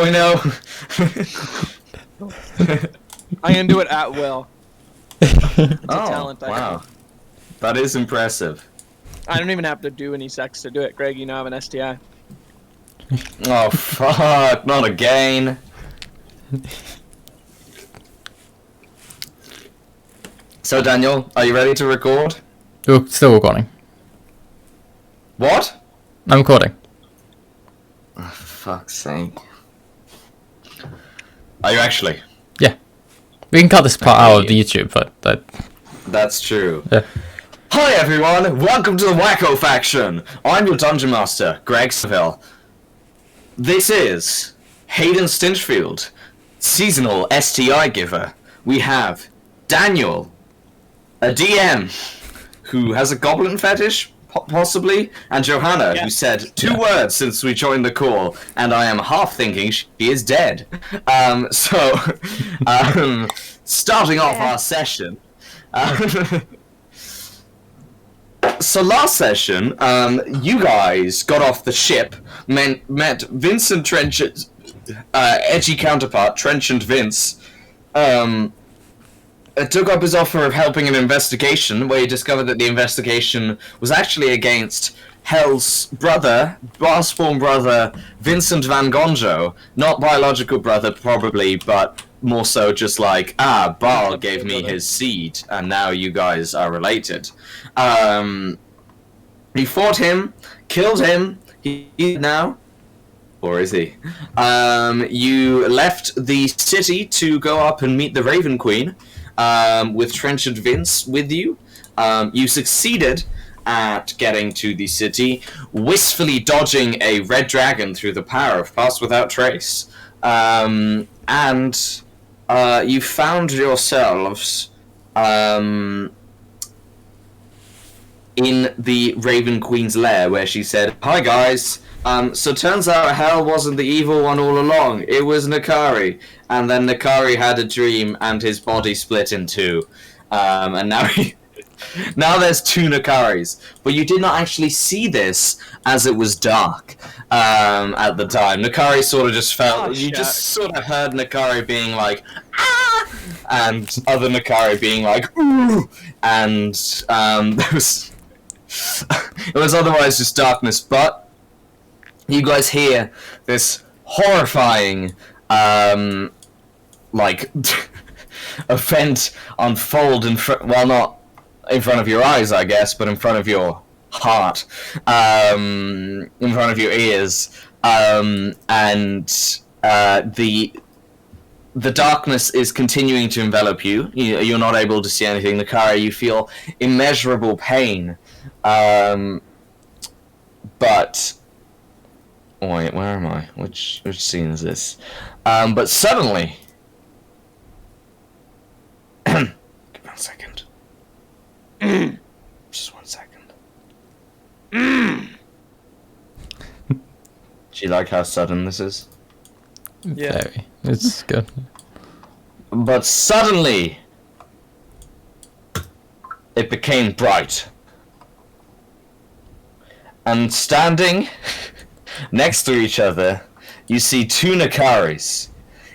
we know. I can do it at will. It's a talent I wow. have. That is impressive. I don't even have to do any sex to do it, Greg. You know I have an STI. Oh, fuck. Not again. So, Daniel, are you ready to record? You're still recording. What? I'm recording. Oh, for fuck's sake. Are you actually? Yeah. We can cut this part out of the YouTube, but That's true. yeah. Hi everyone, welcome to the Wacko faction. I'm your Dungeon Master, Greg Seville. This is Hayden Stinchfield, seasonal STI giver. We have Daniel, a DM, who has a goblin fetish, possibly, and Johanna, who said two words since we joined the call, and I am half thinking she is dead. Starting off our session. So last session, you guys got off the ship, met Vincent Trench's edgy counterpart, Trenchant Vince, took up his offer of helping an investigation, where he discovered that the investigation was actually against Hell's brother, Barspawn brother, Vincent Van Gonjo. Not biological brother, probably, but more so just like, Bar gave me his seed, and now you guys are related. He fought him, killed him, he's now, or is he? You left the city to go up and meet the Raven Queen, with Trenchant Vince with you. You succeeded at getting to the city, wistfully dodging a red dragon through the power of Pass Without Trace. And you found yourselves in the Raven Queen's lair, where she said, "Hi guys, so turns out Hell wasn't the evil one all along, it was Nakari." And then Nakari had a dream and his body split in two. And now now there's two Nakaris. But you did not actually see this as it was dark at the time. Nakari sort of just felt, you just sort of heard Nakari being like, "Ah!" and other Nakari being like, "Ooh!" And there was it was otherwise just darkness, but you guys hear this horrifying like event unfold in front, well, not in front of your eyes, I guess, but in front of your heart, in front of your ears, and the darkness is continuing to envelop you. You're not able to see anything. Nakari, you feel immeasurable pain, but wait, where am I? Which scene is this? But suddenly, give me 1 second. Just 1 second. Do you like how sudden this is? Yeah. Very. It's good. But suddenly, it became bright. And standing next to each other, you see two Nakaris.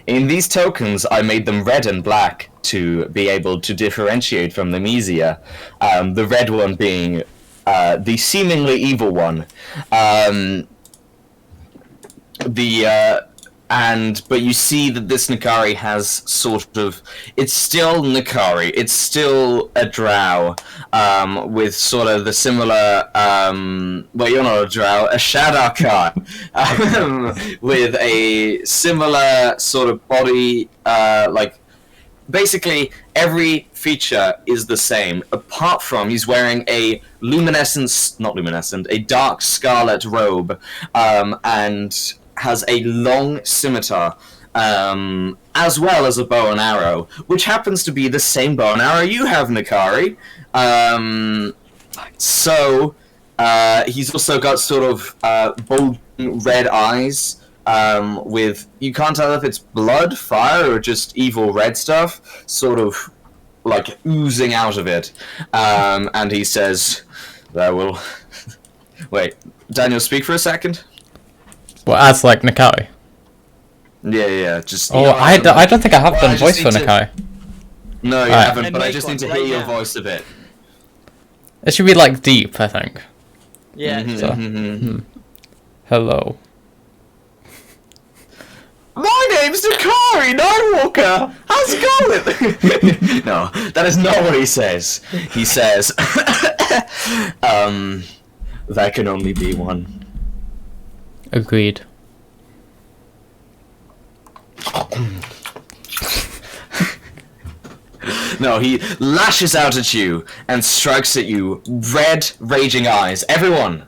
In these tokens, I made them red and black to be able to differentiate from them easier. The red one being the seemingly evil one. But you see that this Nakari has sort of, it's still Nakari, it's still a drow, with sort of the similar, well, you're not a drow, a Shadar-Khan, with a similar sort of body, like, basically every feature is the same, apart from he's wearing a a dark scarlet robe, and has a long scimitar, as well as a bow and arrow, which happens to be the same bow and arrow you have, Nakari. He's also got sort of bulging red eyes, with, you can't tell if it's blood, fire, or just evil red stuff, sort of like oozing out of it. And he says, "There will..." Wait, Daniel, speak for a second. Well, as like Nakari. Yeah. Just. Oh, I don't think I have done voice for Nakai. No, you Alright. haven't. And But I make just one need to right hear your now. voice a bit. It should be like deep, I think. Yeah. Mhm, So- mhm. Hello. My name's Dakari Nightwalker. How's it going? No, that is not what he says. He says, there can only be one. Agreed. No, he lashes out at you and strikes at you, red, raging eyes. Everyone,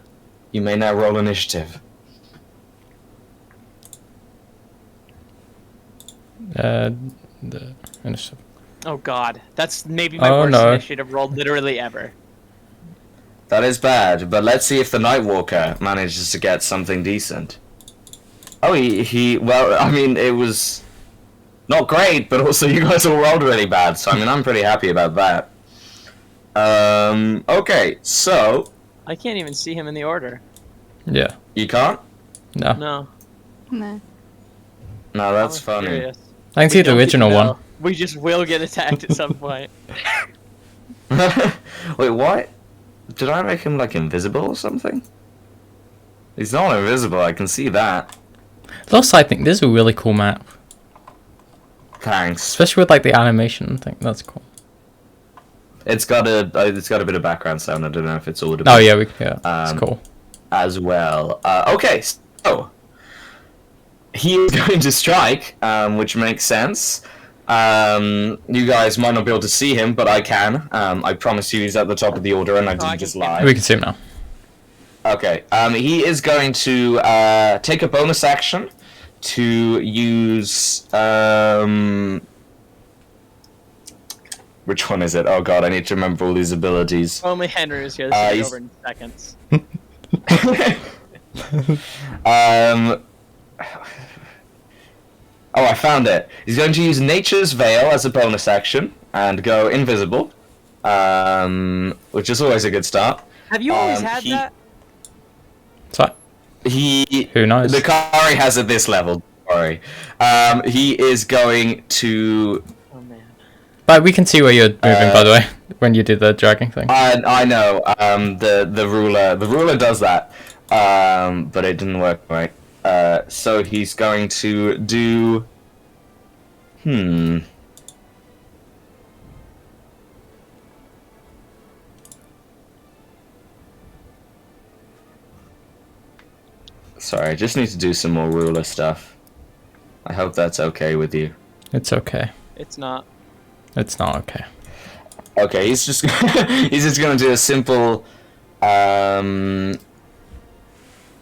you may now roll initiative. The initiative. Oh god, that's maybe my Oh, worst no. initiative roll literally ever. That is bad, but let's see if the Nightwalker manages to get something decent. Oh, well, I mean, it was not great, but also you guys all rolled really bad, so I mean, I'm pretty happy about that. Okay, so, I can't even see him in the order. Yeah. you can't? No. No. No. No, that's I'm funny. curious. I can see We the don't original even one. know. We just will get attacked at some point. Wait, what? Did I make him, like, invisible or something? He's not invisible, I can see that. Plus, I think this is a really cool map, Thanks. especially with like the animation. I think that's cool. It's got a bit of background sound, I don't know if it's audible. Oh yeah, it's Um, cool. As well. Okay, so he is going to strike, which makes sense. You guys might not be able to see him, but I can. I promise you he's at the top of the order, and I I didn't can just see lie. We can see him now. Okay, he is going to take a bonus action to use... Which one is it? Oh god, I need to remember all these abilities. Only Henry is here. This will be he's- over in seconds. Oh, I found it. He's going to use Nature's Veil as a bonus action and go invisible, which is always a good start. Have you always Um, had he- that? So, He... who knows? The Kari has at this level, don't worry. He is going to... Oh man. But we can see where you're moving, by the way, when you do the dragging thing. I know, the ruler does that, but it didn't work right. So he's going to do... Sorry, I just need to do some more ruler stuff. I hope that's okay with you. It's okay. It's not. It's not okay. Okay, he's just he's just gonna do a simple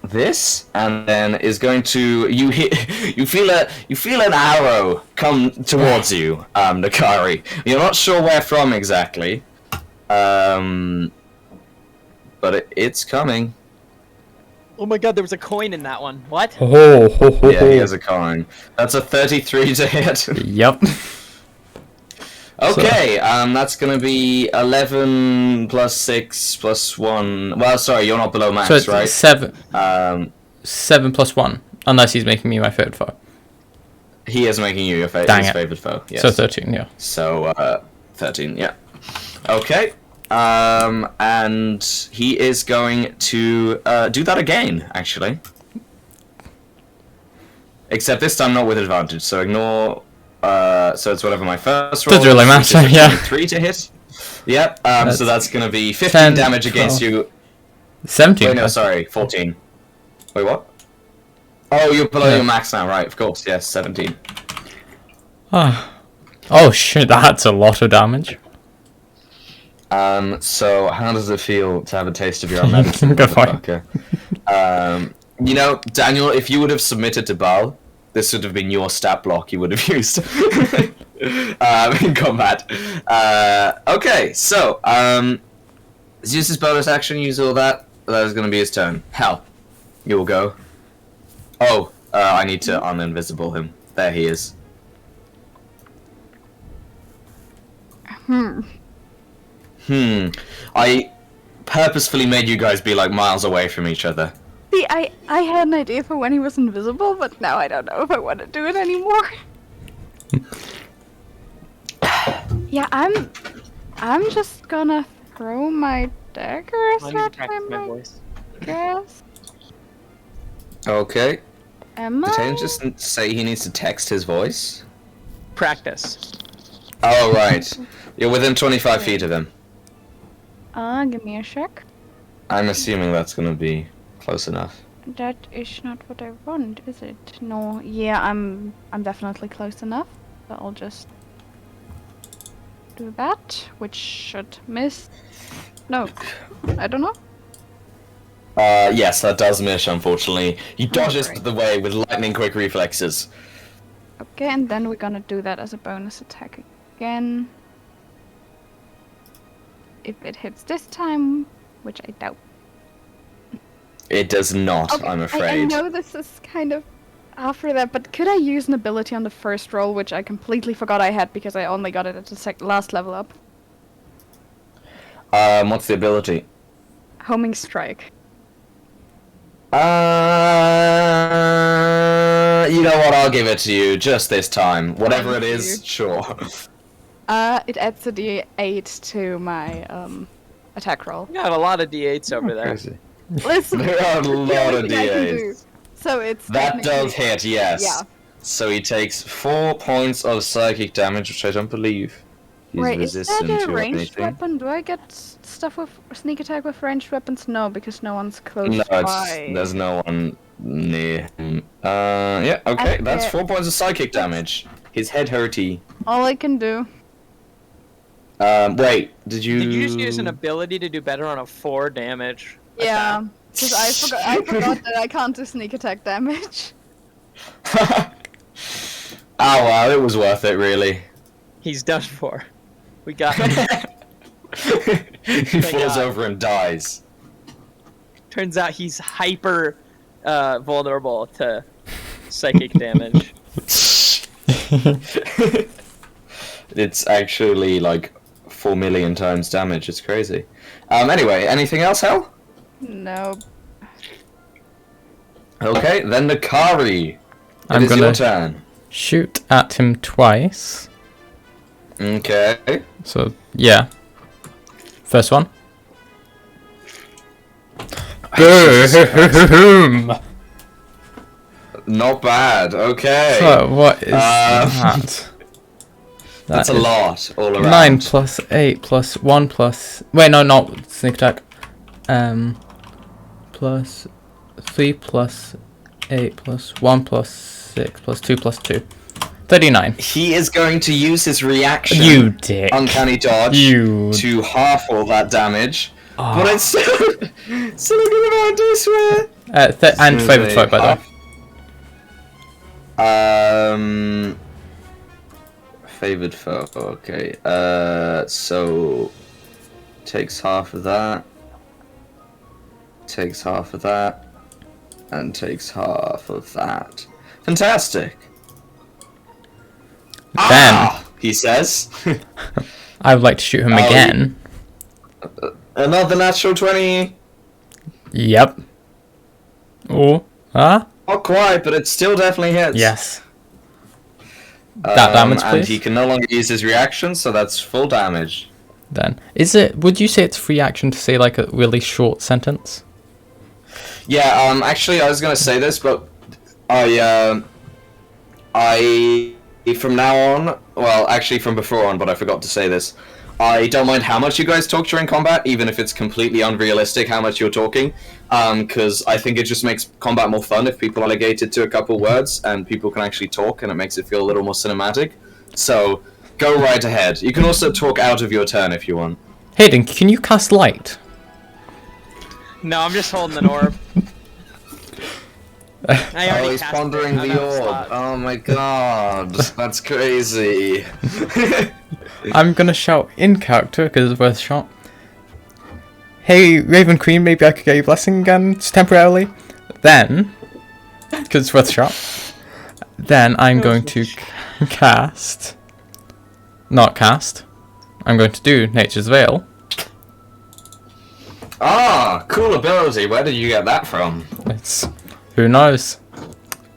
this, and then is going to you feel an arrow come towards you, Nakari. You're not sure where from exactly, but it's coming. Oh my god, there was a coin in that one. What? Oh, ho, ho, Yeah, he ho. has a coin. That's a 33 to hit. Yep. Okay, that's gonna be 11 plus 6 plus 1. Well, sorry, you're not below max, So it's right? 7 Um, + 1, unless he's making me my third foe. he is making you your Dang his it. favorite foe. Yes. So 13, yeah. So, 13, yeah. Okay. And he is going to do that again, actually. Except this time not with advantage, so ignore... so it's whatever my first roll Doesn't really is, which matter, is a yeah. 23 to hit. Yep, so that's going to be 15 10, damage against 12. you. 17. Wait, no, sorry, 14. Wait, what? Oh, you're below Yeah. your max now, right, of course, yes, 17. Oh shit, that's a lot of damage. So how does it feel to have a taste of your own medicine? Go for it. motherfucker? You know, Daniel, if you would have submitted to Bal, this would have been your stat block you would have used in combat. Okay, so let's use his bonus action, use all that. That is going to be his turn. Hal, you will go. Oh, I need to uninvisible him. There he is. I purposefully made you guys be like miles away from each other. See, I had an idea for when he was invisible, but now I don't know if I want to do it anymore. Yeah, I'm just gonna throw my daggers I need to at practice him, my I voice. guess. Okay. Am Did I? Tane just say he needs to text his voice? Practice. Oh, right. You're within 25 feet of him. Give me a sec. I'm assuming that's gonna be close enough. That is not what I want, is it? No. Yeah, I'm definitely close enough. So I'll just do that, which should miss. No, I don't know. Yes, that does miss, unfortunately. He dodges Alright. the way with lightning quick reflexes. Okay, and then we're gonna do that as a bonus attack again. If it hits this time, which I doubt. It does not, Okay, I'm I afraid. know this is kind of after that, but could I use an ability on the first roll, which I completely forgot I had because I only got it at the last level up? What's the ability? Homing strike. You know what, I'll give it to you, just this time. Whatever Thank it is, you. sure. It adds a d8 to my attack roll. You got a lot of d8s over there. Crazy. Listen, There are a the lot only of thing I can do. D8s. So it's That does technically- hit, yes. Yeah. So he takes 4 points of psychic damage, which I don't believe he's Right, is resistant that a to ranged anything. weapon? Do I get stuff with sneak attack with ranged weapons? No, because no one's close No, by. there's no one near him. Yeah, okay, that's 4 points of psychic damage. His head hurty. All I can do. Wait, did you... Did you just use an ability to do better on a 4 damage? Yeah, because I forgot that I can't do sneak attack damage. Oh wow, it was worth it, really. He's done for. We got him. He falls God. over and dies. Turns out he's hyper vulnerable to psychic damage. It's actually like 4 million times damage, it's crazy. Anyway, anything else, Hel? No. Okay, then Nakari. I'm It is gonna your turn. shoot at him twice. Okay. So, yeah. First one. Boom! Not bad, okay. So, what is that? That's That a is lot, all around. 9 plus 8 plus 1 plus... Wait, no, not sneak attack. Plus 3 plus 8 plus 1 plus 6 plus 2 plus 2. 39. He is going to use his reaction, You dick. Uncanny Dodge, You... to half all that damage. Oh. But it's still a good amount, I swear. And So favored they foe, by the way. Favored foe, okay. So takes half of that. Takes half of that. And takes half of that. Fantastic. Then, He says. I would like to shoot him Oh, again. Another natural 20. Yep. Oh, huh? Not quite, but it still definitely hits. Yes. That damage, And please. he can no longer use his reaction, so that's full damage. Then, is it? Would you say it's free action to say like a really short sentence? Yeah, actually, I was gonna say this, but I from now on, well, actually from before on, but I forgot to say this. I don't mind how much you guys talk during combat, even if it's completely unrealistic how much you're talking, because I think it just makes combat more fun if people are relegated to a couple words and people can actually talk, and it makes it feel a little more cinematic. So, go right ahead. You can also talk out of your turn if you want. Hayden, can you cast light? No, I'm just holding an orb. I Oh, already he's cast pondering it. I'm the out of orb. slots. Oh my god, that's crazy. I'm gonna shout in character because it's worth a shot. Hey, Raven Queen, maybe I could get your blessing again, just temporarily. Then, because it's worth a shot. Then I'm going to cast. Not cast. I'm going to do Nature's Veil. Ah, cool ability. Where did you get that from? It's who knows.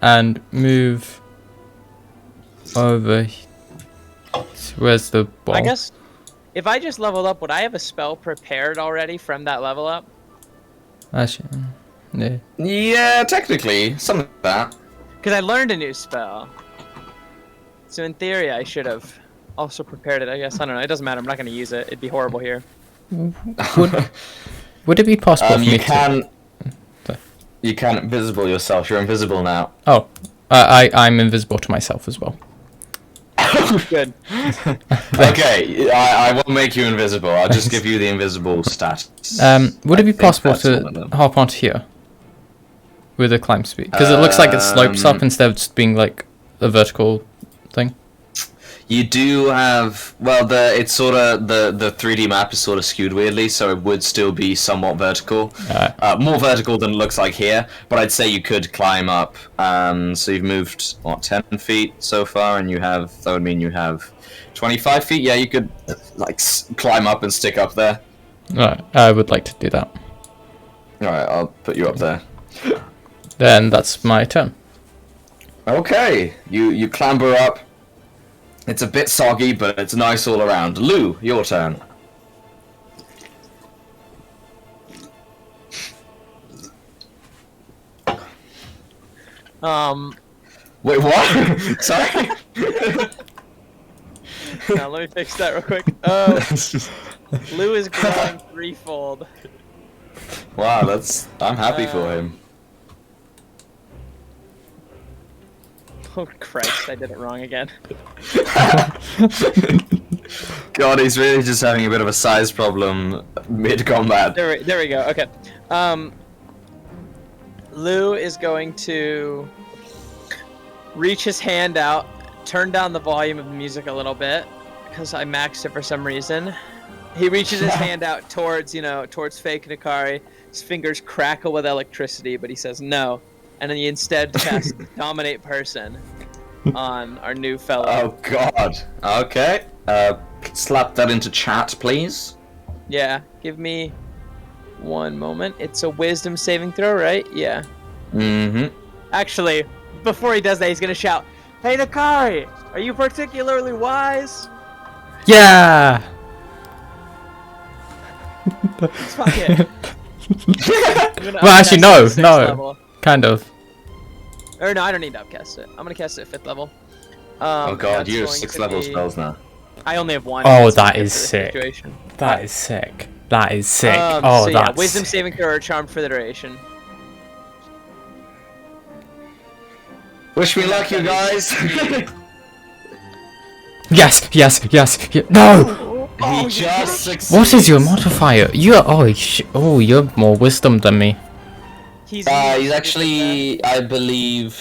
And move over. Where's the ball? I guess if I just leveled up, would I have a spell prepared already from that level up? Actually, yeah. Yeah, technically, some of that. Because I learned a new spell. So in theory, I should have also prepared it, I guess. I don't know. It doesn't matter. I'm not going to use it. It'd be horrible here. Would it be possible for me you to... can. You can invisible yourself. You're invisible now. Oh, I'm invisible to myself as well. Good. Okay, I won't make you invisible. I'll just give you the invisible status. Would it be think possible that's one of to them. hop onto here with a climb speed? Because it looks like it slopes up instead of just being like a vertical thing. You do have, well, it's sort of, the 3D map is sort of skewed weirdly, so it would still be somewhat vertical. More vertical than it looks like here, but I'd say you could climb up. So you've moved, what, 10 feet so far, and that would mean you have 25 feet? Yeah, you could, like, climb up and stick up there. Alright, I would like to do that. Alright, I'll put you up there. Then that's my turn. Okay, you clamber up. It's a bit soggy, but it's nice all around. Lou, your turn. Wait, what? Sorry? Now, let me fix that real quick. Lou is growing threefold. Wow, I'm happy for him. Oh, Christ, I did it wrong again. God, he's really just having a bit of a size problem mid-combat. There we go, okay. Lou is going to reach his hand out, turn down the volume of the music a little bit, because I maxed it for some reason. He reaches his hand out towards fake Nakari. His fingers crackle with electricity, but he says no. And then he instead casts Dominate Person on our new fellow. Oh god. Okay. Slap that into chat, please. Yeah, give me one moment. It's a wisdom saving throw, right? Yeah. Mm-hmm. Actually, before he does that, he's gonna shout, "Hey Nakari, are you particularly wise?" Yeah! Fuck it. Well, actually, no. Kind of. Or no, I don't need to upcast it. I'm gonna cast it at 5th level. Oh god, that's you have going 6 to level be- spells now. I only have one. Oh, That's that good is for this sick. situation. That is sick. That is sick. So yeah, that's wisdom sick. saving throw or charmed for the duration. Wish me luck, you guys! Yes. No! He just succeeds. What is your modifier? You're more wisdom than me. He's actually, I believe...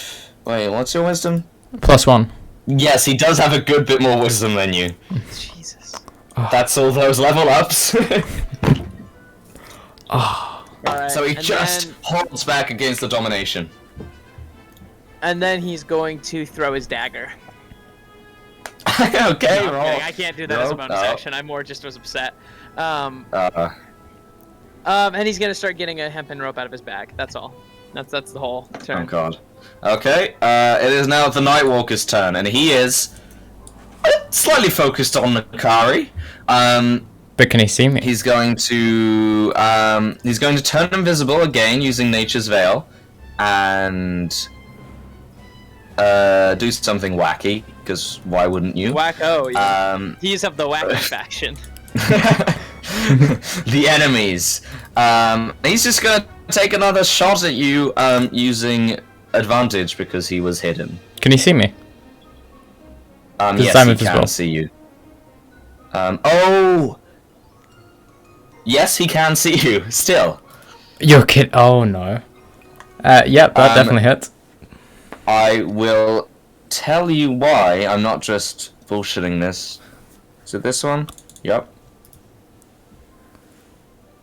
Wait, what's your wisdom? +1. Yes, he does have a good bit more wisdom than you. Jesus. That's all those level ups. Alright, So he and just then, holds back against the domination. and then he's going to throw his dagger. Okay, No, I'm kidding. roll. I can't do that as a bonus No. action. I more just was upset. And he's gonna start getting a hempen rope out of his bag. That's all. That's the whole turn. Oh god. Okay, it is now the Nightwalker's turn, and he is slightly focused on Nakari. But can he see me? He's going to turn invisible again using Nature's Veil, and do something wacky, because why wouldn't you? Wacko, yeah. He's of the wacky faction. The enemies. He's just gonna take another shot at you Can using advantage because he was hidden. he see me? Yes, I'm he invisible. can see you. Oh! Yes, he can see you, still. You're kidding. Oh no. Yep, that definitely hits. I will tell you why. I'm not just bullshitting this. Is it this one? Yep.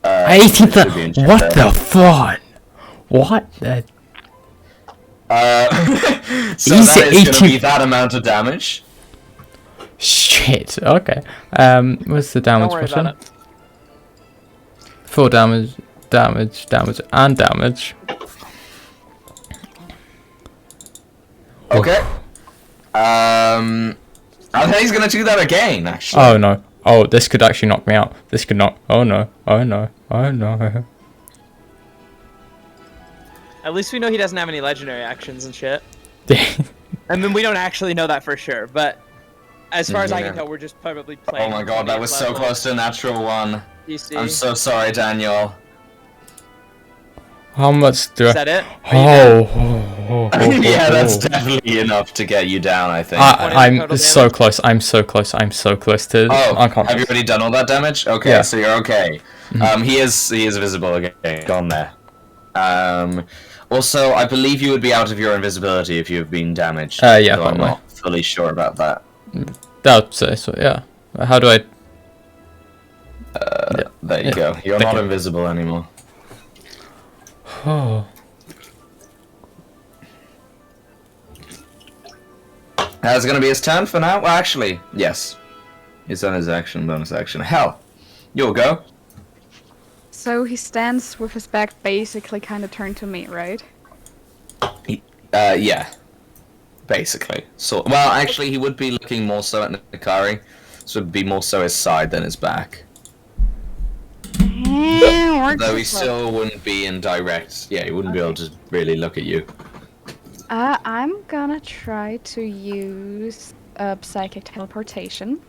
18. it should be in chat What there. the fuck? What the? So Easy that is going to 18. be that amount of damage. Shit. Okay. What's the Don't damage worry button? about it. 4 damage, damage, and damage. Okay. I think he's gonna do that again, actually. Oh no. Oh, this could actually knock me out. This could knock. Oh no. Oh no. Oh no. At least we know he doesn't have any legendary actions and shit. I mean, we don't actually know that for sure, but as far as I can tell, we're just probably playing. Oh my god, that was so close to a natural one. DC. I'm so sorry, Daniel. How much do I... Is that it? Yeah, that's definitely enough to get you down, I think. I'm so close. I'm so close. I'm so close to unconscious. Have you already done all that damage? Okay, Yeah. so you're okay. He is visible again. Gone there. Also, I believe you would be out of your invisibility if you've been damaged. Yeah, so I'm probably. not fully sure about that. That would say so, yeah. How do I... There you go. You're Thank not you. invisible anymore. Oh. That's gonna be his turn for now? Well, actually, yes. He's done his action, bonus action. Hell, you'll go. So he stands with his back basically kind of turned to me, right? Yeah. Basically. So, well, actually, he would be looking more so at Nakari. So it'd be more so his side than his back. Though he still wouldn't be in direct. Yeah, he wouldn't be able to really look at you. I'm gonna try to use psychic teleportation.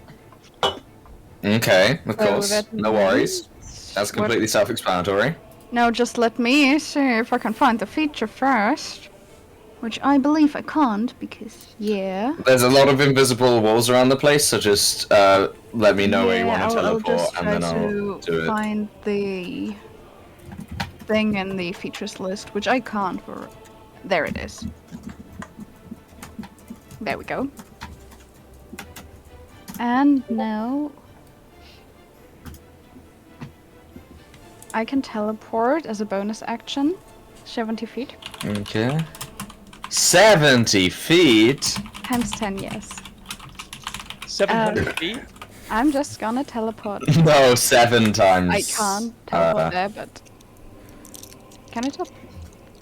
Okay, of So course. that No worries. means- That's completely self-explanatory. No, just let me see if I can find the feature first. Which I believe I can't, because, yeah. There's a lot of invisible walls around the place, so just let me know where you want to I'll teleport, just and try then I'll to do it. find the thing in the features list, which I can't. There it is. There we go. And now I can teleport as a bonus action, 70 feet. Okay. 70 feet? Times 10, yes. 700 feet? I'm just gonna teleport. No, 7 times. I can't teleport there, but... Can I teleport?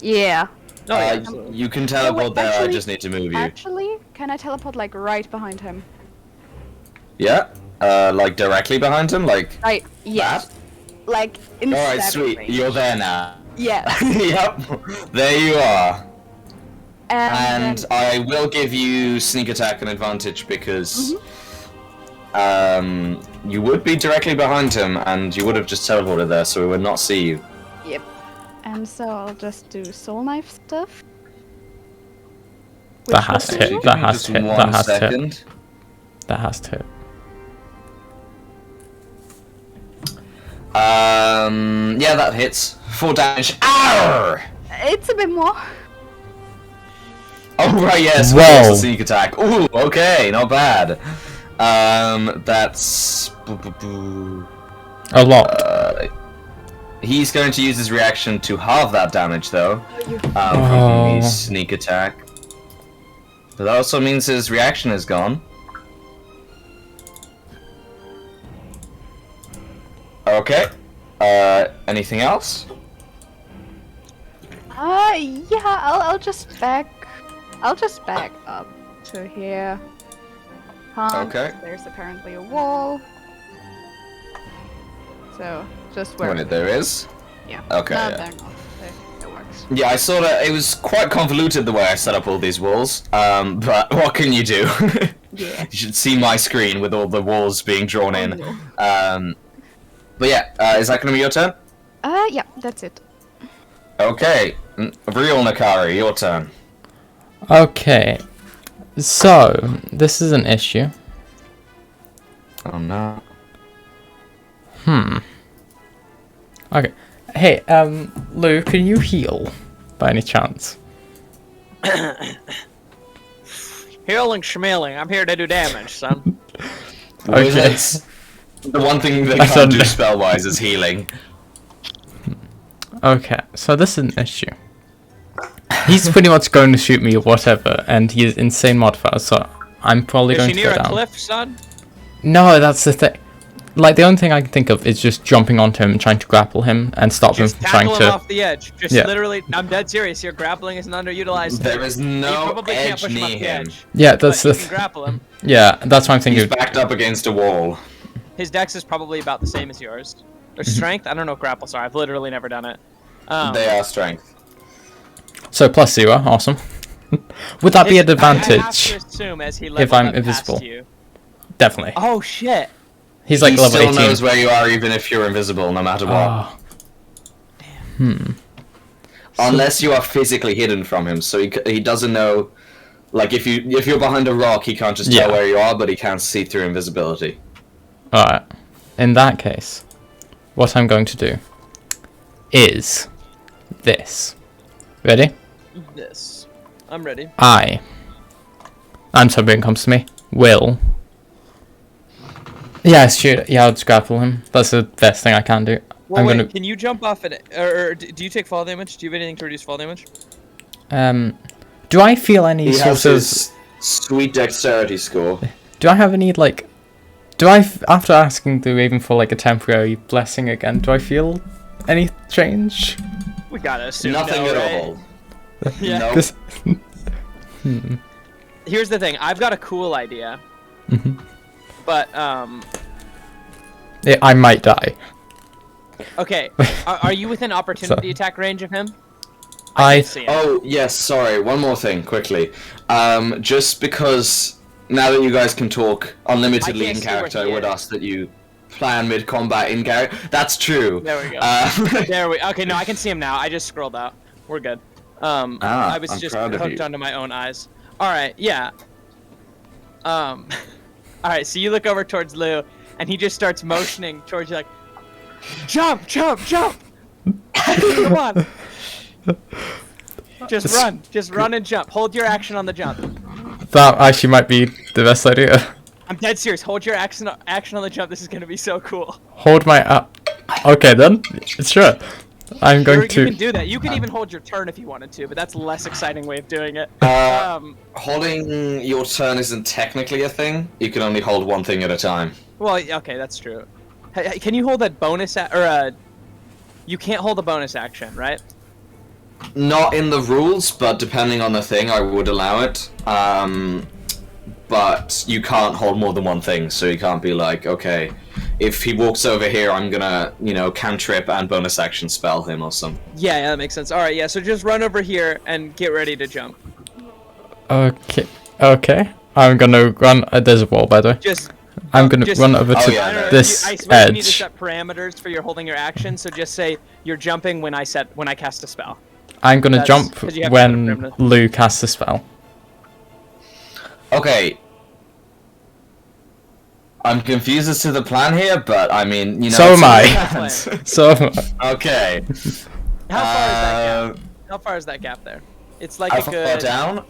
Yeah. No, yeah, Uh, absolutely. you can teleport there, I actually- just need to move you. Actually, can I teleport, like, right behind him? Yeah? Like directly behind him? Like Right, yes. that? Like, in Alright, stabbing sweet. range. You're there now. Yeah. Yep. There you are. And And I will give you sneak attack an advantage because you would be directly behind him and you would have just teleported there, so we would not see you. yep. And so I'll just do soul knife stuff. That Which has will to hit. do- That has Just to hit. one That has to hit. second. That has to hit. Yeah, that hits. 4 damage. Arr! It's a bit more. Oh right, yes. Whoa. Whoa. The sneak attack. Ooh, okay, not bad. That's A lot. he's going to use his reaction to halve that damage, though. Oh. From his sneak attack. But that also means his reaction is gone. Okay. Anything else? Yeah, I'll just back up to here. Okay. There's apparently a wall. So, just where... Wait, there is? Yeah. Okay, No, yeah. they're not. That works. Yeah, I saw that it was quite convoluted the way I set up all these walls. But what can you do? Yeah. You should see my screen with all the walls being drawn in. no. But yeah, is that going to be your turn? Yeah, that's it. Okay, real Nakari, your turn. Okay. So, this is an issue. Oh no. Okay. Hey, Lou, can you heal? By any chance? Healing schmealing, I'm here to do damage, son. Okay. That's the one thing that I can't do don't- spell-wise is healing. Okay, so this is an issue. He's pretty much going to shoot me or whatever, and he is insane modifier, so I'm probably Is going she to near go a down. cliff, son? No, that's the thing. like, the only thing I can think of is just jumping onto him and trying to grapple him and stop him Just from trying tackle him to. off the edge. Just Yeah. literally, I'm dead serious here. Grappling is an underutilized thing. There is You no probably can't edge push him off near the him. edge. Yeah, that's But you the. can grapple him. Yeah, that's what I'm thinking. He's backed up against a wall. His dex is probably about the same as yours. Mm-hmm. Or strength? I don't know grapples are. I've literally never done it. They are strength. So +0, awesome. Would that be an I have to advantage? assume as he if leveled I'm up invisible? past you. Definitely. Oh shit! He's like he level still 18. knows where you are even if you're invisible, no matter what. Oh. Unless you are physically hidden from him, so he doesn't know. Like if you're behind a rock, he can't just tell Yeah. where you are, but he can see through invisibility. Alright. In that case, what I'm going to do is this. Ready? This. I'm ready. And something comes to me. Will. Yeah, shoot. Yeah, I'll just grapple him. That's the best thing I can do. Well, I'm wait, gonna. can you jump off it? Or do you take fall damage? Do you have anything to reduce fall damage? Do I feel any He has sort of? his sweet dexterity score. Do I have any like? After asking the Raven for like a temporary blessing again? Do I feel any change? We gotta assume Nothing no, at right? all. Yeah. Nope. 'Cause- Here's the thing. I've got a cool idea. But Yeah, I might die. okay. Are you within opportunity attack range of him? I can't see him. Oh yes, sorry. One more thing, quickly. Just because now that you guys can talk unlimitedly I can't in see where character, I he would is. ask that you plan mid-combat in character. That's true. There we go. Uh, There we. Okay, no, I can see him now. I just scrolled out. We're good. I was I'm just proud of hooked you. onto my own eyes. All right, yeah. All right, so you look over towards Lou, and he just starts motioning towards you, like, jump, jump, jump. Come on. Just run and jump. Hold your action on the jump. that actually might be the best idea. I'm dead serious. Hold your action on the jump. This is gonna be so cool. Hold my. Okay then. Sure. I'm going You to. can do that. You can even hold your turn if you wanted to, but that's a less exciting way of doing it. Holding your turn isn't technically a thing. You can only hold one thing at a time. Well, okay, that's true. Hey, can you hold that bonus you can't hold a bonus action, right? Not in the rules, but depending on the thing, I would allow it. But you can't hold more than one thing, so you can't be like, okay, if he walks over here, I'm gonna, cantrip and bonus action spell him or something. Yeah, that makes sense. All right, yeah. So just run over here and get ready to jump. Okay. I'm gonna run. There's a wall, by the way. I'm gonna run over to yeah, there. this I suppose you need to edge. set parameters for your holding your action. So just say you're jumping when I cast a spell. I'm gonna That's- jump 'cause you have to when put a perimeter. Lou casts the spell. Okay. I'm confused as to the plan here, but I mean, So it's am a I. plan. So Okay. How far is that gap? How far is that gap there? It's like How a far good. down?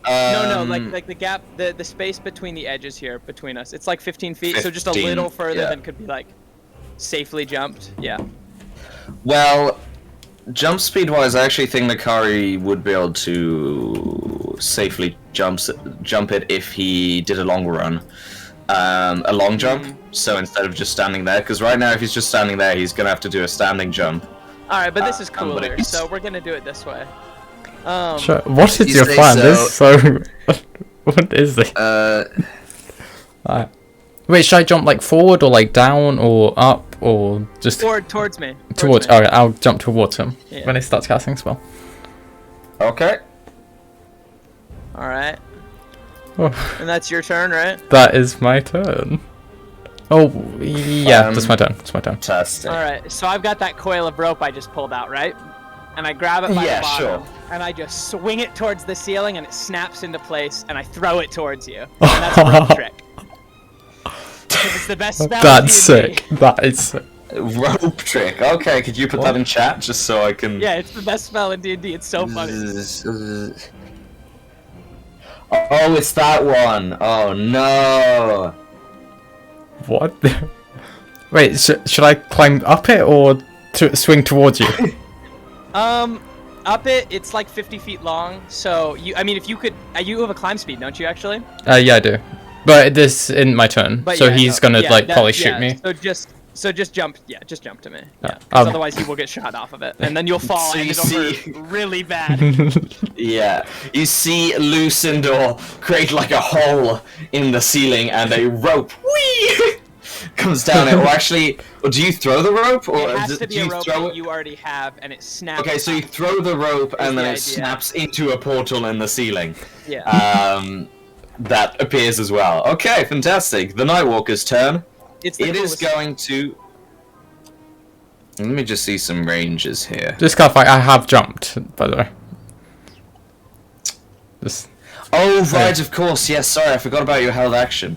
No, like the gap, the space between the edges here between us. It's like 15 feet, so just a 15, little further yeah. than could be like safely jumped. Yeah. Well, jump speed wise, I actually think Nakari would be able to safely jump it if he did a long run. A long jump, so instead of just standing there, because right now if he's just standing there, he's gonna have to do a standing jump. All right, but this is but cooler, it's- so we're gonna do it this way. sure. What is You your say plan? so. This is so. What is this? Wait, should I jump like forward or like down or up or just Towards me. towards? me. Alright, I'll jump towards him Yeah. when he starts casting spell. Okay. All right, Oh, and that's your turn, right? that is my turn. Oh, yeah, that's my turn. That's my turn. Fantastic. All right, so I've got that coil of rope I just pulled out, right? And I grab it by Yeah, the bottom, sure. and I just swing it towards the ceiling, and it snaps into place, and I throw it towards you. And that's a rope trick. 'Cause it's the best spell. in That's D&D. sick. That is sick. Rope trick. Okay, could you put that in chat just so I can? Yeah, it's the best spell in D&D. It's so funny. Oh, it's that one. Oh no. What? Wait, should I climb up it or swing towards you? Up it, it's like 50 feet long. So I mean, if you could, you have a climb speed, don't you? Actually. Yeah, I do. But this isn't my turn, But so yeah, he's no, gonna yeah, like that- probably yeah, shoot me. So just jump. Yeah, just jump to me. Yeah. 'Cause Um, otherwise, he will get shot off of it, and then you'll fall, So and you it'll see- hurt really bad. Yeah, you see Lucinda create like a hole in the ceiling, and a rope whee comes down it. Or actually, or do you throw the rope, or It has to do be a you rope throw that it? you already have, and it snaps. Okay, so you throw the rope, and then the it idea. snaps into a portal in the ceiling. Yeah. That appears as well. Okay, fantastic. The Nightwalker's turn. It's the It is coolest- going to. Let me just see some ranges here. Just clarify, I have jumped, by the way. Just, Oh, right, of course. Yes, sorry, I forgot about your held action.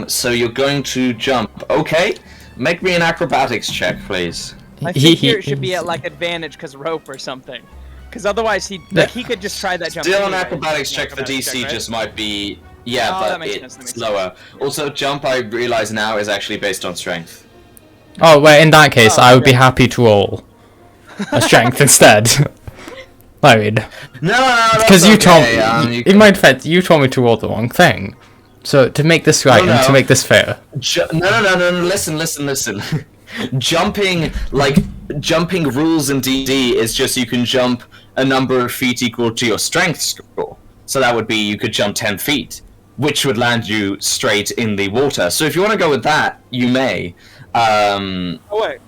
So you're going to jump. Okay, make me an acrobatics check, please. I think here it should be at like advantage because rope or something. Because otherwise he could just try that jump. Still an anyway. acrobatics An check for acrobatics DC check, right? just might be... Yeah, Oh, that but makes sense, that it's makes lower. Also, jump, I realize now, is actually based on strength. oh, well, in that case, Oh, I would be okay. happy to roll a strength instead. I mean, No, that's because you told okay. You in my defense, you told me to roll the wrong thing. So to make this right No, and to no. make this fair, No, listen. Jumping rules in D&D is just you can jump a number of feet equal to your strength score. So that would be you could jump 10 feet, which would land you straight in the water. So if you want to go with that, you may. Oh wait.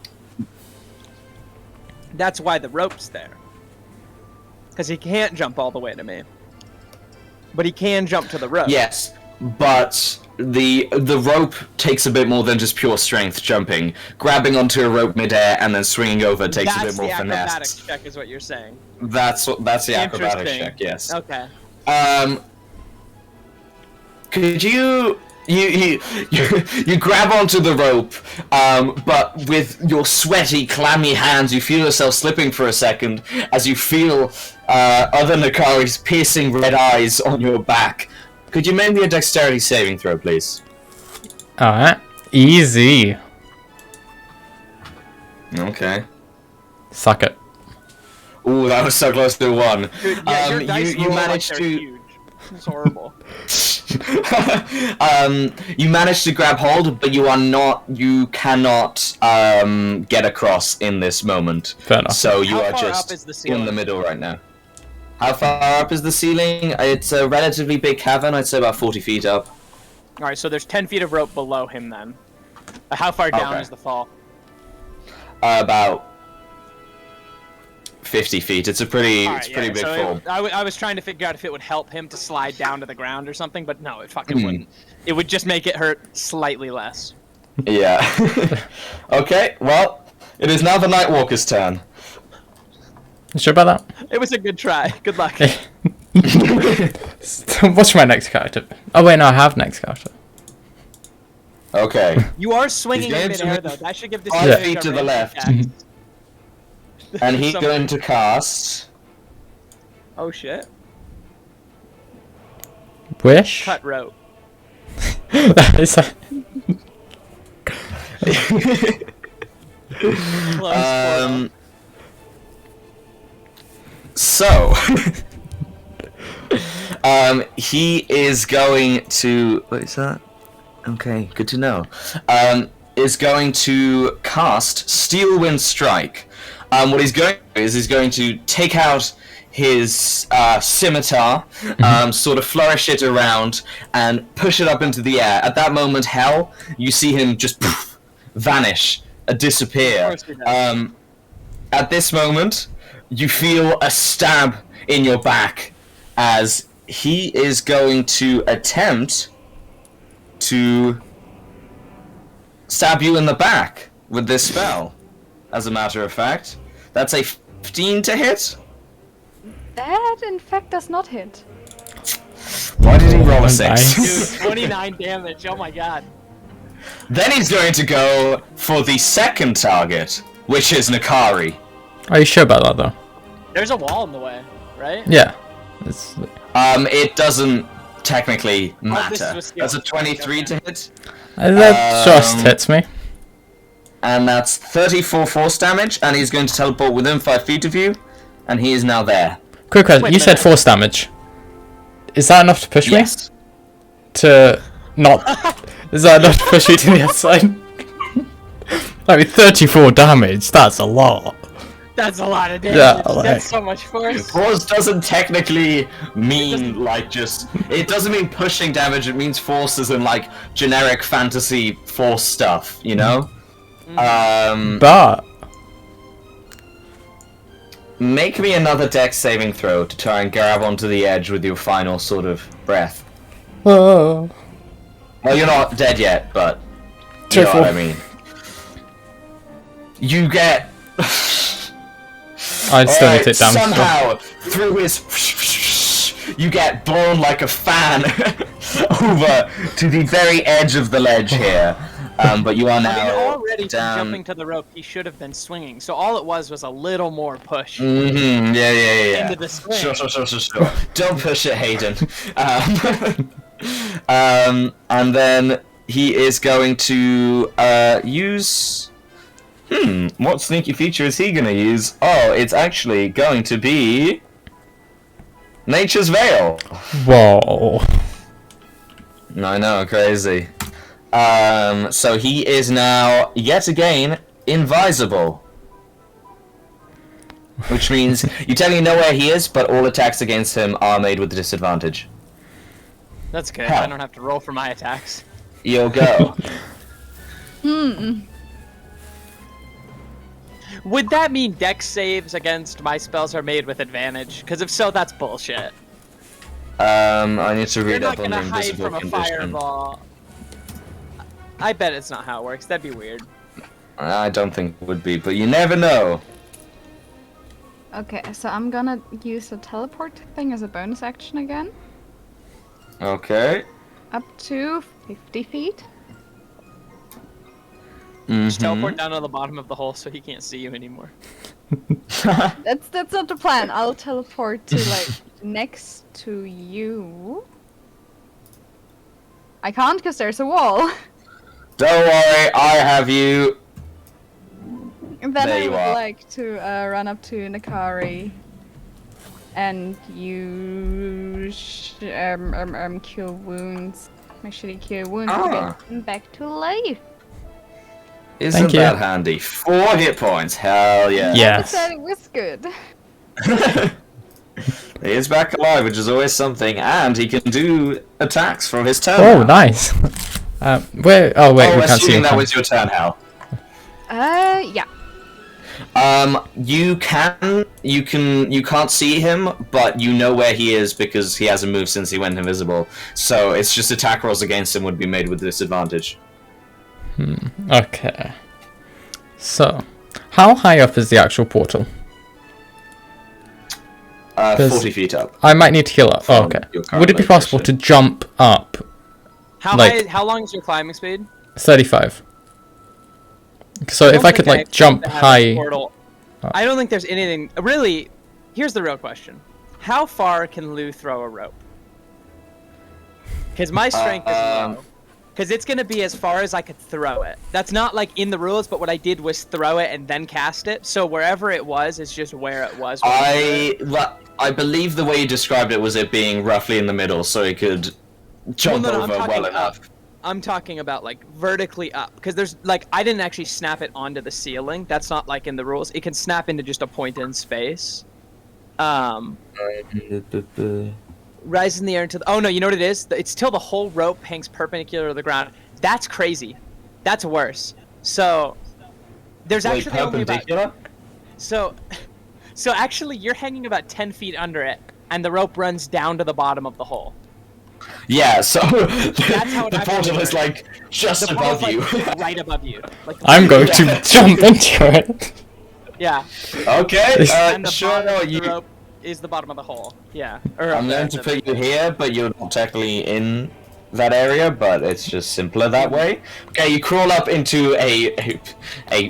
That's why the rope's there. Because he can't jump all the way to me. But he can jump to the rope. Yes, but the rope takes a bit more than just pure strength jumping. Grabbing onto a rope midair and then swinging over takes a bit more That's the finesse. acrobatics check is what you're saying. That's the acrobatics Interesting. check. Yes. Okay. Could you grab onto the rope, but with your sweaty, clammy hands, you feel yourself slipping for a second as you feel other Nakari's piercing red eyes on your back. Could you make me a dexterity saving throw, please? alright, easy. Okay. Suck it. Ooh, that was so close to a 1. Dude, yeah, your dice you roll managed like they're to. huge. It's horrible. You managed to grab hold, but you cannot get across in this moment. Fair enough. So you How are far just up is the in ceiling? the middle right now. How far up is the ceiling? It's a relatively big cavern, I'd say about 40 feet up. Alright, so there's 10 feet of rope below him then. How far down Okay. is the fall? About 50 feet. It's a pretty, Alright, it's pretty big so fall. I was trying to figure out if it would help him to slide down to the ground or something, but no, it fucking Hmm. wouldn't. It would just make it hurt slightly less. Yeah. Okay, well, it is now the Nightwalker's turn. You sure about It was a good try. Good luck. that? What's my next character? Oh wait, no, I have next character. Okay. You are swinging He's in going to midair move though. That should give this 5 guy feet a to the random left. attack. And he's Some- going to cast... Oh shit. Wish. Cut rope. That is a- Close portal. So, he is going to. What is that? Okay, good to know. Is going to cast Steel Wind Strike. What he's going to do is he's going to take out his scimitar, sort of flourish it around, and push it up into the air. At that moment, Hell, you see him just poof, vanish, disappear. Of course he does. At this moment, you feel a stab in your back as he is going to attempt to stab you in the back with this spell. As a matter of fact, that's a 15 to hit. That, in fact, does not hit. Why did he roll a Nice. 6? Dude, 29 damage. Oh my god. Then he's going to go for the second target, which is Nakari. Are you sure about that though? There's a wall in the way, right? Yeah. It's, It doesn't technically this matter. was skill. That's a 23 to hit. that just hits me. And that's 34 force damage, and he's going to teleport within 5 feet of you, and he is now there. Quick question. Wait a You said minute. force damage. Is that enough to push Yes. to not... Is that enough for shooting the other side? I mean, 34 damage, that's a lot. That's a lot of damage. Yeah, like- That's so much force. Force doesn't technically mean like just. It doesn't mean pushing damage. It means force as in like generic fantasy force stuff. You know. But... Make me another dex saving throw to try and grab onto the edge with your final sort of breath. Oh. Well, you're not dead yet, but you know what I mean. You get. I still need to take damage. Somehow, through his, you get blown like a fan over to the very edge of the ledge here. But you are now I mean, already from down. jumping to the rope, he should have been swinging. So all it was a little more push Mm-hmm. Yeah. into the swing. Sure. Don't push it, Hayden. And then he is going to use. What sneaky feature is he gonna use? Oh, it's actually going to be Nature's Veil. Whoa. I know, crazy. So he is now yet again invisible, which means you technically know where he is, but all attacks against him are made with disadvantage. That's good. Hell. I don't have to roll for my attacks. You'll go. Would that mean dex saves against my spells are made with advantage? Because if so, that's bullshit. I need to You're read not up on the gonna hide invisible from a condition. fireball. I bet it's not how it works. That'd be weird. I don't think it would be, but you never know. Okay, so I'm gonna use the teleport thing as a bonus action again. Okay. Up to 50 feet. Just Mm-hmm. teleport down to the bottom of the hole so he can't see you anymore. That's not the plan. I'll teleport to like next to you. I can't because there's a wall. Don't worry, I have you. And then There I you would are. like to run up to Nakari and use cure wounds. Actually, cure wounds to get him back to life. Isn't Thank you. that handy? 4 hit points. Hell yeah. Yeah. I Yes. said it was good. He is back alive, which is always something, and he can do attacks from his turn. Oh, now. nice. Where? Oh, wait, Oh, we can't see assuming him. that was your turn, Hal. Yeah. You can't see him, but you know where he is because he hasn't moved since he went invisible. So it's just attack rolls against him would be made with disadvantage. Okay. So, how high up is the actual portal? 40 feet up. I might need to heal up. Oh, From okay. your current Would it be possible to location. jump up How Like- how long is your climbing speed? 35? So if don't I could think like expect jump to have a high, portal. I don't think there's anything. Really, here's the real question: how far can Lou throw a rope? Because my strength is low. Because it's gonna be as far as I could throw it. That's not like in the rules, but what I did was throw it and then cast it. So wherever it was is just where it was. I believe the way you described it was it being roughly in the middle, so he could jump I'm over talking well up. enough. I'm talking about like vertically up, because there's like I didn't actually snap it onto the ceiling. That's not like in the rules. It can snap into just a point in space. Rise in the air into the. Oh no, you know what it is? It's till the whole rope hangs perpendicular to the ground. That's crazy. That's worse. So there's Wait, actually only about. perpendicular? So actually, you're hanging about 10 feet under it, and the rope runs down to the bottom of the hole. Yeah, so That's how it the actually portal is works. like just The above portal's, you. like, right above you. Like, I'm going to jump into it. Yeah. Okay, And the sure. bottom of the You, rope is the bottom of the hole. Yeah. Or I'm going to put you here, but you're not technically in that area, but it's just simpler that way. Okay, you crawl up into a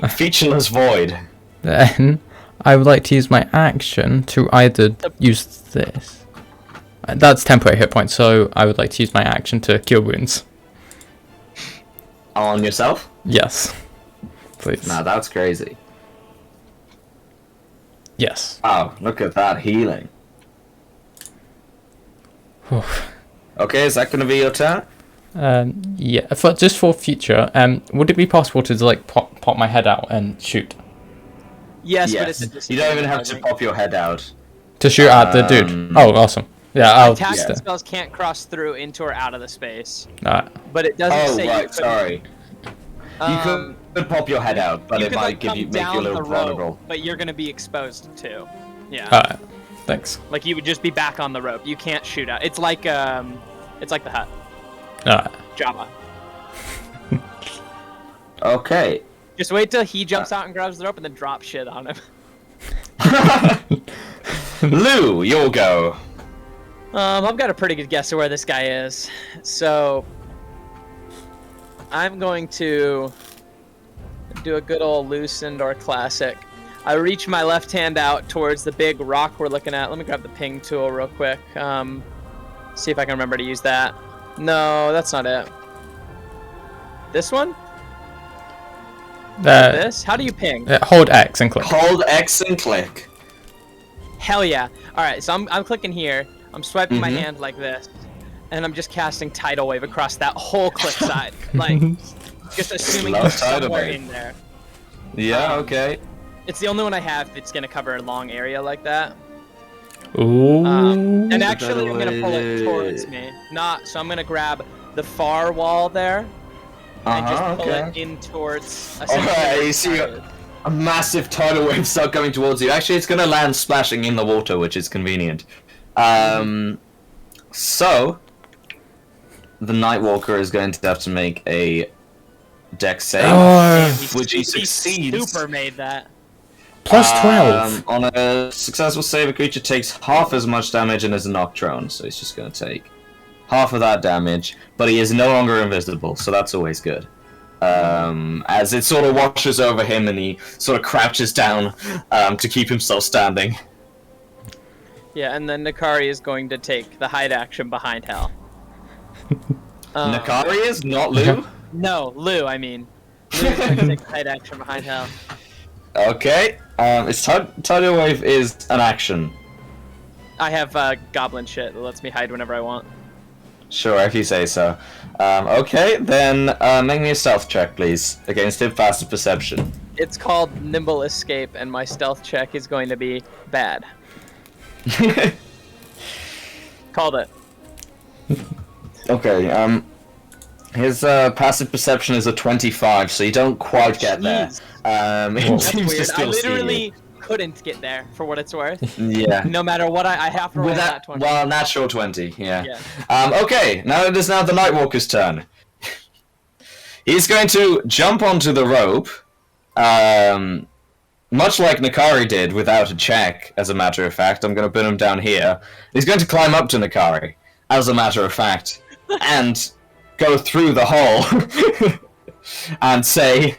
featureless void. Then I would like to use my action to either use this. That's temporary hit points, so I would like to use my action to cure wounds. On yourself? Yes. Please. Nah, that's crazy. Yes. Oh, look at that healing. Okay, is that going to be your turn? Yeah, just for future, would it be possible to like pop my head out and shoot? Yes, but Yes. it's You don't even have to pop your head out. To shoot at the dude. Oh, awesome. Yeah, I'll attack just. spells can't cross through into or out of the space. Alright. But it doesn't Oh, say right, you could, sorry. You could pop your head out, but you it could, might like, give come you make you a down little the vulnerable. rope, but you're gonna be exposed too. Yeah. Alright. Thanks. Like you would just be back on the rope. You can't shoot out. It's like the hut. Alright. Java. Okay. Just wait till he jumps out and grabs the rope and then drop shit on him. Lou, you'll go. I've got a pretty good guess of where this guy is. So I'm going to do a good old loosened or classic. I reach my left hand out towards the big rock we're looking at. Let me grab the ping tool real quick. See if I can remember to use that. No, that's not it. This one? This? How do you ping? Hold X and click. Hold X and click. Hell yeah. Alright, so I'm clicking here. I'm swiping my hand like this. And I'm just casting Tidal Wave across that whole cliffside. Like, just assuming Slow he's Tidal somewhere Wave. in there. Yeah, okay. It's the only one I have that's going to cover a long area like that. Ooh. And actually, I'm going to pull it towards me. So I'm going to grab the far wall there. And just pull it in towards... Alright, you see a massive tidal wave start coming towards you. Actually, it's going to land splashing in the water, which is convenient. So, the Nightwalker is going to have to make a dex save, which he succeeds. Super made that. Plus 12. On a successful save, a creature takes half as much damage and is knocked prone, so he's just going to take half of that damage, but he is no longer invisible, so that's always good. As it sort of washes over him and he sort of crouches down to keep himself standing. Yeah, and then Nakari is going to take the hide action behind Hal. Nakari is? Not Lou? No, Lou, I mean. Lou is going to take the hide action behind Hal. Okay. Tidal Wave is an action. I have goblin shit that lets me hide whenever I want. Sure, if you say so. Okay, then make me a stealth check, please, against him passive perception. It's called Nimble Escape, and my stealth check is going to be bad. Called it. Okay, his passive perception is a 25, so you don't quite get there. It That's seems to weird. I still see you. literally couldn't get there, for what it's worth. Yeah. No matter what, I have to roll With that 20. Well, natural 20, yeah. Yeah. Okay, now it is now the Nightwalker's turn. He's going to jump onto the rope, much like Nakari did without a check, as a matter of fact. I'm going to put him down here. He's going to climb up to Nakari, as a matter of fact, and go through the hole and say,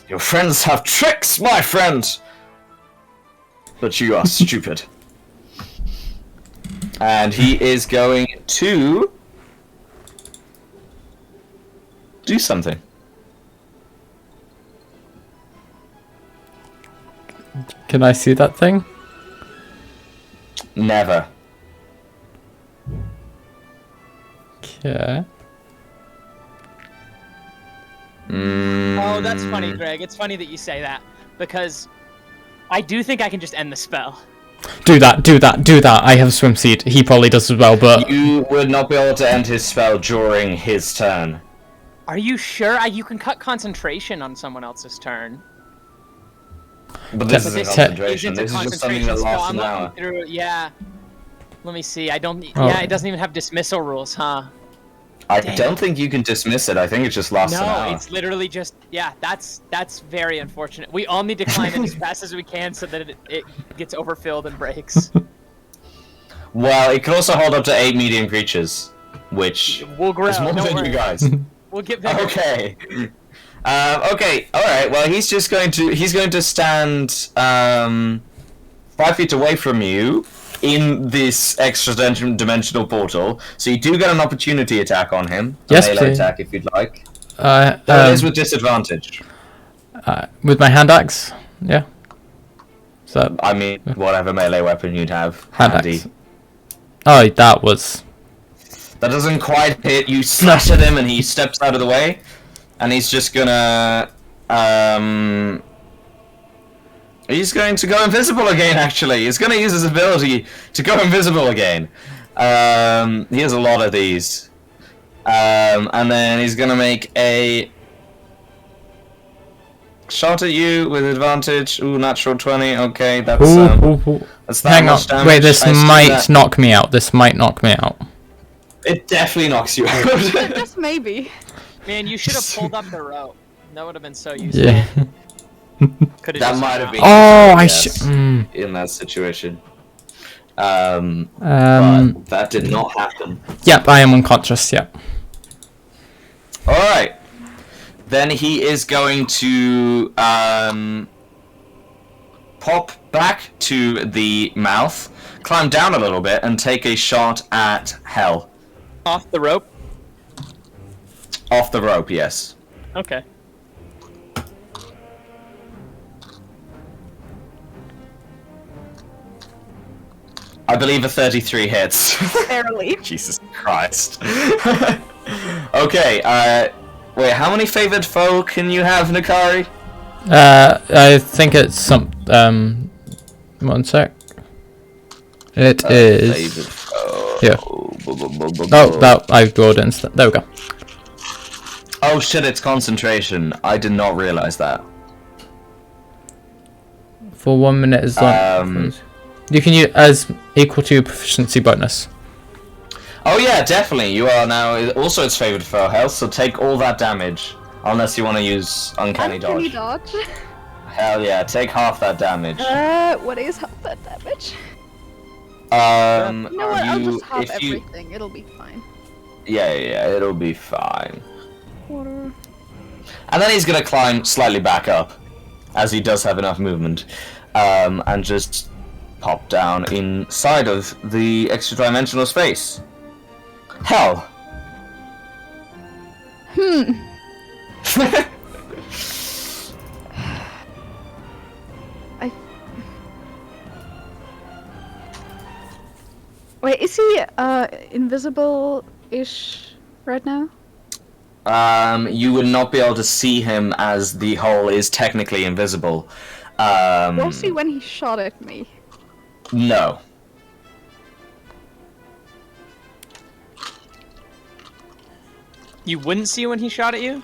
"Your friends have tricks, my friend! But you are stupid." And he is going to do something. Can I see that thing? Never. Okay. Oh, that's funny, Greg. It's funny that you say that, because I do think I can just end the spell. Do that, do that, do that. I have swim seed. He probably does as well, but... You would not be able to end his spell during his turn. Are you sure? You can cut concentration on someone else's turn. But this isn't concentration. Isn't a This is just something that concentration spell. lasts I'm an hour. looking through it. Yeah. Let me see. I don't... Oh. Yeah, it doesn't even have dismissal rules, huh? I don't think you can dismiss it. I think it just lasts an hour. No, it's literally just... Yeah, that's very unfortunate. We all need to climb it as fast as we can so that it gets overfilled and breaks. Well, it can also hold up to 8 medium creatures, which We'll grow. is more Don't than worry. you guys. We'll get better. Okay. Okay. All right. Well, he's going to stand 5 feet away from you in this extra dimensional portal. So you do get an opportunity attack on him. Yes, a melee please. attack if you'd like. Though it is with disadvantage. With my hand axe? Yeah. So, I mean, whatever melee weapon you'd have hand handy. axe. Oh, that was... That doesn't quite hit. You slash at him and he steps out of the way. And he's just gonna... He's going to go invisible again, actually. He's going to use his ability to go invisible again. He has a lot of these. And then he's going to make a shot at you with advantage. Ooh, natural 20. Okay, that's that's that Hang on. much damage. Wait, this might knock me out. This might knock me out. It definitely knocks you out. Just maybe. Man, you should have pulled up the rope. That would have been so useful. Yeah. That might have been. Oh, I in that situation. But that did not happen. Yep, I am unconscious. Yep. All right. Then he is going to pop back to the mouth, climb down a little bit, and take a shot at Hell. Off the rope? Off the rope, yes. Okay. I believe a 33 hits. Barely. Jesus Christ. Okay, wait, how many favored foe can you have, Nakari? I think it's some. 1 sec. It is. Favored foe. Here. Oh, that I rolled instant. There we go. Oh shit, it's concentration. I did not realize that. For 1 minute is like. You can use as equal to proficiency bonus. Oh yeah, definitely. You are now also its favored foe health, so take all that damage. Unless you want to use Uncanny Dodge. Hell yeah, take half that damage. What is half that damage? You know what, I'll just half everything, it'll be fine. Yeah, it'll be fine. Water. And then he's gonna climb slightly back up, as he does have enough movement, and just pop down inside of the extra-dimensional space. Hell. Wait, is he invisible-ish right now? You would not be able to see him as the hole is technically invisible. Was he when he shot at me? No. You wouldn't see when he shot at you?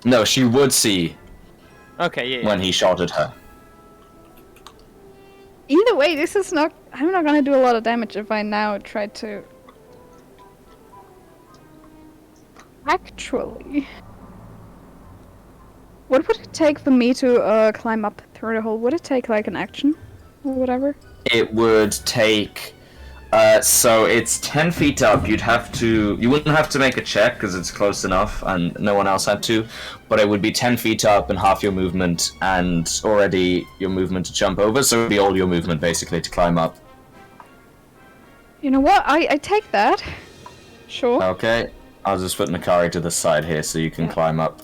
No, she would see Okay, yeah. when he shot at her. Either way, this is not... I'm not gonna do a lot of damage if I now try to... Actually... What would it take for me to climb up through the hole? Would it take like an action? Or whatever? It would take... so it's 10 feet up. You'd have to... You wouldn't have to make a check because it's close enough and no one else had to. But it would be 10 feet up and half your movement and already your movement to jump over. So it would be all your movement basically to climb up. You know what? I take that. Sure. Okay. I'll just put Nakari to the side here so you can climb up.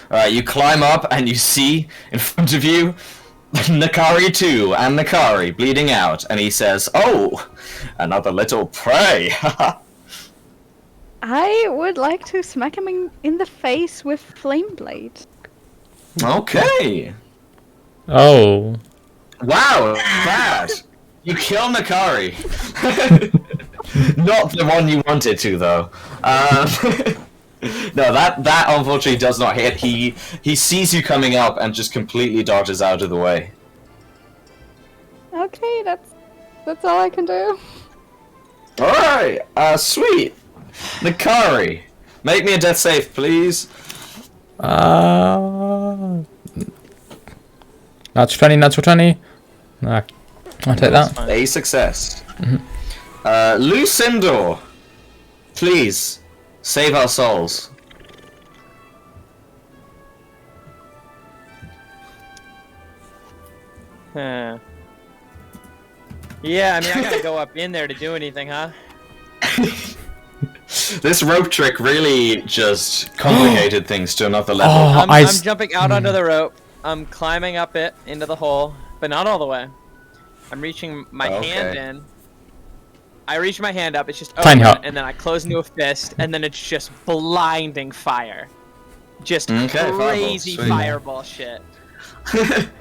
Alright, you climb up and you see in front of you Nakari 2 and Nakari bleeding out, and he says, "Oh, another little prey." I would like to smack him in the face with flame blade. Okay. Oh. Wow, bad. You kill Nakari. Not the one you wanted to, though. No, that unfortunately does not hit. He sees you coming up and just completely dodges out of the way. Okay, that's all I can do. Alright, sweet. Nakari, make me a death save, please. Natural 20, natural 20. Nah, I'll take that. A success. Lucinda, please, save our souls. Yeah, I mean, I gotta go up in there to do anything, huh? This rope trick really just complicated things to another level. Oh, I'm jumping out onto the rope. I'm climbing up it into the hole, but not all the way. I'm reaching my hand in. I reach my hand up. It's just Tiny open, hut. and then I close into a fist, and then it's just blinding fire. Just crazy fireball shit.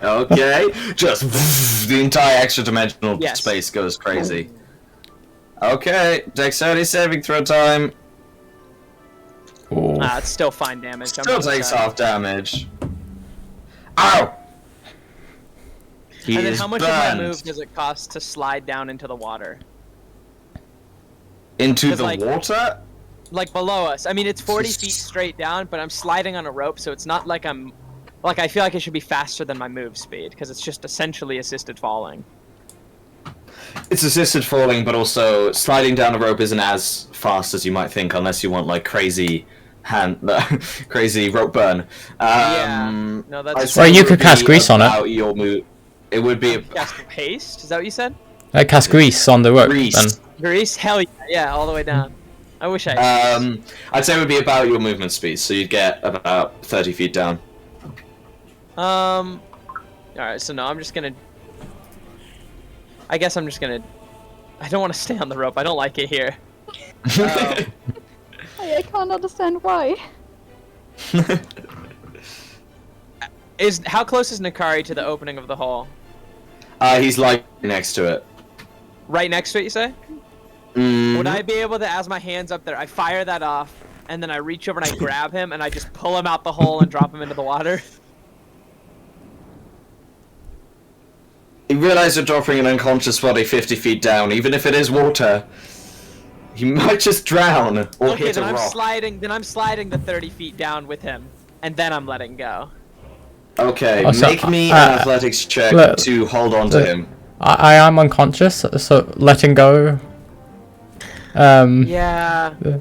Okay, just the entire extra dimensional Yes. space goes crazy. Okay, dexterity saving throw time. Ooh. It's still fine damage. Still takes half damage. Ow! He And then is how much burned. of my move does it cost to slide down into the water? Into 'Cause, the like- water? Like below us. I mean, it's 40 feet straight down, but I'm sliding on a rope, so it's not like I'm... Like, I feel like it should be faster than my move speed, because it's just essentially assisted falling. It's assisted falling, but also sliding down a rope isn't as fast as you might think, unless you want like crazy crazy rope burn. Yeah. No, that's... I'd say Well, you it would could cast be grease on it. about Your move. It would be Cast paste? Is that what you said? Cast grease on the rope. grease. Then. Grease? Hell yeah. Yeah, all the way down. I wish I... I'd say it would be about your movement speed, so you'd get about 30 feet down. Alright, so no, I'm just gonna... I guess I'm just gonna... I don't want to stay on the rope. I don't like it here. I can't understand why. How close is Nakari to the opening of the hole? He's like next to it. Right next to it, you say? Mm. Would I be able to, as my hand's up there, I fire that off, and then I reach over and I grab him, and I just pull him out the hole and drop him into the water? You realize you're dropping an unconscious body 50 feet down, even if it is water. He might just drown or Okay, hit then a I'm rock. sliding the 30 feet down with him, and then I'm letting go. Okay, Oh, so, make me an athletics check look, to hold on to him. I am unconscious, so letting go. Yeah. Yeah.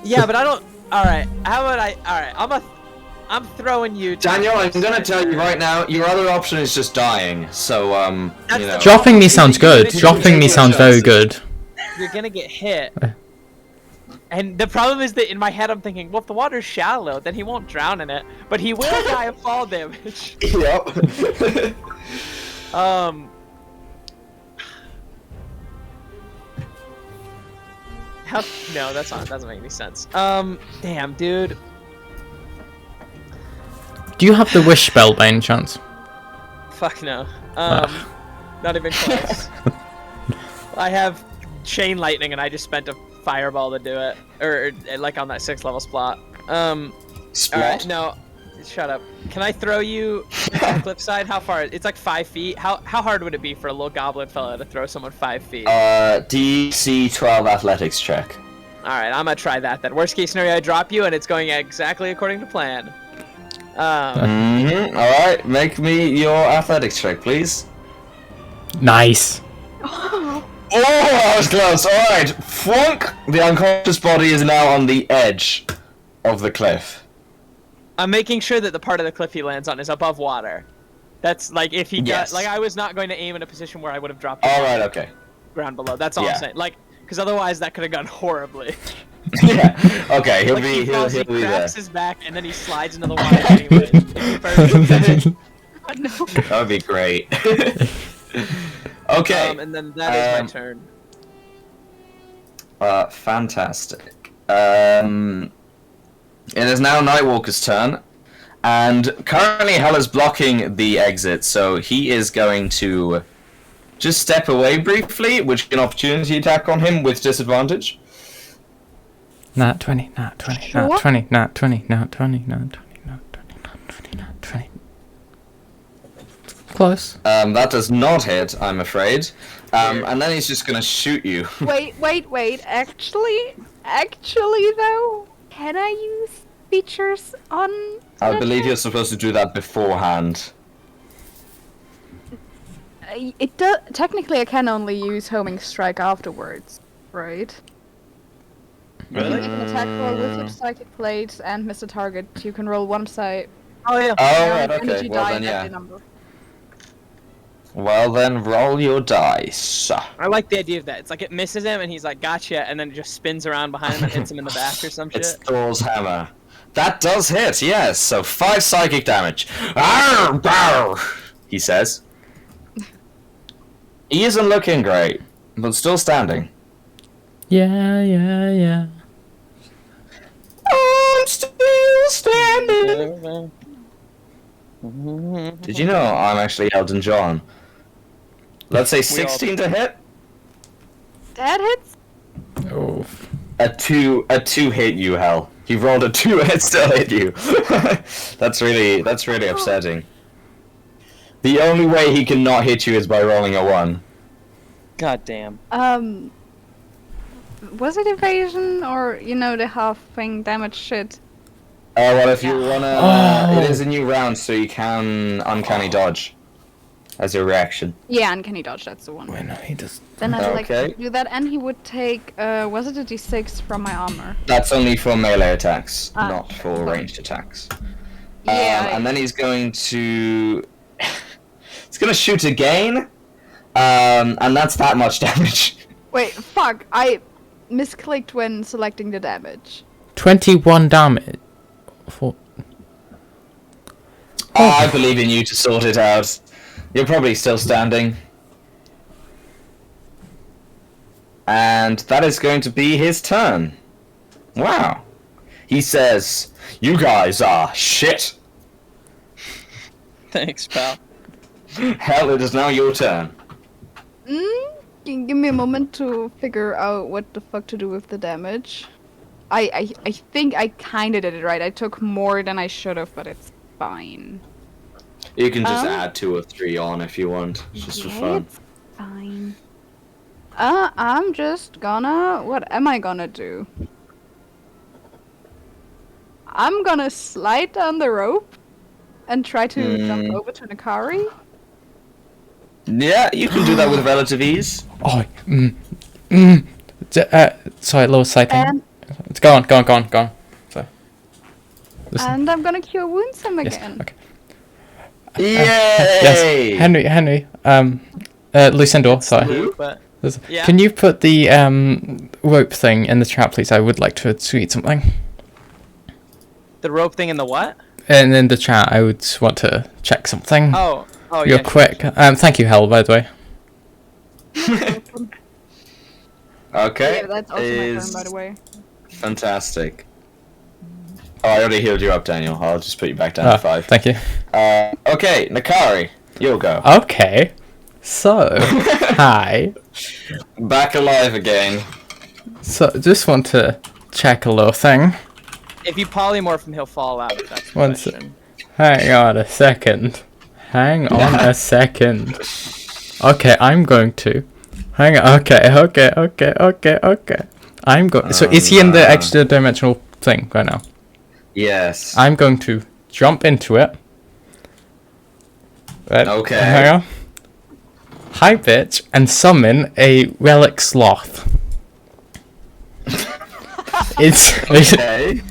Yeah, but I don't... Alright, how about I... Alright, I'm throwing you... to- Daniel, I'm gonna tell you right now, your other option is just dying, so, That's you know. the- Dropping me sounds good. You Dropping me sounds very good. You're gonna get hit. And the problem is that in my head I'm thinking, well, if the water's shallow, then he won't drown in it. But he will die of fall damage. Yep. No, that's not. That doesn't make any sense. Damn, dude. Do you have the wish spell by any chance? Fuck no. Not even close. I have chain lightning, and I just spent a fireball to do it, or like on that 6th level spot. Splot. Alright, no. Shut up. Can I throw you on the cliffside? How far? It's like 5 feet. How hard would it be for a little goblin fella to throw someone 5 feet? DC 12 athletics check. Alright, I'm gonna try that then. Worst case scenario, I drop you and it's going exactly according to plan. Alright, make me your athletics check, please. Nice. Oh, that was close. Alright, Flunk! The unconscious body is now on the edge of the cliff. I'm making sure that the part of the cliff he lands on is above water. That's like if he Yes. got like I was not going to aim in a position where I would have dropped him Alright, okay. ground below. That's all Yeah. I'm saying. Like, because otherwise that could have gone horribly. Yeah, okay, he'll Like be he falls, he he'll be there. cracks his back and then he slides into the water anyway. Perfect. Oh, no. That would be great. Okay. And then that is my turn. Fantastic. It is now Nightwalker's turn, and currently Hell is blocking the exit, so he is going to just step away briefly, which is an opportunity attack on him with disadvantage. Nat 20, nat 20, Sure. nat 20, nat 20, nat 20, nat 20, nat 20, nat 20, nat 20. Close. That does not hit, I'm afraid. And then he's just going to shoot you. Wait. Actually though, can I use features on? I believe you're supposed to do that beforehand. It does. Technically, I can only use homing strike afterwards, right? Really? Make an attack roll with your psychic plates and miss the target. You can roll one side. Oh yeah. Oh, right, and if okay. you Well die, then, that's yeah. the number. Well then, roll your dice. I like the idea of that. It's like it misses him and he's like, gotcha, and then it just spins around behind him and hits him in the back or some shit. It's Thor's hammer. That does hit, yes. So 5 psychic damage. Arr, arr, he says. He isn't looking great, but still standing. Yeah. I'm still standing. Did you know I'm actually Elton John? Let's say 16 to hit. That hits. Oh. A two hit you, Hell. He rolled a 2 and it still hit you. That's really upsetting. The only way he can not hit you is by rolling a 1. God damn. Was it evasion or the half-thing damage shit? Well, if you wanna, Oh. it is a new round, so you can uncanny dodge as your reaction. Yeah, uncanny dodge. That's the one. Wait, no, he does. Then I'd like Okay. to do that, and he would take. Was it a d6 from my armor? That's only for melee attacks, Ah, not for okay. ranged attacks. Yeah. And then he's going to, he's gonna shoot again, and that's that much damage. Wait, fuck! I misclicked when selecting the damage. 21 damage. For... I believe in you to sort it out. You're probably still standing. And that is going to be his turn. Wow. He says, "You guys are shit." Thanks, pal. Hell, it is now your turn. Give me a moment to figure out what the fuck to do with the damage. I think I kinda did it right. I took more than I should have, but it's fine. You can just add 2 or 3 on if you want, just for fun. It's fine. I'm just gonna... What am I gonna do? I'm gonna slide down the rope and try to jump over to Nakari. Yeah, you can do that with relative ease. Oh, sorry, lower sighting. And, It's gone. So, listen. and I'm gonna cure wounds him Yes, again. okay. Yay! Yes, Henry, Lucindo, sorry. Who? But Listen, Yeah. Can you put the rope thing in the chat, please? I would like to tweet something. the rope thing in the what? And in the chat, I would want to check something. Oh, Real yeah. quick. Thank you, Hell, by the way. Okay. Yeah, that's also my turn, by the way. Fantastic. Oh, I already healed you up, Daniel. I'll just put you back down to 5. Thank you. Okay, Nakari, you'll go. Okay. So, hi. Back alive again. So, just want to check a little thing. If you polymorph him, he'll fall out. That's the One sec. question. Hang on a second. Hang on a second. Okay, I'm going to. Hang on. Okay. I'm going. So, is he in the extra dimensional thing right now? Yes. I'm going to jump into it. Okay. Hang on. Hi, bitch, and summon a relic sloth. It's Okay.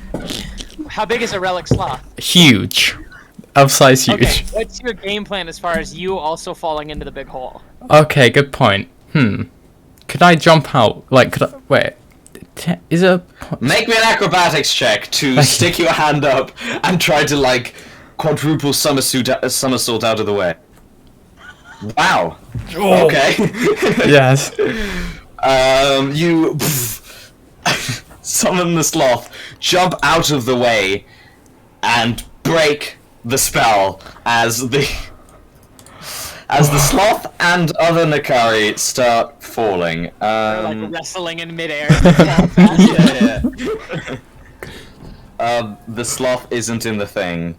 How big is a relic sloth? huge. Of size huge. Okay, what's your game plan as far as you also falling into the big hole? Okay, good point. Could I jump out? Like, could I... Wait. Is it a... Make me an acrobatics check to stick your hand up and try to, like, quadruple somersault out of the way. Wow. Oh. Okay. Yes. You summon the sloth, jump out of the way, and break the spell as the sloth and other Nakari start falling. They're like wrestling in midair. Yeah. The sloth isn't in the thing.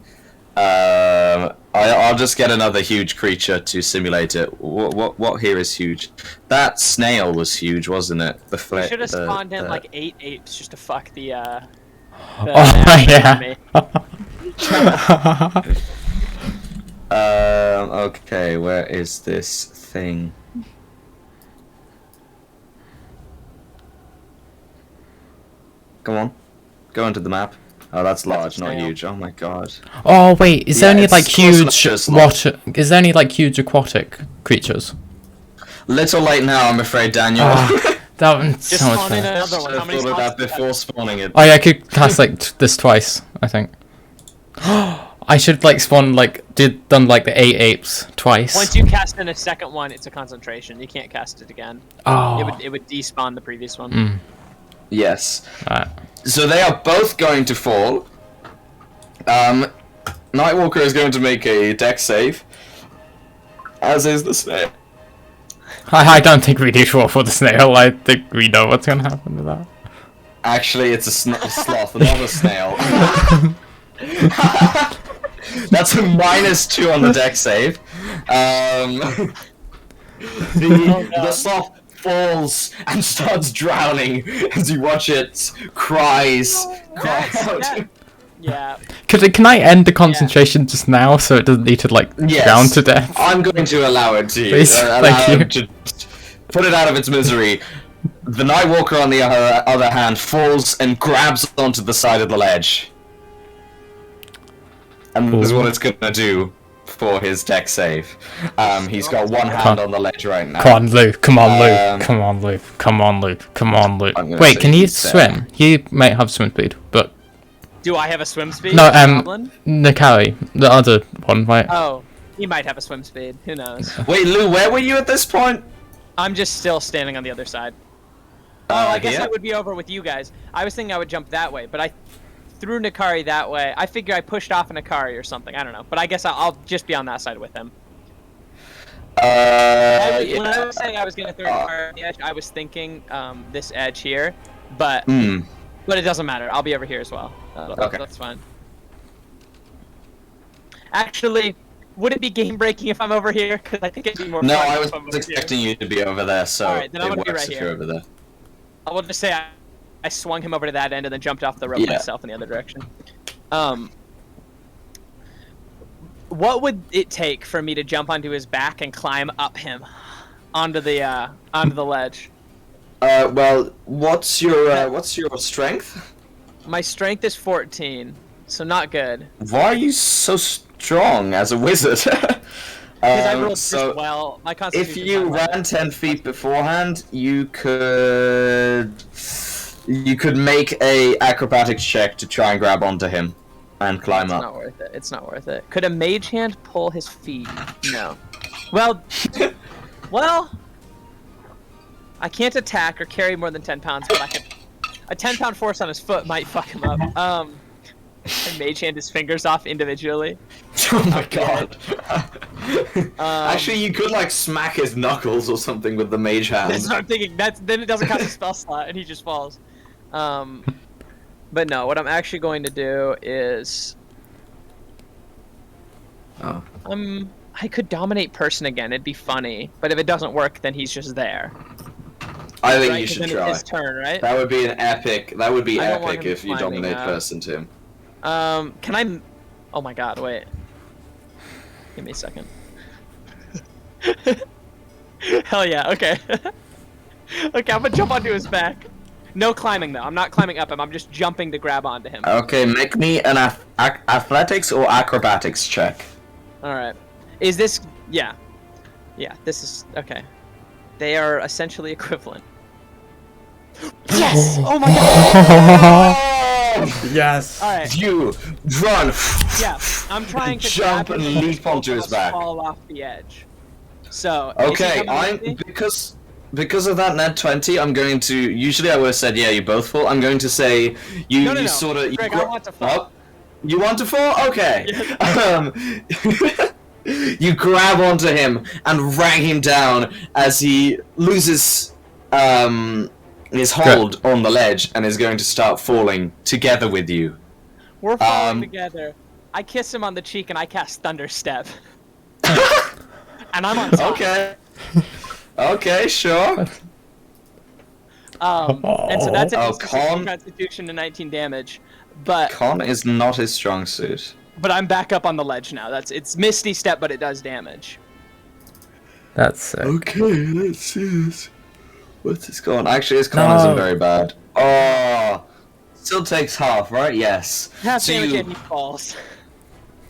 I'll just get another huge creature to simulate it. What here is huge? That snail was huge, wasn't it? The We should have spawned in like 8 apes just to fuck the Oh, yeah. enemy. Okay, where is this thing? Come on, go into the map. Oh, that's large, not snail. huge. Oh my god. Oh, wait. Is there Yeah, any, it's like, close enough huge to a sloth. water... Is there any, like, huge aquatic creatures? Little late now, I'm afraid, Daniel. That one's Just so much spawn in fun. another I one. How many thought of slots that before spawning it. Oh, yeah, I could cast, like, this twice, I think. I should, like, spawn, like, done, like, the 8 apes twice. Once you cast in a second one, it's a concentration. You can't cast it again. Oh. It would despawn the previous one. Yes. Alright. So they are both going to fall. Nightwalker is going to make a dex save, as is the snail. I don't think we need roll for the snail. I think we know what's gonna happen to that. Actually, it's a sloth, not a snail. That's a -2 on the dex save. The sloth falls and starts drowning as you watch it cry out. Yeah. Can I end the concentration just now so it doesn't need to like Yes. drown to death? I'm going to allow it to you. Please, thank you. To put it out of its misery. The Nightwalker, on the other hand, falls and grabs onto the side of the ledge. And this is what it's gonna do for his dex save. He's got one hand on the ledge right now. Come on, Lou. Come on, Lou. Come on, Lou. Come on, Lou. Come on, Lou. I'm gonna Wait, say can he he's swim? He might have swim speed, but Do I have a swim speed? no. Goblin? Nikari, the other one, right? Oh, he might have a swim speed. Who knows? Wait, Lou, where were you at this point? I'm just still standing on the other side. Oh, I guess here? I would be over with you guys. I was thinking I would jump that way, but I threw Nikari that way. I figure I pushed off a Nikari or something. I don't know. But I guess I'll just be on that side with him. When I was saying I was going to throw Nikari on the edge, I was thinking this edge here. But it doesn't matter. I'll be over here as well. Okay. That's fine. Actually, would it be game breaking if I'm over here? Because I think it'd be more No, fun I if was I'm over expecting you to be over there, so Alright, then I'm it gonna be works right if here. you're over there. I will just say I swung him over to that end and then jumped off the rope Yeah. myself in the other direction. What would it take for me to jump onto his back and climb up him onto the ledge? Well, what's your strength? My strength is 14, so not good. Why are you so strong as a wizard? Because I rolled so just well. My if constitution's you not ran 10 feet beforehand, you could make a acrobatics check to try and grab onto him and climb It's up. not worth it. It's not worth it. Could a mage hand pull his feet? No. Well, I can't attack or carry more than 10 pounds, but I can. A 10-pound force on his foot might fuck him up. And mage hand his fingers off individually. Oh my god. Um, Actually, you could like smack his knuckles or something with the mage hand. That's what I'm thinking. Then it doesn't count as spell slot, and he just falls. But no, what I'm actually going to do is, I could dominate person again. It'd be funny, but if it doesn't work, then he's just there. I think Right? you 'Cause should then try. it's his turn, right? That would be an epic. That would be I don't want epic him if you climbing dominate up. person to him. Can I? Oh my god! Wait. Give me a second. Hell yeah! Okay. Okay, I'm gonna jump onto his back. No climbing though. I'm not climbing up him. I'm just jumping to grab onto him. Okay, make me an athletics or acrobatics check. All right. Is this? Yeah. Yeah. This is okay. They are essentially equivalent. Yes! Oh my god! Yes. All right. You run. Yeah. I'm trying to Jump grab him and leap onto his back. Fall off the edge. So. is he Okay, coming with me? because of that net 20, I'm going to. Usually, I would have said, yeah, you both fall. I'm going to say you No. sort of. Greg, I want to fall. You want to fall? Okay. You grab onto him and rang him down as he loses his hold on the ledge and is going to start falling together with you. We're falling together. I kiss him on the cheek and I cast Thunder Step. And I'm on top. Okay. Okay, sure. And so that's a Oh, Constitution, Constitution to 19 damage. But Con is not his strong suit. I'm back up on the ledge now. It's Misty Step, but it does damage. That's sick. Okay, let's see this. What's his con? Actually, his con isn't very bad. Oh, still takes half, right? Yes. Half So damage you- and he falls.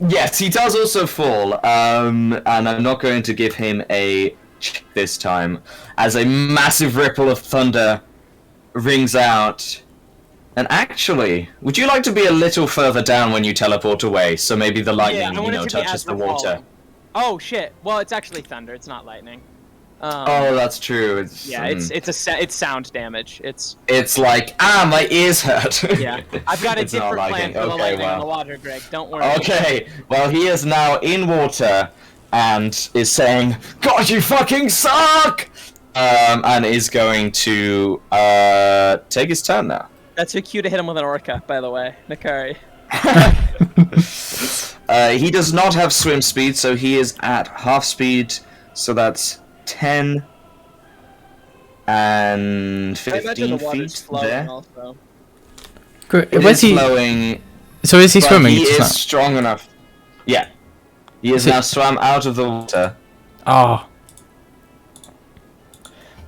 Yes, he does also fall. And I'm not going to give him a check this time, as a massive ripple of thunder rings out. And actually, would you like to be a little further down when you teleport away, so maybe the lightning, I want it to be touches as the we're water? falling. Oh shit! Well, it's actually thunder. It's not lightning. Oh, that's true. It's, Yeah, it's sound damage. It's like, my ears hurt. Yeah. I've got a It's not different plan liking. for the Okay, lightning and well. the water, Greg. Don't worry. Okay, well, he is now in water and is saying, God, you fucking suck! And is going to take his turn now. That's your cue to hit him with an orca, by the way, Nakari. He does not have swim speed, so he is at half speed, so that's 10 and I imagine 15 the water's feet flowing there. also. It Where's is he? flowing, So is he but swimming? he It's is not- strong enough. Yeah. He has Is it- now swam out of the water, Oh.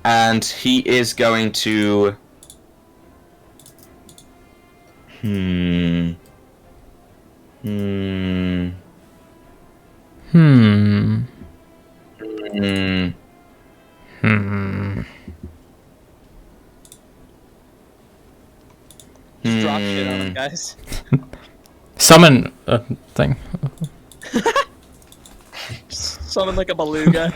and he is going to... Hmm. Hmm. Hmm. Hmm. Just drop shit on him, guys. Summon a thing. Summon like a beluga.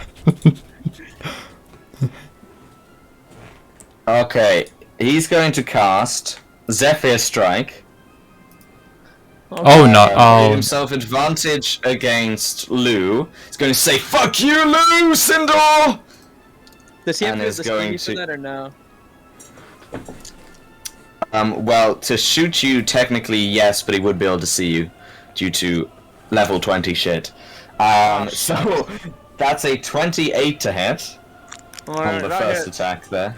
Okay, he's going to cast Zephyr Strike. Oh no! Give Oh, himself advantage against Lou. He's going to say, "Fuck you, Lou, Sindor!" Does he have And to is the going speedy for to- that or no? Well, to shoot you, technically yes, but he would be able to see you due to level 20 shit. So that's a 28 to hit on the first attack there.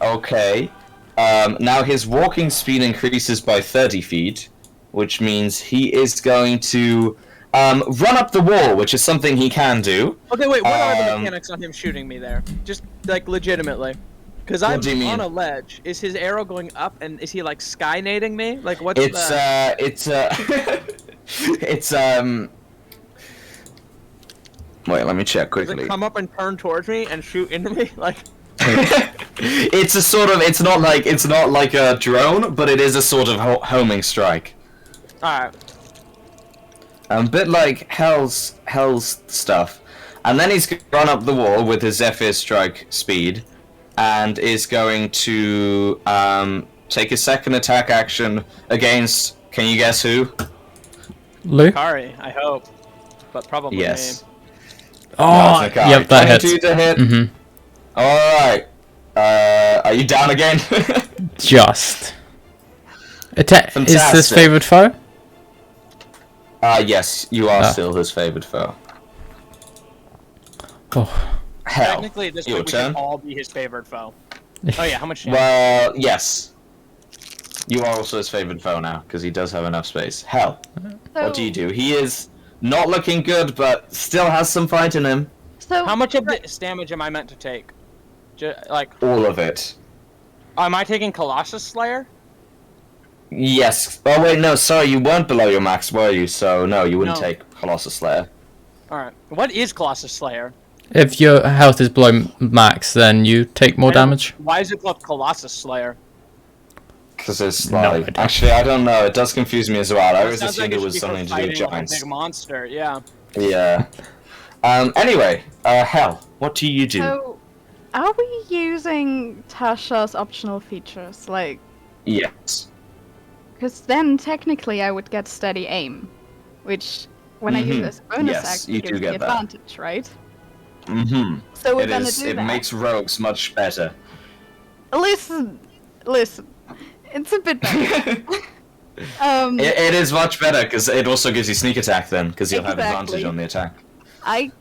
Okay. Now his walking speed increases by 30 feet, which means he is going to run up the wall, which is something he can do. Okay, wait, what are the mechanics on him shooting me there? Just, like, legitimately. Because I'm do you mean? on a ledge. Is his arrow going up, and is he, like, sky-nading me? Like, what's It's it's Wait, let me check Does quickly. it come up and turn towards me and shoot into me? Like, It's a sort of. It's not like a drone, but it is a sort of homing strike. alright. A bit like Hell's stuff. And then he's going to run up the wall with his Zephyr Strike speed, and is going to take a second attack action against. Can you guess who? Lou? Kari, I hope. But probably Yes. me. Oh, No, it's Nakari. yep, that 22 hits. to hit. Mm-hmm. All right. Are you down again? Just. Is this Fantastic. favorite foe? Yes, you are Ah. still his favorite foe. Oh. Hell. Technically, at this Your point, we turn. should all be his favorite foe. Oh yeah, how much damage? Well, yes. You are also his favorite foe now, because he does have enough space. Hell, what do you do? He is not looking good, but still has some fight in him. So How much of this damage am I meant to take? Like, All of it. am I taking Colossus Slayer? Yes. Oh, wait, no, sorry, you weren't below your max, were you? So, no, you wouldn't No. take Colossus Slayer. Alright. What is Colossus Slayer? If your health is below max, then you take more I don't- damage. Why is it called Colossus Slayer? Because it's No, like... I don't. Actually, I don't know. It does confuse me as well. I always Sounds assumed like it was should be for something to do with fighting, like, a giants. big monster, yeah. Yeah. Anyway, Hell, what do you do? So, are we using Tasha's optional features? Like, Yes. because then technically I would get steady aim, which when I use Mhm. this bonus Yes, action you do gives me get that. advantage, right? Mm-hmm. So we're It gonna is. do It that. makes rogues much better. Listen, it's a bit better. It is much better because it also gives you sneak attack then, because you'll have Exactly. advantage on the attack. I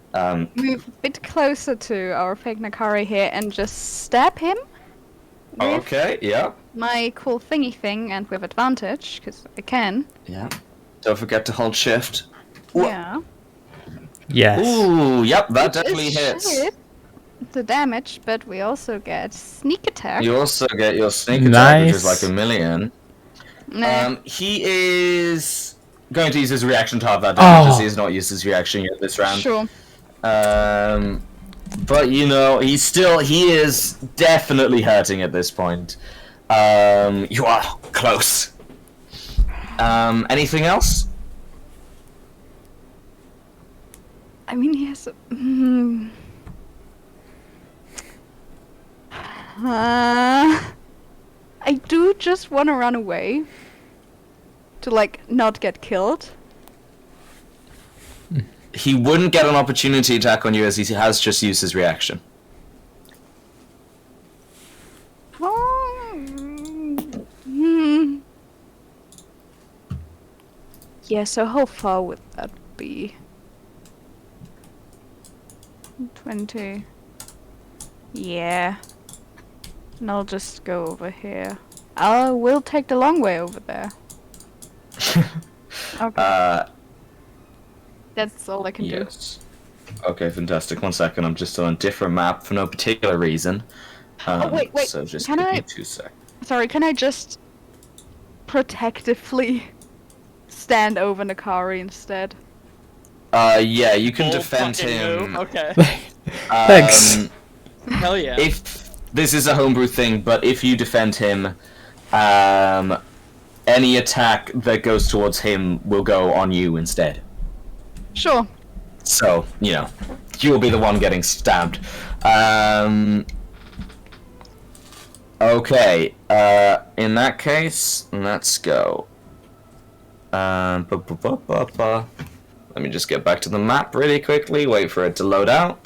move a bit closer to our fake Nakari here and just stab him with Okay, yeah. my cool thingy thing and with advantage, because I can. Yeah. Don't forget to hold shift. Wha- Yeah. Yes. Ooh, yep, that Which definitely is hits. shit, the damage, but we also get sneak attack. You also get your sneak attack, which is Nice. like a million. Nah. He is going to use his reaction to have that damage, as Oh. he has not used his reaction yet this round. Sure. But you know, he is definitely hurting at this point. You are close. Anything else? I mean, he has. I do just want to run away. To, like, not get killed. He wouldn't get an opportunity attack on you as he has just used his reaction. Yeah, so how far would that be? 20. Yeah. And I'll just go over here. I will take the long way over there. Okay. That's all I can do. Yes. Okay, fantastic. 1 second, I'm just on a different map for no particular reason. Wait, So just can give I- me 2 seconds. Sorry, can I just protectively stand over Nakari instead? Yeah, you can Bold defend fucking him. move. Okay. Thanks. Hell yeah. If this is a homebrew thing, but if you defend him, any attack that goes towards him will go on you instead. Sure. So, you know, you'll be the one getting stabbed. Okay, in that case, let's go. Let me just get back to the map really quickly, wait for it to load out.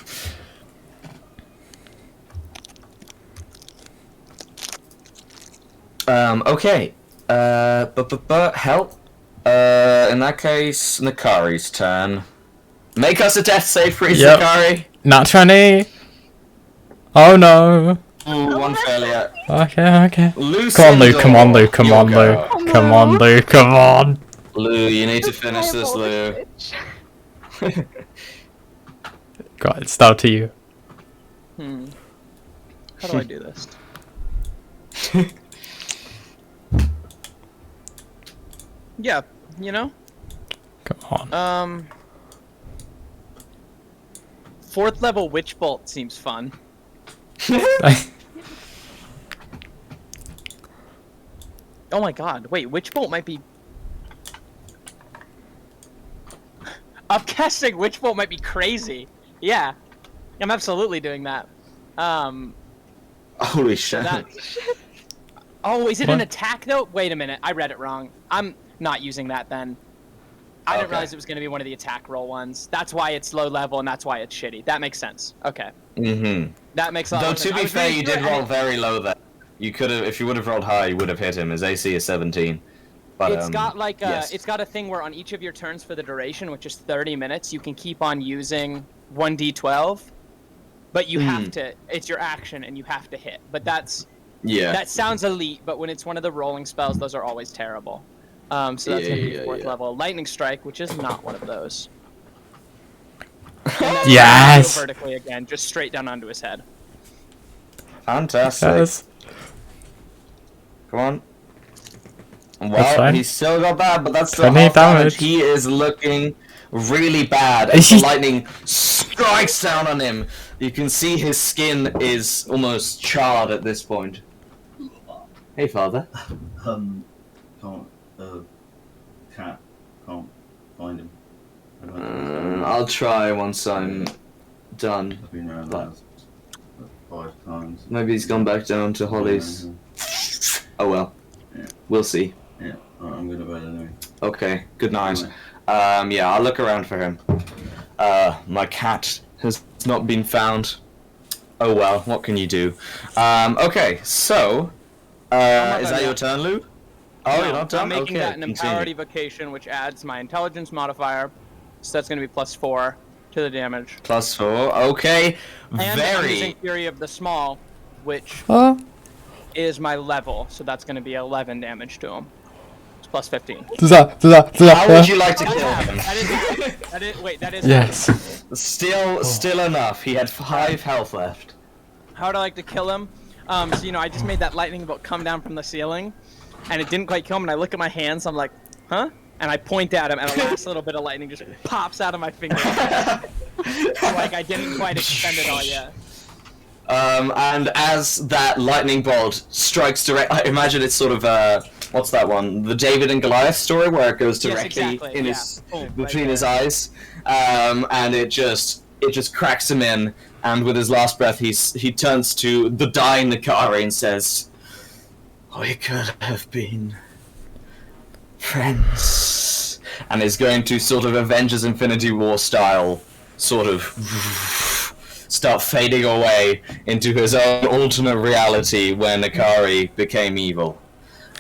Okay. Help. In that case, Nakari's turn. Make us a death save, please, Yep. Nakari. Not 20. Oh no. Ooh, one failure. Okay. Luke, Come on, Luke. Come on, Luke. Come on, Luke. Oh, Come on, no. Luke. Come on. Lou, you need to finish this, Lou. God, it's down to you. How do I do this? Yeah, you know? Come on. 4th level Witch Bolt seems fun. Oh my god, wait, Witch Bolt might be... Upcasting Witch Bolt might be crazy. Yeah, I'm absolutely doing that. Holy shit. That... Oh, is it an What? attack though? Wait a minute, I read it wrong. I'm not using that then. I didn't Okay. realize it was going to be one of the attack roll ones. That's why it's low level and that's why it's shitty. That makes sense. Okay. Mm-hmm. That makes a lot Though more sense. to I be was fair, really you sure did and roll it- very low there. You could have, if you would have rolled high, you would have hit him. His AC is 17. But It's got like a, yes. it's got a thing where on each of your turns for the duration, which is 30 minutes, you can keep on using 1d12, but you have to. It's your action, and you have to hit. But that sounds elite, but when it's one of the rolling spells, those are always terrible. So that's gonna be 4th level. Lightning Strike, which is not one of those. And that's Yes! gonna go vertically again, just straight down onto his head. Fantastic. Yes. Come on. That's Well, fine. he's still got that, but that's still 20 half damage. damage. He is looking really bad as the lightning strikes down on him. You can see his skin is almost charred at this point. Hey, father. Can't, cat, can't find him. I'll try once I'm done. I've been around the house 5 times. Maybe he's gone back down to Holly's. Oh well. Yeah. We'll see. Yeah, alright, I'm gonna bed anyway. Okay, good night. Anyway. Yeah, I'll look around for him. My cat has not been found. Oh well, what can you do? Okay, so, not is done that your yet. turn, Lou? Oh, No, you're not done? I'm making Okay, that an continue. empowered evocation, which adds my intelligence modifier, so that's gonna be +4 to the damage. +4, okay. And I'm Very. using Fury of the Small, which Oh. is my level, so that's gonna be 11 damage to him. It's +15. How would you like to kill him? That is. Yes. Still enough. He had 5 health left. How would I like to kill him? So I just made that lightning bolt come down from the ceiling, and it didn't quite kill him. And I look at my hands, I'm like, huh? And I point at him, and the last little bit of lightning just pops out of my finger. Like I didn't quite expend it all yet. And as that lightning bolt strikes direct, I imagine it's sort of what's that one? The David and Goliath story where it goes Yes, directly exactly, in yeah. his Boom, right between there. his eyes, and it just it just cracks him in, and with his last breath, he turns to the dying Nakari and says, "We could have been friends," and is going to sort of Avengers Infinity War style, sort of start fading away into his own alternate reality where Nakari became evil.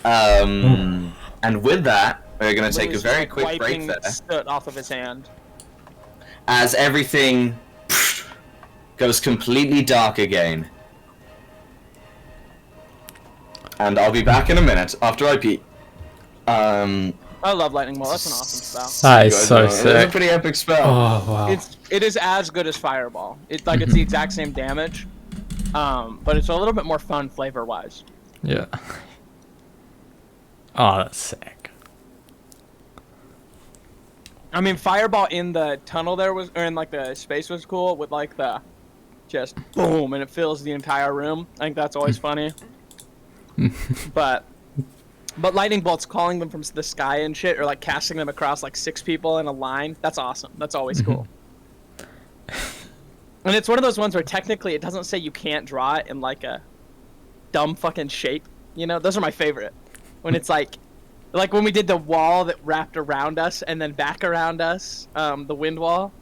And with that, we're going to take a very quick break there. Soot off of his hand. As everything goes completely dark again. And I'll be back in a minute after I pee. I love lightning bolt. That's an awesome spell. That is so It's a sick. pretty epic spell. Oh wow. It is as good as fireball. It's the exact same damage, but it's a little bit more fun flavor wise. Yeah. Oh, that's sick. I mean, fireball in the tunnel there was, or in like the space was cool with like the just boom and it fills the entire room. I think that's always funny. But lightning bolts calling them from the sky and shit, or like casting them across like 6 people in a line. That's awesome. That's always cool. And it's one of those ones where technically it doesn't say you can't draw it in like a dumb fucking shape. You know, those are my favorite. When it's like when we did the wall that wrapped around us and then back around us, the wind wall.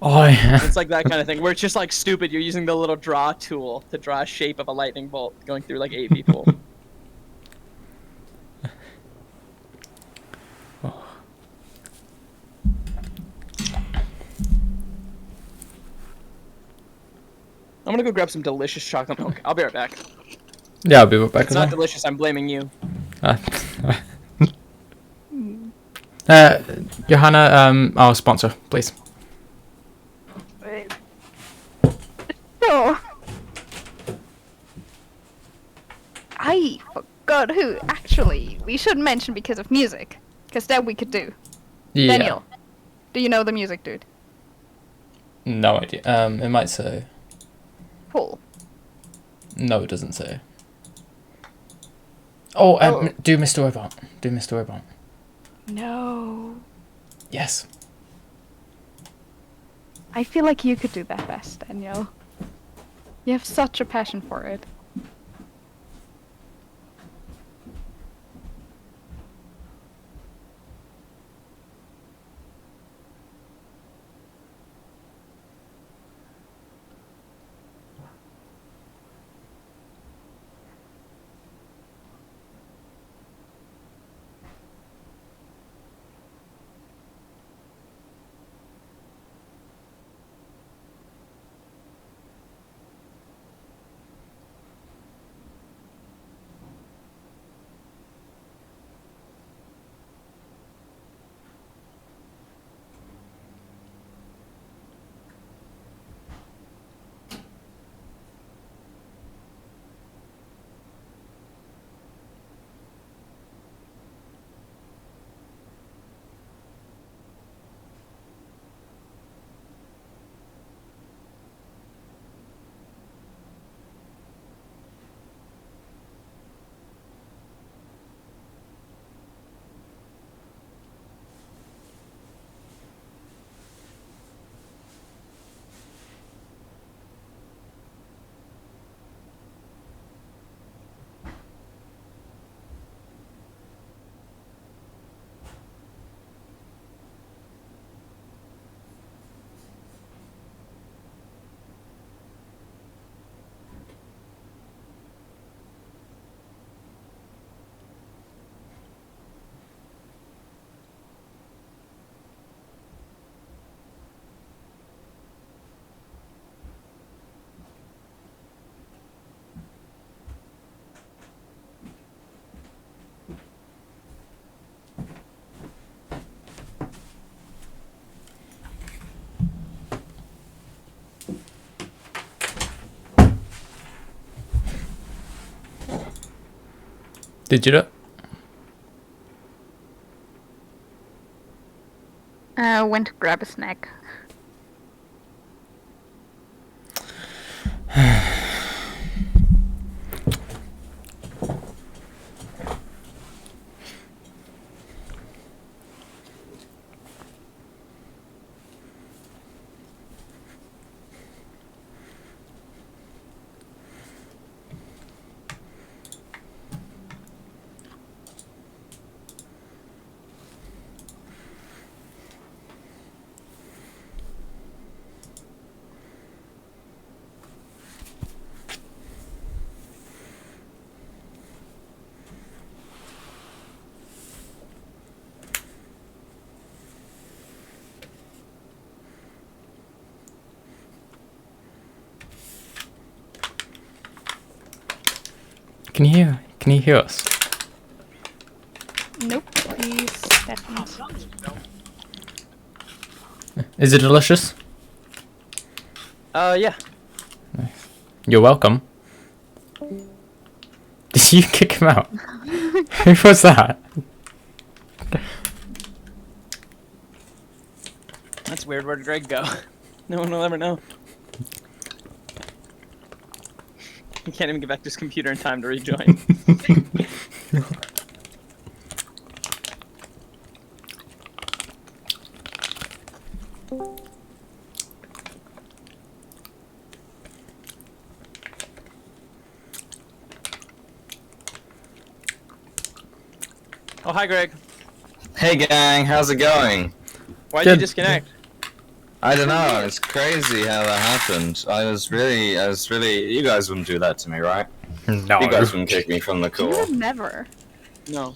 Oh yeah. It's like that kind of thing where it's just like stupid. You're using the little draw tool to draw a shape of a lightning bolt going through like 8 people. I'm gonna go grab some delicious chocolate milk. I'll be right back. Yeah, I'll be right back. It's not delicious. I'm blaming you. Johanna, our sponsor, please. So, I forgot who. Actually, we should mention because of music, because that we could do. Yeah. Daniel, do you know the music, dude? No idea. It might say. Cool. No, it doesn't say. Oh, do Mr. Robot. Do Mr. Robot. No. Yes. I feel like you could do that best, Daniel. You have such a passion for it. Did you do it? Went to grab a snack. Can you hear us? Nope, he's deafened. Is it delicious? Yeah. You're welcome. Did you kick him out? Who was that? That's weird. Where did Greg go? No one will ever know. He can't even get back to his computer in time to rejoin. Oh, hi, Greg. Hey gang, how's it going? Why'd Good. you disconnect? I don't know, it's crazy how that happened. I was really, you guys wouldn't do that to me, right? No. You guys wouldn't kick me from the You call. would never. No.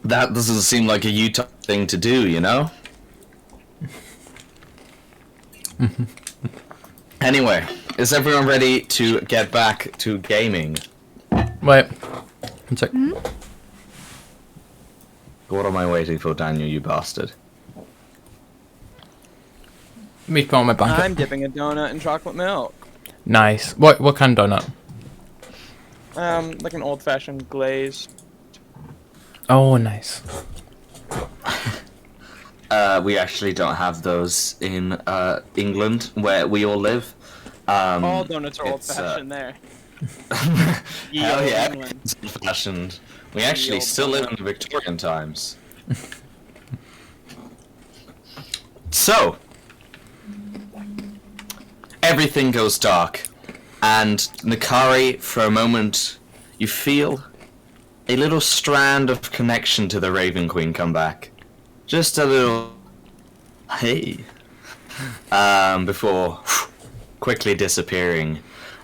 That doesn't seem like a Utah thing to do, you know? Anyway, is everyone ready to get back to gaming? Wait. One sec. What am I waiting for, Daniel, you bastard? Me put on my blanket. I'm dipping a donut in chocolate milk. Nice. What kind of donut? Like an old-fashioned glaze. Oh, nice. We actually don't have those in England, where we all live. All donuts are it's, old-fashioned there. Hell yeah, England. it's old-fashioned. We actually old still live in the Victorian times. So, everything goes dark, and Nakari, for a moment, you feel a little strand of connection to the Raven Queen come back. Just a little, hey, before quickly disappearing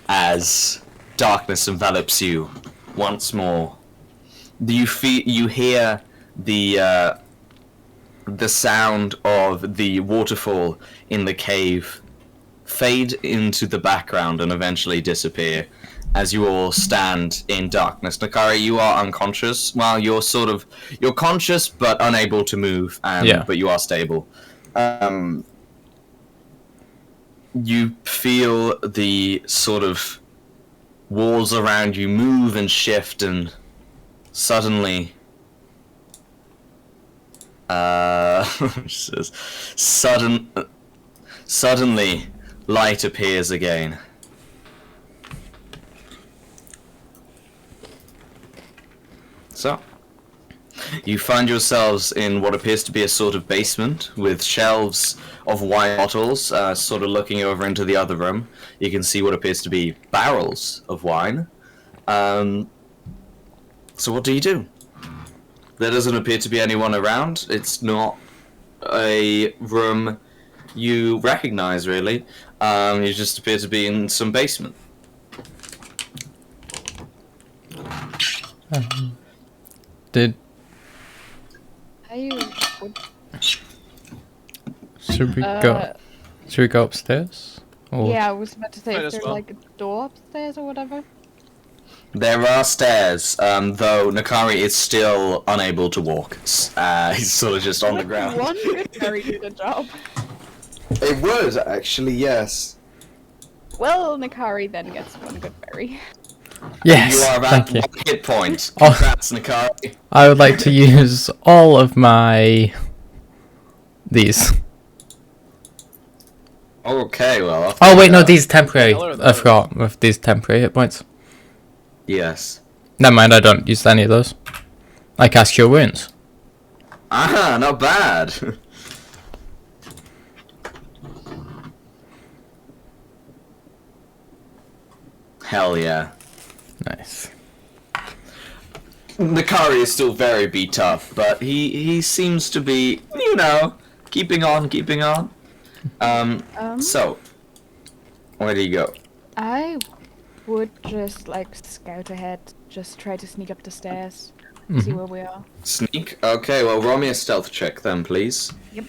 as darkness envelops you once more. You hear the sound of the waterfall in the cave fade into the background and eventually disappear as you all stand in darkness. Nakari, you are unconscious. Well, you're conscious but unable to move, but you are stable. You feel the sort of walls around you move and shift, and suddenly suddenly light appears again. So you find yourselves in what appears to be a sort of basement with shelves of wine bottles, sort of looking over into the other room. You can see what appears to be barrels of wine. So what do? There doesn't appear to be anyone around. It's not a room you recognize, really. You just appear to be in some basement. Did I would. should we go? Should we go upstairs? Or Yeah, I was about to say, Might is as there well. like a door upstairs or whatever? There are stairs, though Nakari is still unable to walk. He's sort of just on the ground. One good berry did a job. It would, actually, yes. Well, Nakari then gets one good berry. yes, You are about thank you. 1 hit point. Oh. Congrats, Nakari. I would like to use all of my these. Okay, well. I'll Oh take wait, no, that. these temporary. Hell are I those? forgot with these temporary hit points. Yes. Never mind, I don't use any of those. I cast Cure Wounds. Ah, not bad. Hell yeah. Nice. Nakari is still very beat up, but he seems to be, keeping on. So, where do you go? I would just like scout ahead, just try to sneak up the stairs, see where we are. Sneak? Okay, well, roll me a stealth check then, please. Yep.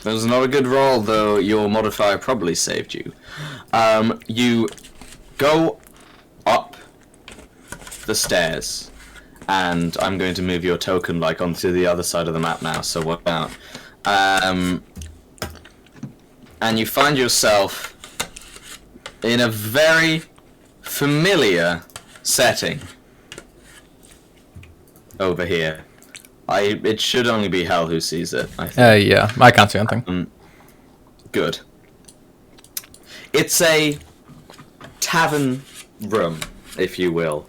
That was not a good roll, though your modifier probably saved you. You go up the stairs, and I'm going to move your token like onto the other side of the map now, so watch out. And you find yourself in a very familiar setting over here. It should only be Hal who sees it, I think. Yeah, I can't see anything. Good. It's a tavern room, if you will.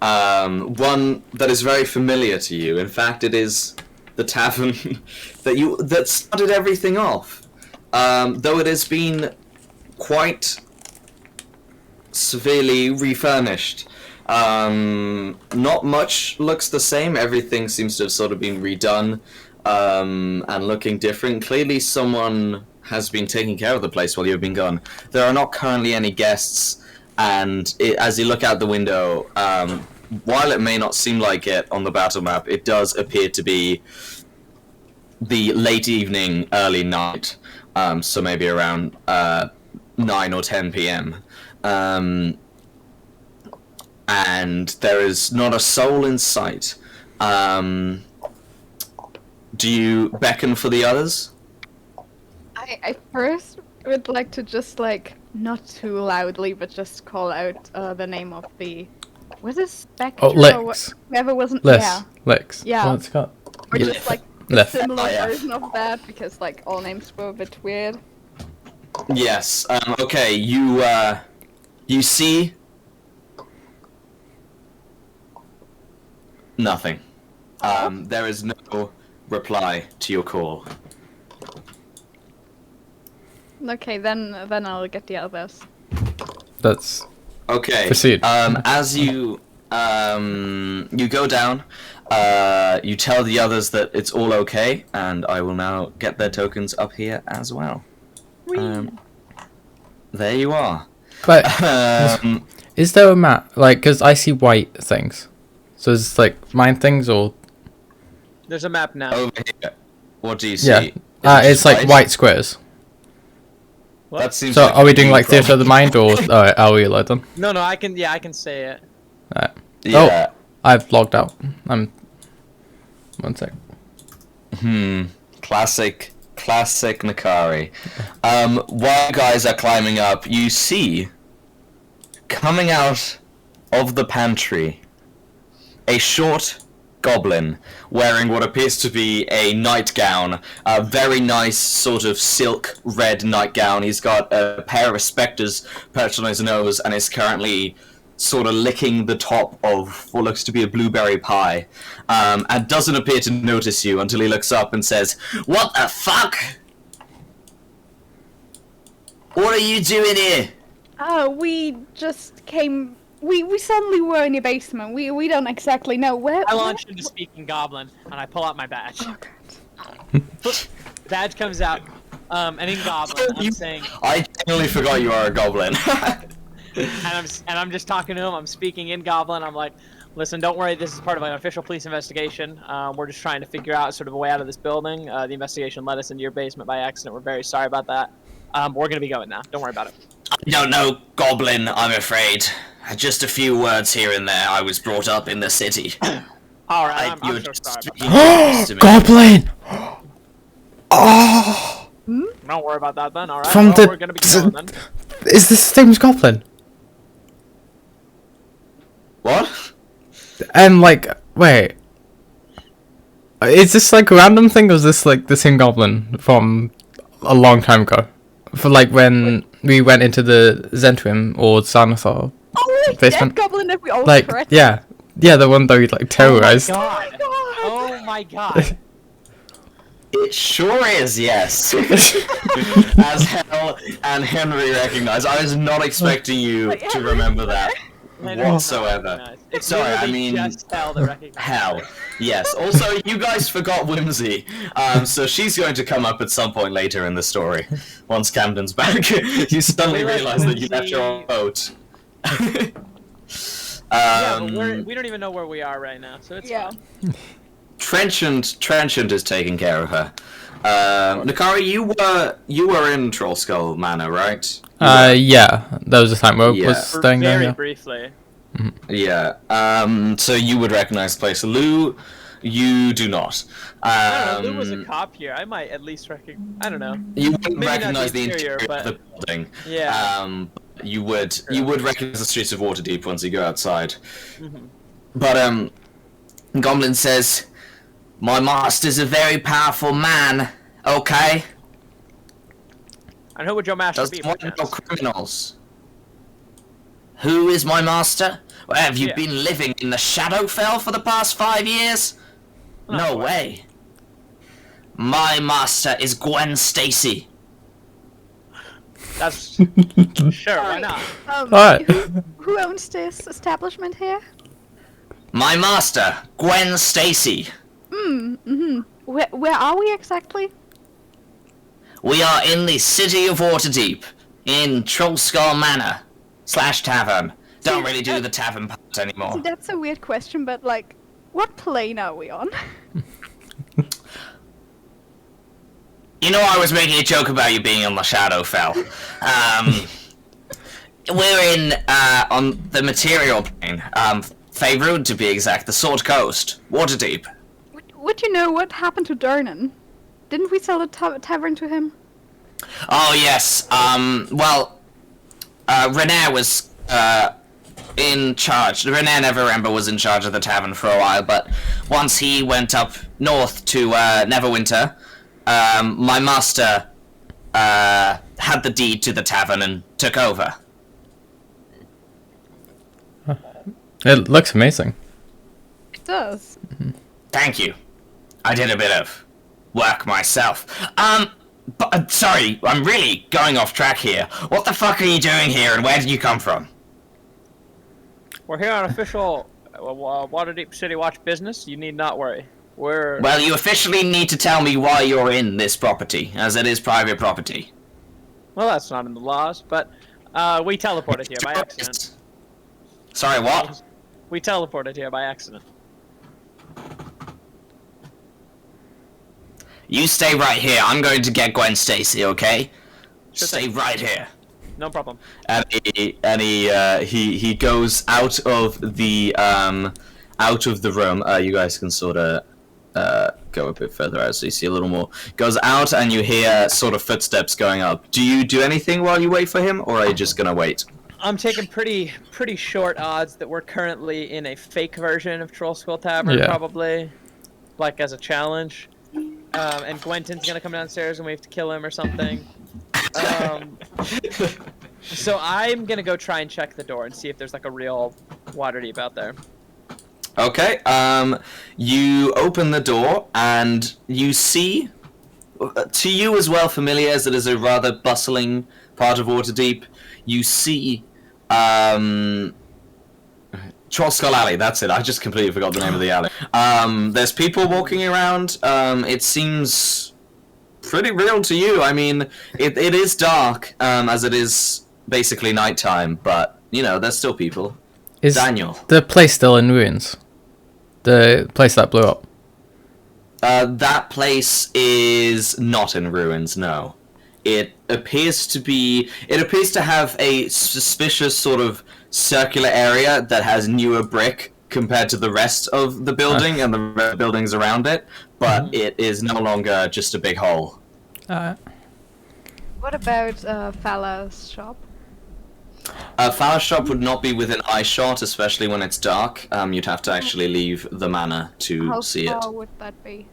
One that is very familiar to you. In fact, it is the tavern that started everything off. Though it has been quite severely refurnished. Not much looks the same. Everything seems to have sort of been redone and looking different. Clearly someone has been taking care of the place while you've been gone. There are not currently any guests, and as you look out the window, while it may not seem like it on the battle map, it does appear to be the late evening, early night, so maybe around 9 or 10 p.m. And there is not a soul in sight. Do you beckon for the others? I first would like to just like not too loudly, but just call out the name of the. Was it Spectre? Oh, Licks. Whoever wasn't. Liz. Yeah. Licks. Yeah. What's it called? Or Yeah. just like a Left. similar Oh, yeah. version of that, because like all names were a bit weird. Yes. Okay. You see nothing. There is no reply to your call. Okay, then I'll get the others. That's Okay. Proceed. As you you go down, you tell the others that it's all okay, and I will now get their tokens up here as well. There you are. But Um, is there a map? Like, because I see white things. So is it like mine things or There's a map now. over here, what do you see? yeah? Is it It's just like white squares. That seems So like are we a doing big like Theatre of the Mind or are we allowed them? No, I can say it. Alright. Yeah. I've logged out. I'm. One sec. Classic Nakari. While you guys are climbing up, you see, coming out of the pantry, a short goblin wearing what appears to be a nightgown, a very nice sort of silk red nightgown. He's got a pair of spectres perched on his nose and is currently sort of licking the top of what looks to be a blueberry pie, and doesn't appear to notice you until he looks up and says, "What the fuck? What are you doing here?" We just came. We suddenly were in your basement. We don't exactly know where. I launch into speaking goblin and I pull out my badge. Oh god. Badge comes out, and in goblin I'm saying, I genuinely forgot you are a goblin. and I'm just talking to him. I'm speaking in goblin. I'm like, listen, don't worry. This is part of an official police investigation. We're just trying to figure out sort of a way out of this building. The investigation led us into your basement by accident. We're very sorry about that. We're gonna be going now. Don't worry about it. No, no, goblin, I'm afraid. Just a few words here and there. I was brought up in the city. All right, You're I'm so just sorry. About speaking English to me. Goblin! Oh! that. Don't worry about that then. All right. From well, the- we're gonna be going then. Is this the same as Goblin? What? And like, wait. Is this like a random thing or is this like the same Goblin from a long time ago? For like when we went into the Zentrim or Xanathar. Oh, like Basement. that goblin that we all Like, threatened. yeah. Yeah, the one that we like terrorized. Oh my god. Oh my god. It sure is, yes. As Hell and Henry recognize. I was not expecting you to remember that whatsoever. It's Sorry, I literally mean, just Hell that recognizes. Hell. Yes. Also, you guys forgot Whimsy. So she's going to come up at some point later in the story. Once Camden's back, you suddenly We let realize that you left your Whimsy- boat. Yeah, but we don't even know where we are right now, so it's Yeah. fine. Trenchant is taking care of her. Nakari, you were in Troll Skull Manor, right? Yeah, there was a time where I Yeah. was staying there. Very Yeah. briefly. Yeah. So you would recognize the place. Lou, you do not. I don't know, Lou was a cop here. I might at least recognize. I don't know. You wouldn't Maybe not recognize the interior but of the building. yeah. You would recognize the streets of Waterdeep once you go outside. Mhm. But Goblin says, "My master's a very powerful man. Okay, I know what your master be. doesn't want no criminals." Who is my master? Well, have you Yeah. been living in the Shadowfell for the past 5 years? No way. My master is Gwen Stacy. That's sure. Why not? Alright. Who owns this establishment here? My master, Gwen Stacy. Where are we exactly? We are in the city of Waterdeep, in Trollskull Manor / tavern. Don't really do the tavern part anymore. See, that's a weird question, but like, what plane are we on? You know, I was making a joke about you being on the Shadowfell. We're in on the material plane. Faerun to be exact, the Sword Coast, Waterdeep. Would you know what happened to Durnan? Didn't we sell the tavern to him? Oh yes. Well, Renair was in charge. Renair Neverember was in charge of the tavern for a while, but once he went up north to Neverwinter, my master had the deed to the tavern and took over. It looks amazing. It does. Thank you. I did a bit of work myself. But sorry, I'm really going off track here. What the fuck are you doing here, and where did you come from? We're here on official Waterdeep City Watch business. You need not worry. We're Well, you officially need to tell me why you're in this property, as it is private property. well, that's not in the laws, but we teleported here by accident. Sorry, what? We teleported here by accident. You stay right here. I'm going to get Gwen Stacy, okay? Sure Stay thing. right here. No problem. And he goes out of the room. You guys can sort of go a bit further out so you see a little more. Goes out and you hear sort of footsteps going up. Do you do anything while you wait for him, or are you just gonna wait? I'm taking pretty short odds that we're currently in a fake version of Troll Skull Tavern, Yeah. probably, like as a challenge. And Gwenton's gonna come downstairs and we have to kill him or something. So I'm gonna go try and check the door and see if there's like a real Waterdeep out there. Okay. You open the door and you see, to you as well familiar as it is a rather bustling part of Waterdeep, you see Trollskull Alley, that's it. I just completely forgot the name of the alley. There's people walking around. It seems pretty real to you. I mean, it is dark, as it is basically nighttime, but, you know, there's still people. Is Daniel. the place still in ruins? The place that blew up? That place is not in ruins, no. It appears to have a suspicious sort of circular area that has newer brick compared to the rest of the building and the buildings around it, but it is no longer just a big hole. What about Fala's shop? Fowler's shop would not be within eye shot, especially when it's dark. You'd have to actually leave the manor to How see far it. would that be?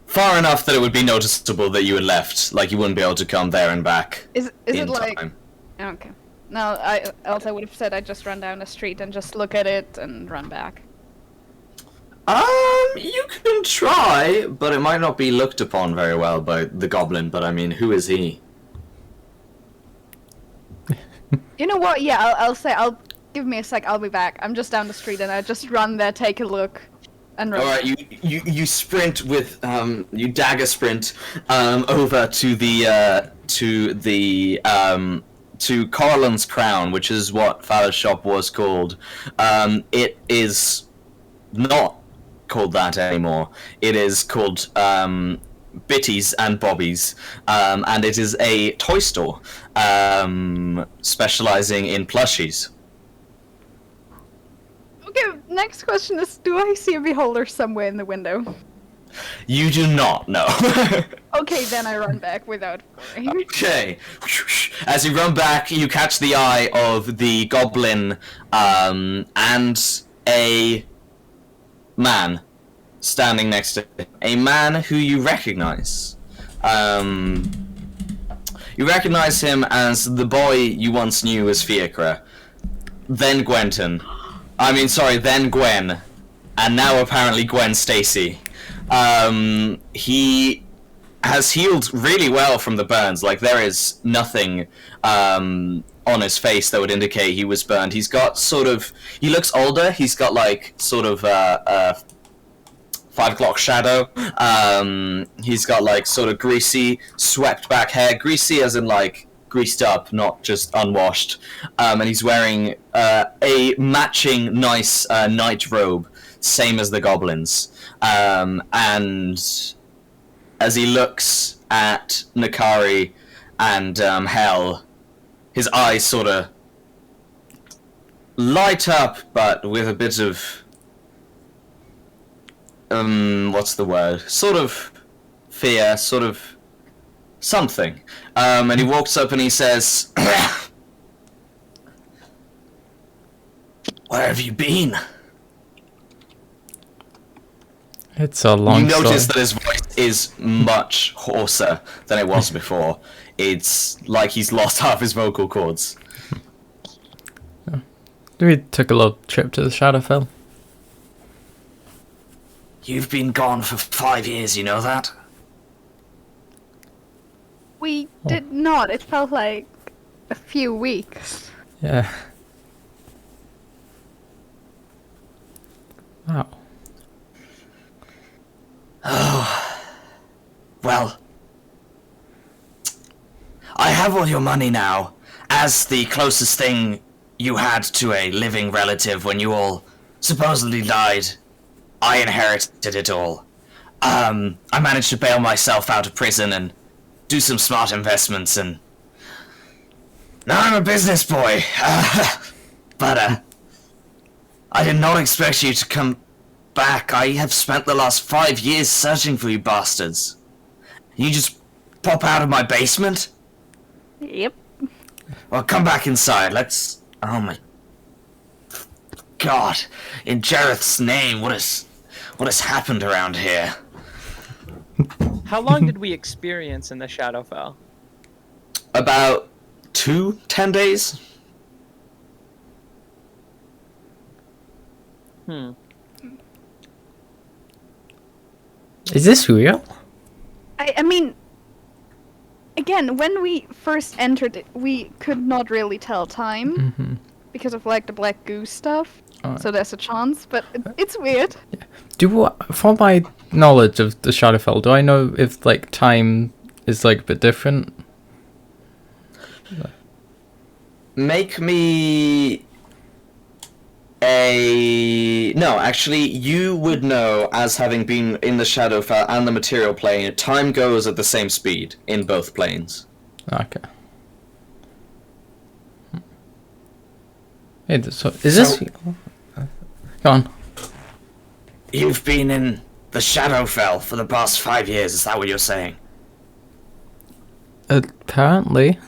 Far enough that it would be noticeable that you had left. Like, you wouldn't be able to come there and back Is in it like? time. Okay. No, I would have said I'd just run down the street and just look at it and run back. You can try, but it might not be looked upon very well by the goblin, but I mean, who is he? You know what? Yeah, I'll give me a sec. I'll be back. I'm just down the street and I just run there, take a look, and run. Alright, you sprint with, you dagger sprint, over to to Corlin's Crown, which is what Fowler's shop was called. It is not called that anymore. It is called Bitties and Bobbies, and it is a toy store specializing in plushies. Okay, next question is, do I see a beholder somewhere in the window? You do not know. Okay, then I run back without worrying. Okay. As you run back, you catch the eye of the goblin and a man standing next to him. A man who you recognize. You recognize him as the boy you once knew as Fiacre. Then then Gwen. And now apparently Gwen Stacy. He has healed really well from the burns. Like, there is nothing on his face that would indicate he was burned. He's got he looks older. He's got like 5 o'clock shadow. He's got like greasy, swept back hair. Greasy as in like greased up, not just unwashed. And he's wearing a matching nice night robe, same as the goblins. And as he looks at Nakari and Hell, his eyes sort of light up, but with a bit of what's the word? Sort of fear, sort of something. And he walks up and he says, "Where have you been?" It's a long You notice story. that his voice is much hoarser than it was before. It's like he's lost half his vocal cords. We took a little trip to the Shadowfell. You've been gone for 5 years, you know that? We did not. It felt like a few weeks. Yeah. Wow. Oh. Well, I have all your money now. As the closest thing you had to a living relative when you all supposedly died, I inherited it all. I managed to bail myself out of prison and do some smart investments, and now I'm a business boy. But I did not expect you to come back. I have spent the last 5 years searching for you bastards. You just pop out of my basement? Yep. Well, come back inside. Let's... Oh my... God. In Jareth's name, what has happened around here? How long did we experience in the Shadowfell? About 10 days? Is this real? I mean, again, when we first entered it, we could not really tell time because of like the black goo stuff. Alright. So there's a chance, but it's weird. From my knowledge of the Shadowfell, do I know if like time is like a bit different? Make me No, actually, you would know, as having been in the Shadowfell and the Material Plane, time goes at the same speed in both planes. Okay. Hey, so is this... Go on. You've been in the Shadowfell for the past 5 years, is that what you're saying? Apparently.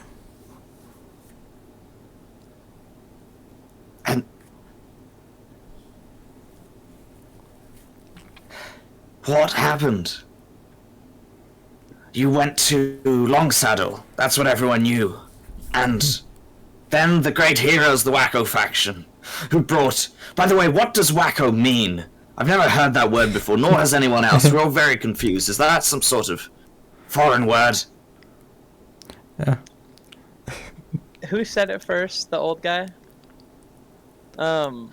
And... what happened? You went to Longsaddle, that's what everyone knew. And then the great heroes, the Wacko faction, who brought... By the way, what does Wacko mean? I've never heard that word before, nor has anyone else. We're all very confused. Is that some sort of foreign word? Yeah. Who said it first? The old guy? Oh,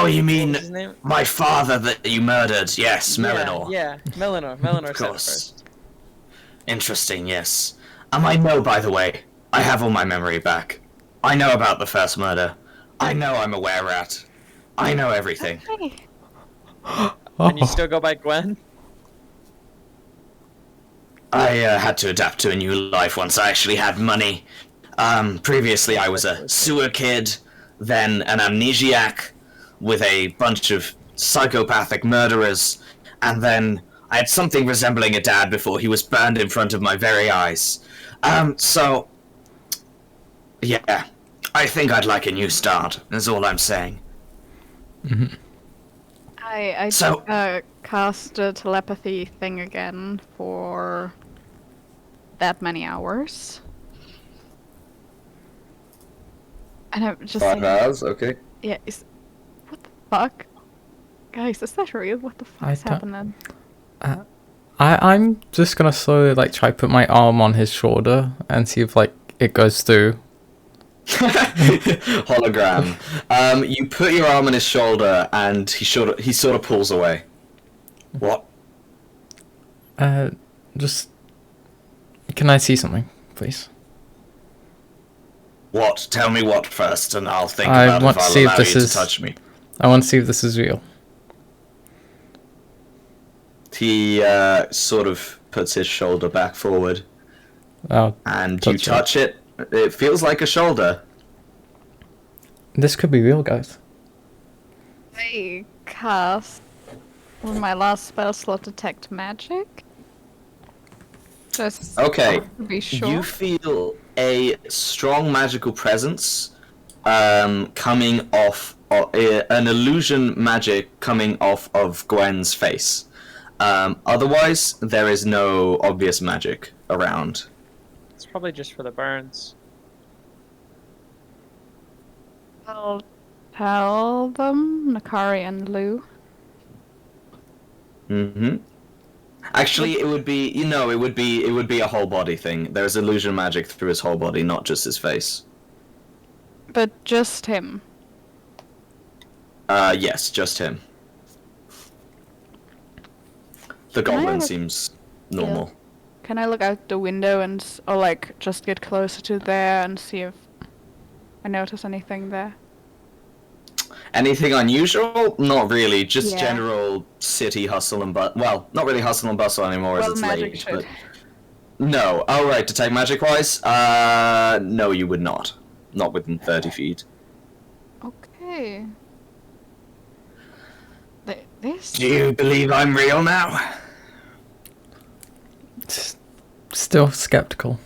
you What mean was his name? my father that you murdered? Yes, Melanor. Yeah, Melanor. Melanor Of said it course. first. Interesting, yes. I know, by the way, I have all my memory back. I know about the first murder. I know I'm a were-rat. I know everything. Hey. And you Oh, still go by Gwen? I had to adapt to a new life once I actually had money. Previously I was a sewer kid, then an amnesiac with a bunch of psychopathic murderers, and then I had something resembling a dad before he was burned in front of my very eyes. So... yeah, I think I'd like a new start, is all I'm saying. I So- cast the telepathy thing again for that many hours. And I'm just saying, hours, okay. yeah, what the fuck? Guys, is that real? What the I fuck's don't- happening? I'm just gonna slowly like try put my arm on his shoulder and see if like it goes through. Hologram. You put your arm on his shoulder, and he sort of pulls away. What? Just can I see something, please? What? Tell me what first, and I'll think I about want if to I'll see if allow this you is- to touch me. I want to see if this is real. He sort of puts his shoulder back forward, Oh, and you Touch it. touch it. It feels like a shoulder. this could be real, guys. I cast on my last spell slot detect magic. Just Okay. to be sure. You feel a strong magical presence coming off, an illusion magic coming off of Gwen's face. Otherwise, there is no obvious magic around. It's probably just for the burns. I'll tell them, Nakari and Lou. Mm-hmm. Actually, it would be, it would be a whole body thing. There's illusion magic through his whole body, not just his face. But just him. Yes, just him. The Can I goblin have a- seems normal. Can I look out the window and, or like, just get closer to there and see if I notice anything there? Anything unusual? Not really. Just Yeah. general city hustle and well, not really hustle and bustle anymore as Well, it's magic late. should. But no. Oh right, detect magic wise? No, you would not. Not within 30 feet. Okay. This? Do you believe I'm real now? Still skeptical.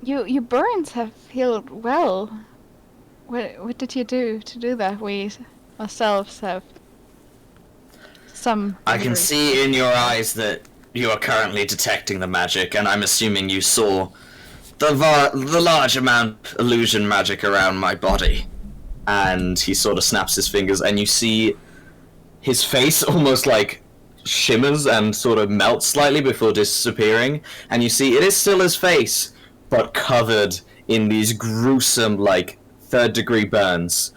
Your burns have healed well. What did you do to do that? We ourselves have some. I can injury. see in your eyes that you are currently detecting the magic, and I'm assuming you saw the large amount of illusion magic around my body. And he sort of snaps his fingers, and you see his face almost like shimmers and sort of melts slightly before disappearing. And you see it is still his face, but covered in these gruesome, like, third-degree burns.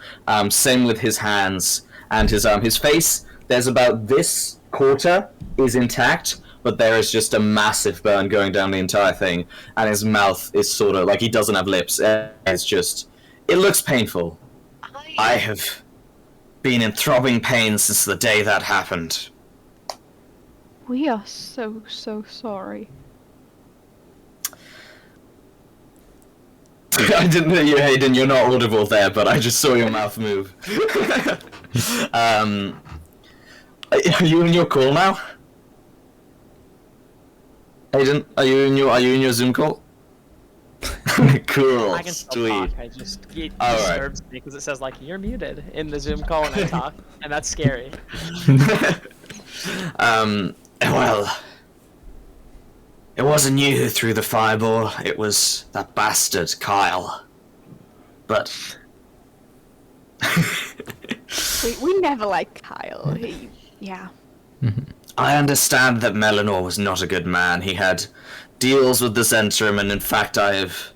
Same with his hands and his face. There's about this quarter is intact, but there is just a massive burn going down the entire thing. And his mouth is sort of like he doesn't have lips. It's just, it looks painful. I have been in throbbing pain since the day that happened. We are so sorry. I didn't hear you, Hayden. You're not audible there, but I just saw your mouth move. Are you in your call now? Hayden, are you in your Zoom call? Cool, I can still sweet. talk. I just it All right. disturbs me because it says like you're muted in the Zoom call when I talk, and that's scary. Well, it wasn't you who threw the fireball. It was that bastard Kyle. But We never liked Kyle. Yeah. I understand that Melanor was not a good man. He had deals with the Zentrum, and in fact I have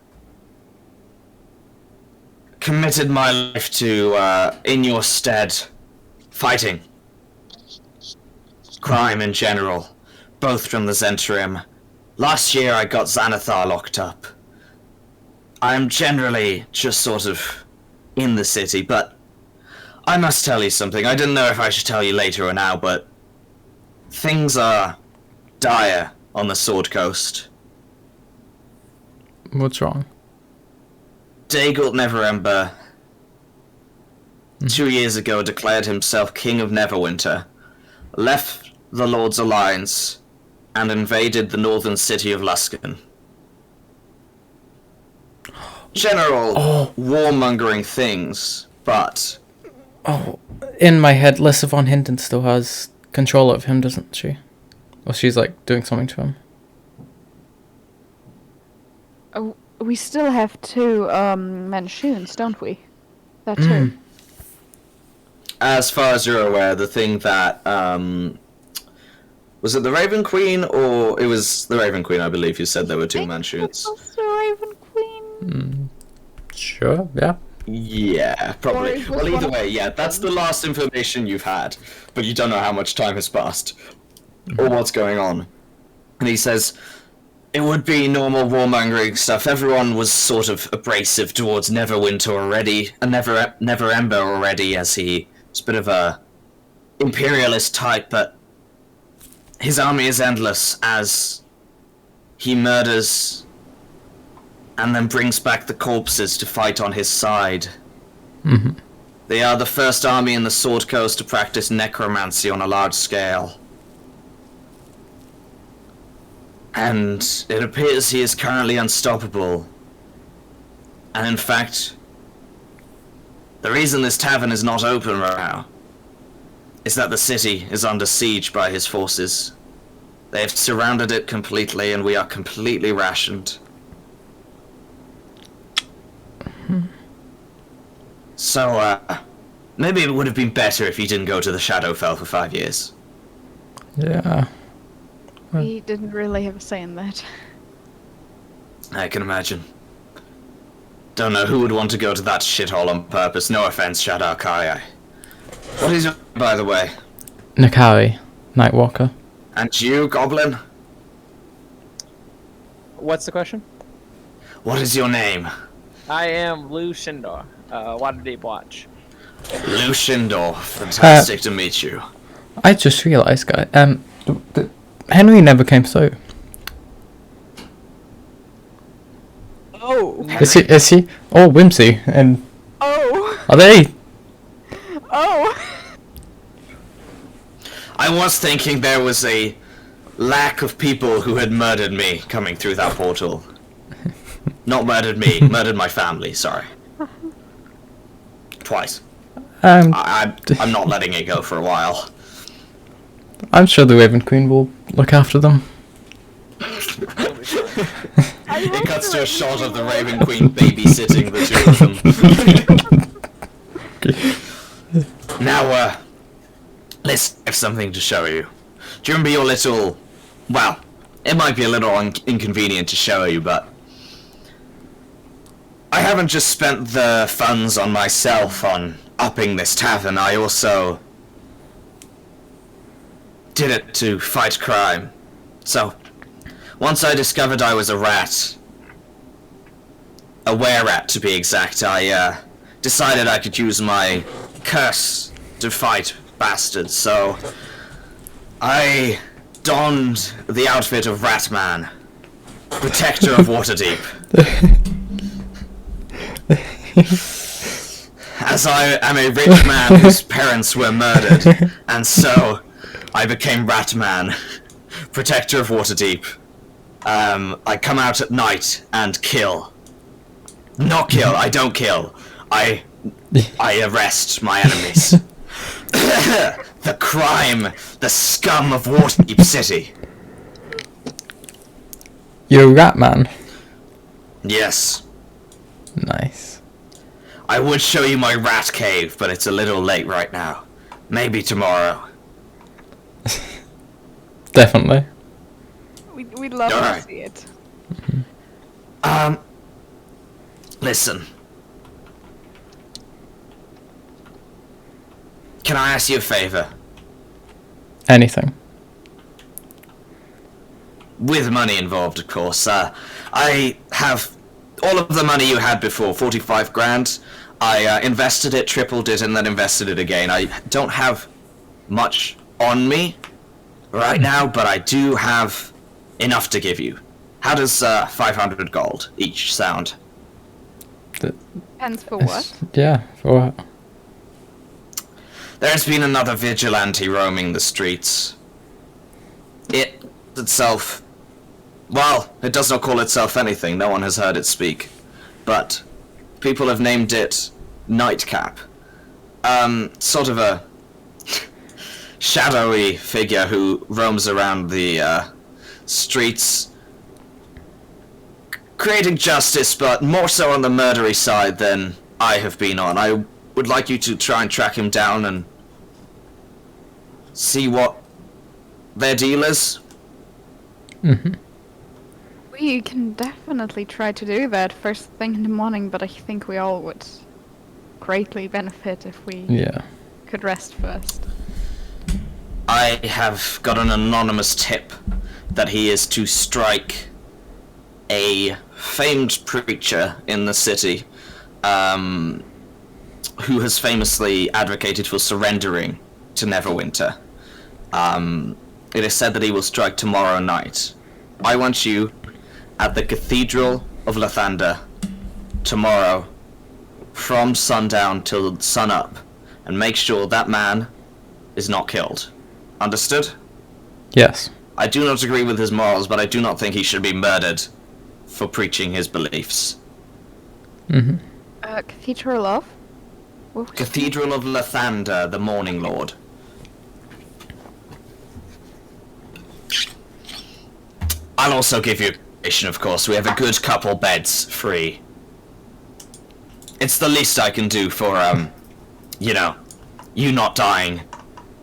committed my life to, in your stead, fighting. Crime in general, both from the Zentrum. Last year I got Xanathar locked up. I'm generally just sort of in the city, but I must tell you something. I didn't know if I should tell you later or now, but things are dire on the Sword Coast. What's wrong? Dagult Neverember 2 years ago declared himself King of Neverwinter, left the Lord's Alliance, and invaded the northern city of Luskan. General warmongering things, but... Oh, in my head, Lissa von Hinton still has control of him, doesn't she? Or she's like doing something to him. Oh, we still have 2 Manchus, don't we? That too. As far as you're aware, the thing that, was it the Raven Queen, or it was the Raven Queen, I believe you said there were 2 Manchus. Was the Raven Queen? Sure, yeah. Yeah, Or probably. it was Well, one either of way, yeah, that's the last information you've had, but you don't know how much time has passed, or what's going on. And he says, it would be normal warmongering stuff. Everyone was sort of abrasive towards Neverwinter already, and Neverember already, as he was a bit of a imperialist type, but his army is endless as he murders and then brings back the corpses to fight on his side. They are the first army in the Sword Coast to practice necromancy on a large scale. And it appears he is currently unstoppable. And in fact, the reason this tavern is not open right now is that the city is under siege by his forces. They have surrounded it completely, and we are completely rationed. So, maybe it would have been better if he didn't go to the Shadowfell for 5 years. Yeah. He didn't really have a say in that. I can imagine. Don't know who would want to go to that shithole on purpose. No offense, Shadar Kai. What is your name, by the way? Nakari, Nightwalker. And you, Goblin? What's the question? What is your name? I am Lou Shindor, Waterdeep Watch. Luciandor. Fantastic to meet you. I just realised, guy. Henry never came through. Oh! Is he? Oh, Whimsy. And Oh! are they? Oh! I was thinking there was a lack of people who had murdered me coming through that portal. Not murdered me, murdered my family, sorry. Twice. I'm not letting it go for a while. I'm sure the Raven Queen will look after them. It cuts to a shot of the Raven Queen babysitting the two of them. Now, let's have something to show you. Do you remember your little... Well, it might be a little inconvenient to show you, but... I haven't just spent the funds on myself on upping this tavern, I also... did it to fight crime. So, once I discovered I was a rat, a were-rat to be exact, I decided I could use my curse to fight bastards, so I donned the outfit of Ratman, protector of Waterdeep. As I am a rich man whose parents were murdered, and so I became Ratman, protector of Waterdeep. I come out at night and kill. Not kill, I don't kill. I arrest my enemies. The crime, the scum of Waterdeep City. You're a rat man. Yes. Nice. I would show you my rat cave, but it's a little late right now. Maybe tomorrow. Definitely. We'd love Alright. to see it. Listen. Can I ask you a favor? Anything. With money involved, of course. I have all of the money you had before, 45 grand. I invested it, tripled it, and then invested it again. I don't have much on me right now, but I do have enough to give you. How does 500 gold each sound? Depends for what. Yeah, for what? There's been another vigilante roaming the streets. It itself... Well, it does not call itself anything. No one has heard it speak. But people have named it Nightcap. Sort of a shadowy figure who roams around the streets, creating justice, but more so on the murdery side than I have been on. I would like you to try and track him down and see what their deal is. Mm-hmm. We can definitely try to do that first thing in the morning, but I think we all would greatly benefit if we Yeah. could rest first. I have got an anonymous tip that he is to strike a famed preacher in the city, who has famously advocated for surrendering to Neverwinter. It is said that he will strike tomorrow night. I want you at the Cathedral of Lathander tomorrow from sundown till sunup, and make sure that man is not killed. Understood? Yes. I do not agree with his morals, but I do not think he should be murdered for preaching his beliefs. Mm-hmm. Cathedral of? What was it? Cathedral of Lathander, the Morning Lord. I'll also give you a of course. We have a good couple beds free. It's the least I can do for, you not dying.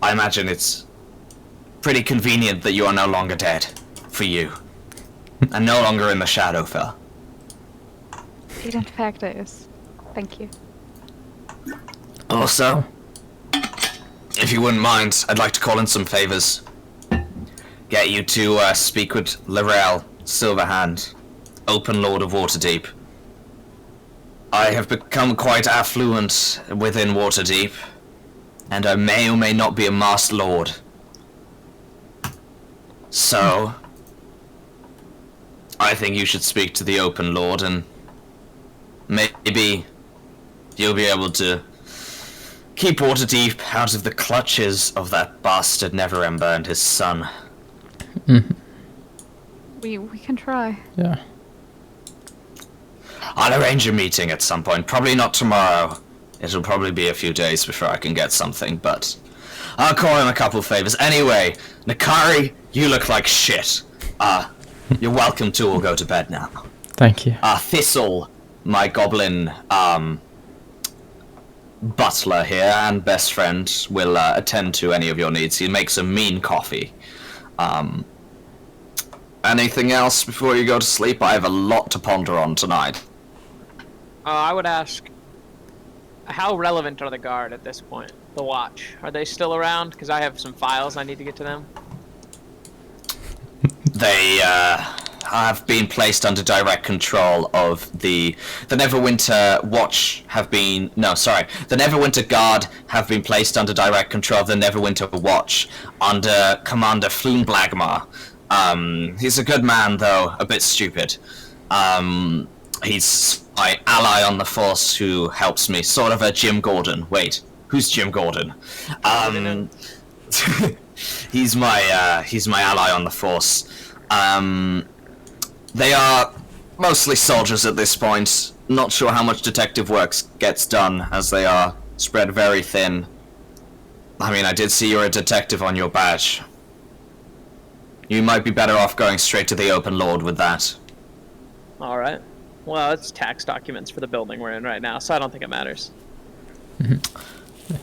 I imagine it's pretty convenient that you are no longer dead. For you. And no longer in the Shadowfell. It in fact is. Thank you. Also, if you wouldn't mind, I'd like to call in some favors. Get you to speak with Lorel Silverhand, Open Lord of Waterdeep. I have become quite affluent within Waterdeep, and I may or may not be a Masked Lord. So, I think you should speak to the Open Lord, and maybe you'll be able to keep Waterdeep out of the clutches of that bastard Neverember and his son. Mm-hmm. We can try. Yeah. I'll arrange a meeting at some point. Probably not tomorrow. It'll probably be a few days before I can get something, but I'll call in a couple favors. Anyway, Nakari, you look like shit. You're welcome to or go to bed now. Thank you. Thistle, my goblin, butler here and best friend, will attend to any of your needs. He makes a mean coffee. Anything else before you go to sleep? I have a lot to ponder on tonight. I would ask, how relevant are the guard at this point? The watch, are they still around? Because I have some files I need to get to them. They have been placed under direct control of the Neverwinter Watch have been... No, sorry. The Neverwinter Guard have been placed under direct control of the Neverwinter Watch under Commander Floon Blagmar. He's a good man, though, a bit stupid. He's my ally on the force who helps me, sort of a Jim Gordon. Wait, who's Jim Gordon? He's my ally on the force. They are mostly soldiers at this point. Not sure how much detective work gets done, as they are spread very thin. I mean, I did see you're a detective on your badge. You might be better off going straight to the Open Lord with that. Alright. Well, it's tax documents for the building we're in right now, so I don't think it matters.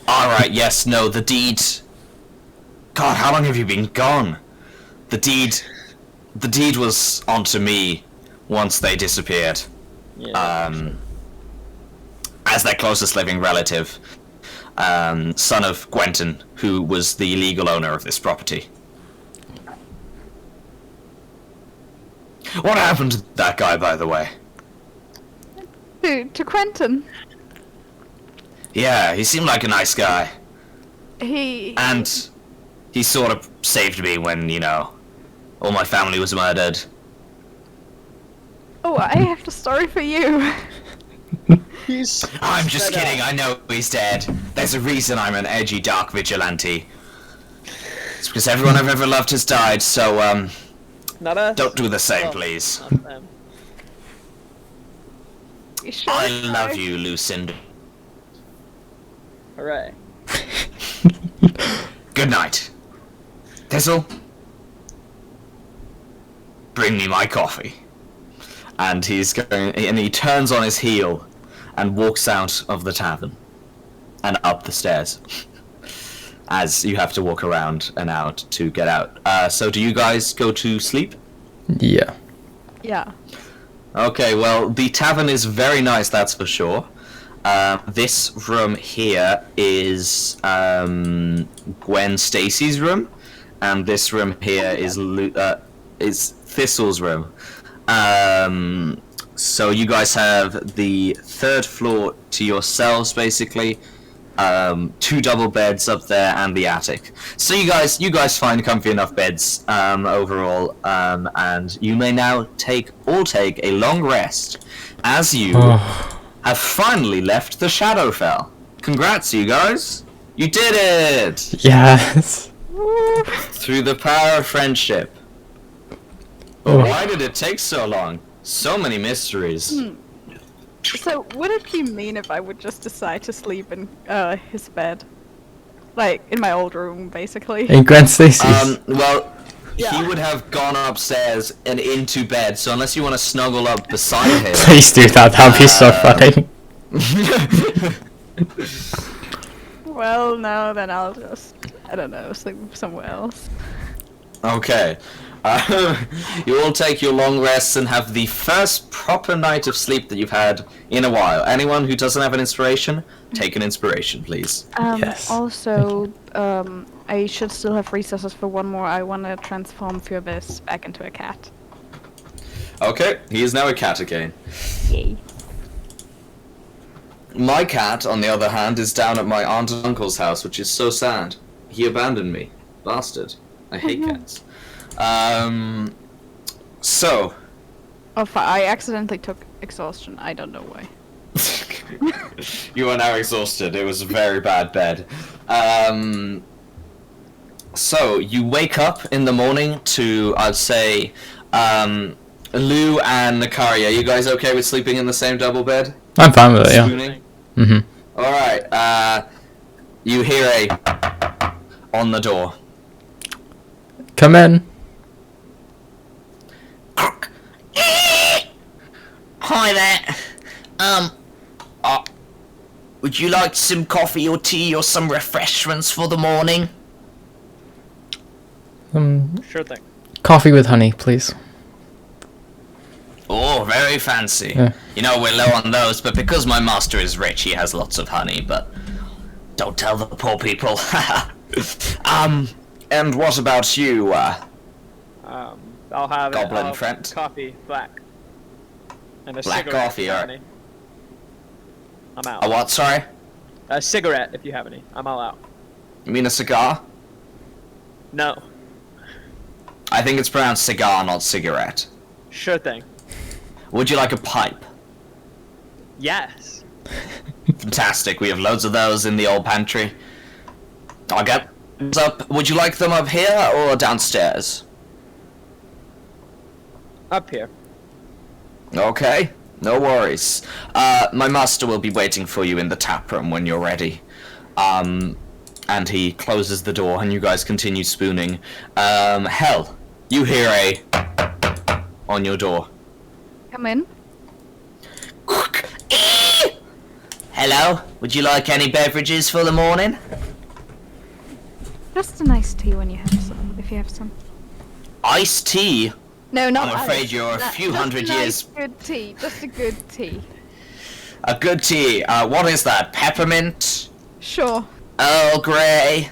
Alright, yes, no, the deed... God, how long have you been gone? The deed was onto me once they disappeared. Yeah. As their closest living relative. Son of Gwenton, who was the legal owner of this property. What happened to that guy, by the way? To Quentin. Yeah, he seemed like a nice guy. And he sort of saved me when, you know, all my family was murdered. Oh, I have the story for you. I'm just kidding, I know he's dead. There's a reason I'm an edgy dark vigilante. It's because everyone I've ever loved has died, so, Not us. don't do the same, Well, please. not them. You sure? I love you, Lucinda. Hooray. Good night. Thistle, bring me my coffee. And he's going, and he turns on his heel and walks out of the tavern and up the stairs. As you have to walk around and out to get out. So do you guys go to sleep? Yeah. Yeah. Okay, well, the tavern is very nice, that's for sure. This room here is Gwen Stacy's room, and this room here is Thistle's room. So you guys have the third floor to yourselves, basically. 2 double beds up there and the attic. So you guys find comfy enough beds overall, and you may now take a long rest as you have finally left the Shadowfell. Congrats, you guys! You did it! Yes. Through the power of friendship. But why did it take so long? So many mysteries. So, would it be mean if I would just decide to sleep in his bed? Like, in my old room, basically? In Gwen Stacy's. Well, Yeah. he would have gone upstairs and into bed, so unless you want to snuggle up beside him... Please do that, that'd be so funny. Well, no, then I'll just, I don't know, sleep somewhere else. Okay. You all take your long rests and have the first proper night of sleep that you've had in a while. Anyone who doesn't have an inspiration, take an inspiration, please. Yes. Also, I should still have resources for one more. I want to transform Furbis back into a cat. Okay, he is now a cat again. Yay. My cat, on the other hand, is down at my aunt and uncle's house, which is so sad. He abandoned me. Bastard. I hate cats. So... Oh, I accidentally took exhaustion. I don't know why. You are now exhausted. It was a very bad bed. So, you wake up in the morning to, I'd say, Lou and Nakari. Are you guys okay with sleeping in the same double bed? I'm fine with it, yeah. Spooning? Mm-hmm. Alright, you hear a... on the door. Come in. Hi there. Would you like some coffee or tea or some refreshments for the morning? Sure thing. Coffee with honey, please. Oh, very fancy. Yeah. You know, we're low on those, but because my master is rich, he has lots of honey, but don't tell the poor people. And what about you, I'll have Goblin friend? coffee, black. And a Black cigarette coffee, if you have alright. any. I'm out. A what, sorry? A cigarette if you have any. I'm all out. You mean a cigar? No. I think it's pronounced cigar, not cigarette. Sure thing. Would you like a pipe? Yes. Fantastic, we have loads of those in the old pantry. I'll get up. Would you like them up here or downstairs? Up here. Okay, no worries. My master will be waiting for you in the tap room when you're ready. And he closes the door and you guys continue spooning. Hell, you hear a on your door. Come in. Hello, would you like any beverages for the morning? Just a nice tea when you have some, if you have some. Iced tea? No, not I'm afraid ice. you're a few hundred just a years... nice good tea. Just a good tea. A good tea. What is that? Peppermint? Sure. Earl Grey?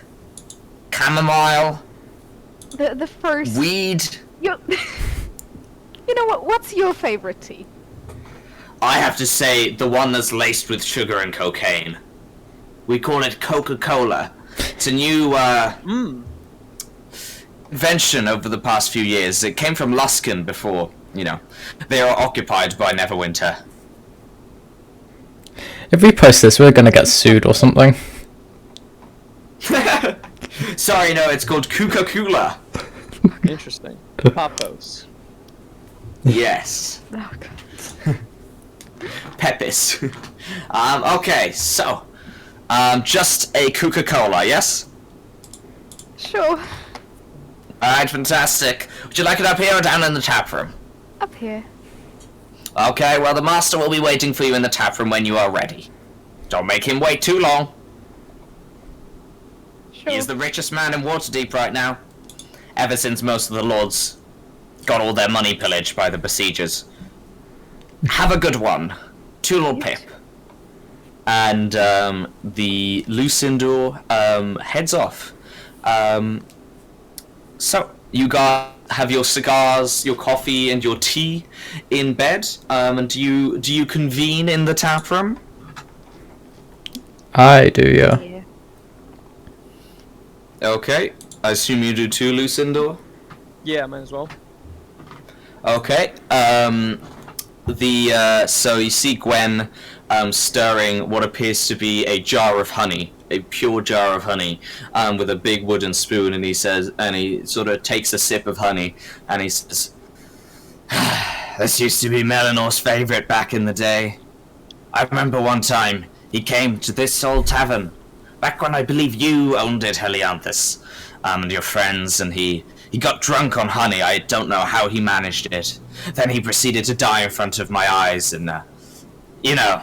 Chamomile? The first. Weed? You. You know what? What's your favorite tea? I have to say, the one that's laced with sugar and cocaine. We call it Coca-Cola. It's a new invention over the past few years. It came from Luskan before, you know, they were occupied by Neverwinter. If we post this, we're gonna get sued or something. Sorry, no, it's called Coca-Cola. Interesting. Papos. Yes. Oh, God. Pepis. Okay, so, just a Coca-Cola, yes? Sure. Alright, fantastic. Would you like it up here or down in the tap room? Up here. Okay, well, the master will be waiting for you in the tap room when you are ready. Don't make him wait too long. Sure. He is the richest man in Waterdeep right now. Ever since most of the lords got all their money pillaged by the besiegers. Have a good one. Toodle pip. And the Lucidor heads off. So you guys have your cigars, your coffee, and your tea in bed. And do you convene in the tap room? I do, yeah. Yeah. Okay. I assume you do too, Lucidor? Yeah, might as well. Okay. So you see Gwen stirring what appears to be a jar of honey, a pure jar of honey, with a big wooden spoon, and he sort of takes a sip of honey, and he says, "This used to be Melinor's favorite back in the day. I remember one time he came to this old tavern, back when I believe you owned it, Helianthus, and your friends, and he got drunk on honey. I don't know how he managed it. Then he proceeded to die in front of my eyes, and, you know,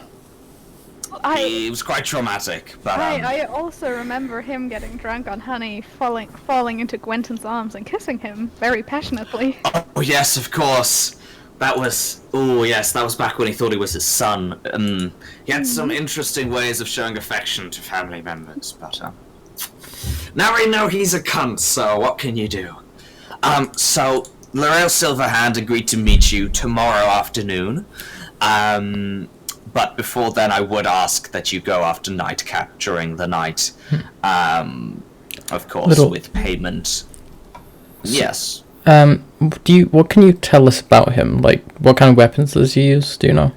it was quite traumatic. But I also remember him getting drunk on honey, falling into Gwenton's arms and kissing him very passionately. oh yes, of course. That was back when he thought he was his son. He had some interesting ways of showing affection to family members, but now we know he's a cunt. So what can you do? So Lorel Silverhand agreed to meet you tomorrow afternoon. But before then, I would ask that you go after Nightcap during the night. Of course, with payment. Yes. What can you tell us about him? Like, what kind of weapons does he use? Do you know?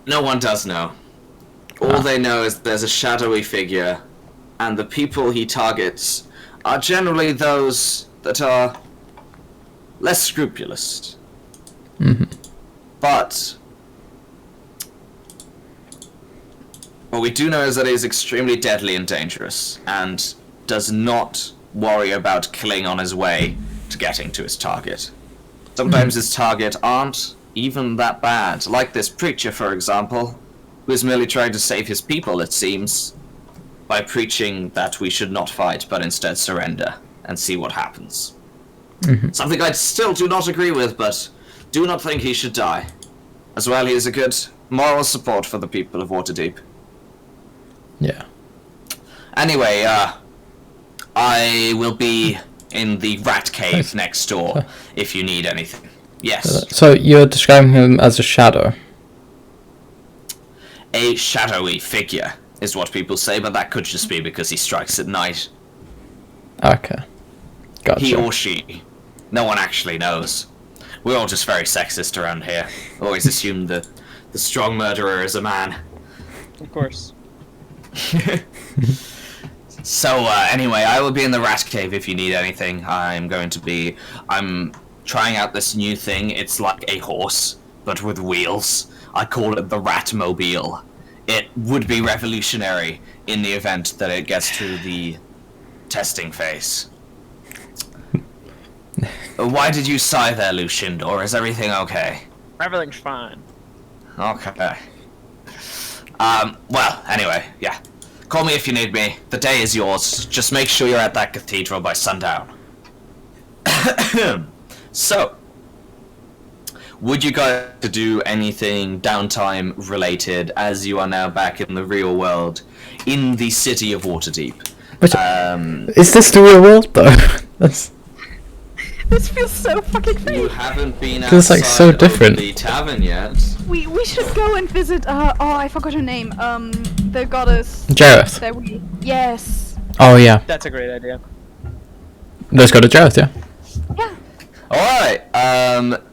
No one does know. All they know is there's a shadowy figure, and the people he targets are generally those that are less scrupulous. Mm-hmm. But what we do know is that he is extremely deadly and dangerous, and does not worry about killing on his way to getting to his target. Sometimes his target aren't even that bad, like this preacher, for example, who is merely trying to save his people, it seems, by preaching that we should not fight, but instead surrender, and see what happens. Mm-hmm. Something I still do not agree with, but do not think he should die. As well, he is a good moral support for the people of Waterdeep. Yeah. Anyway, I will be in the rat cave next door if you need anything. Yes. So you're describing him as a shadow? A shadowy figure is what people say, but that could just be because he strikes at night. Okay. Gotcha. He or she. No one actually knows. We're all just very sexist around here. Always assume that the strong murderer is a man. Of course. So, anyway, I will be in the rat cave if you need anything. I'm trying out this new thing. It's like a horse, but with wheels. I call it the Rat-mobile. It would be revolutionary in the event that it gets to the testing phase. Why did you sigh there, Lucidor? Is everything okay? Everything's fine. Okay. Well, anyway, yeah. Call me if you need me. The day is yours. Just make sure you're at that cathedral by sundown. So, would you guys do anything downtime related as you are now back in the real world in the city of Waterdeep? Is this the real world though? This feels so fucking You fake. haven't been outside Feels like so different. of the tavern yet. We should go and visit. Oh, I forgot her name. The goddess. Jareth. That we. Yes. Oh yeah, That's a great idea. let's go to Jareth. Yeah. Yeah. Alright,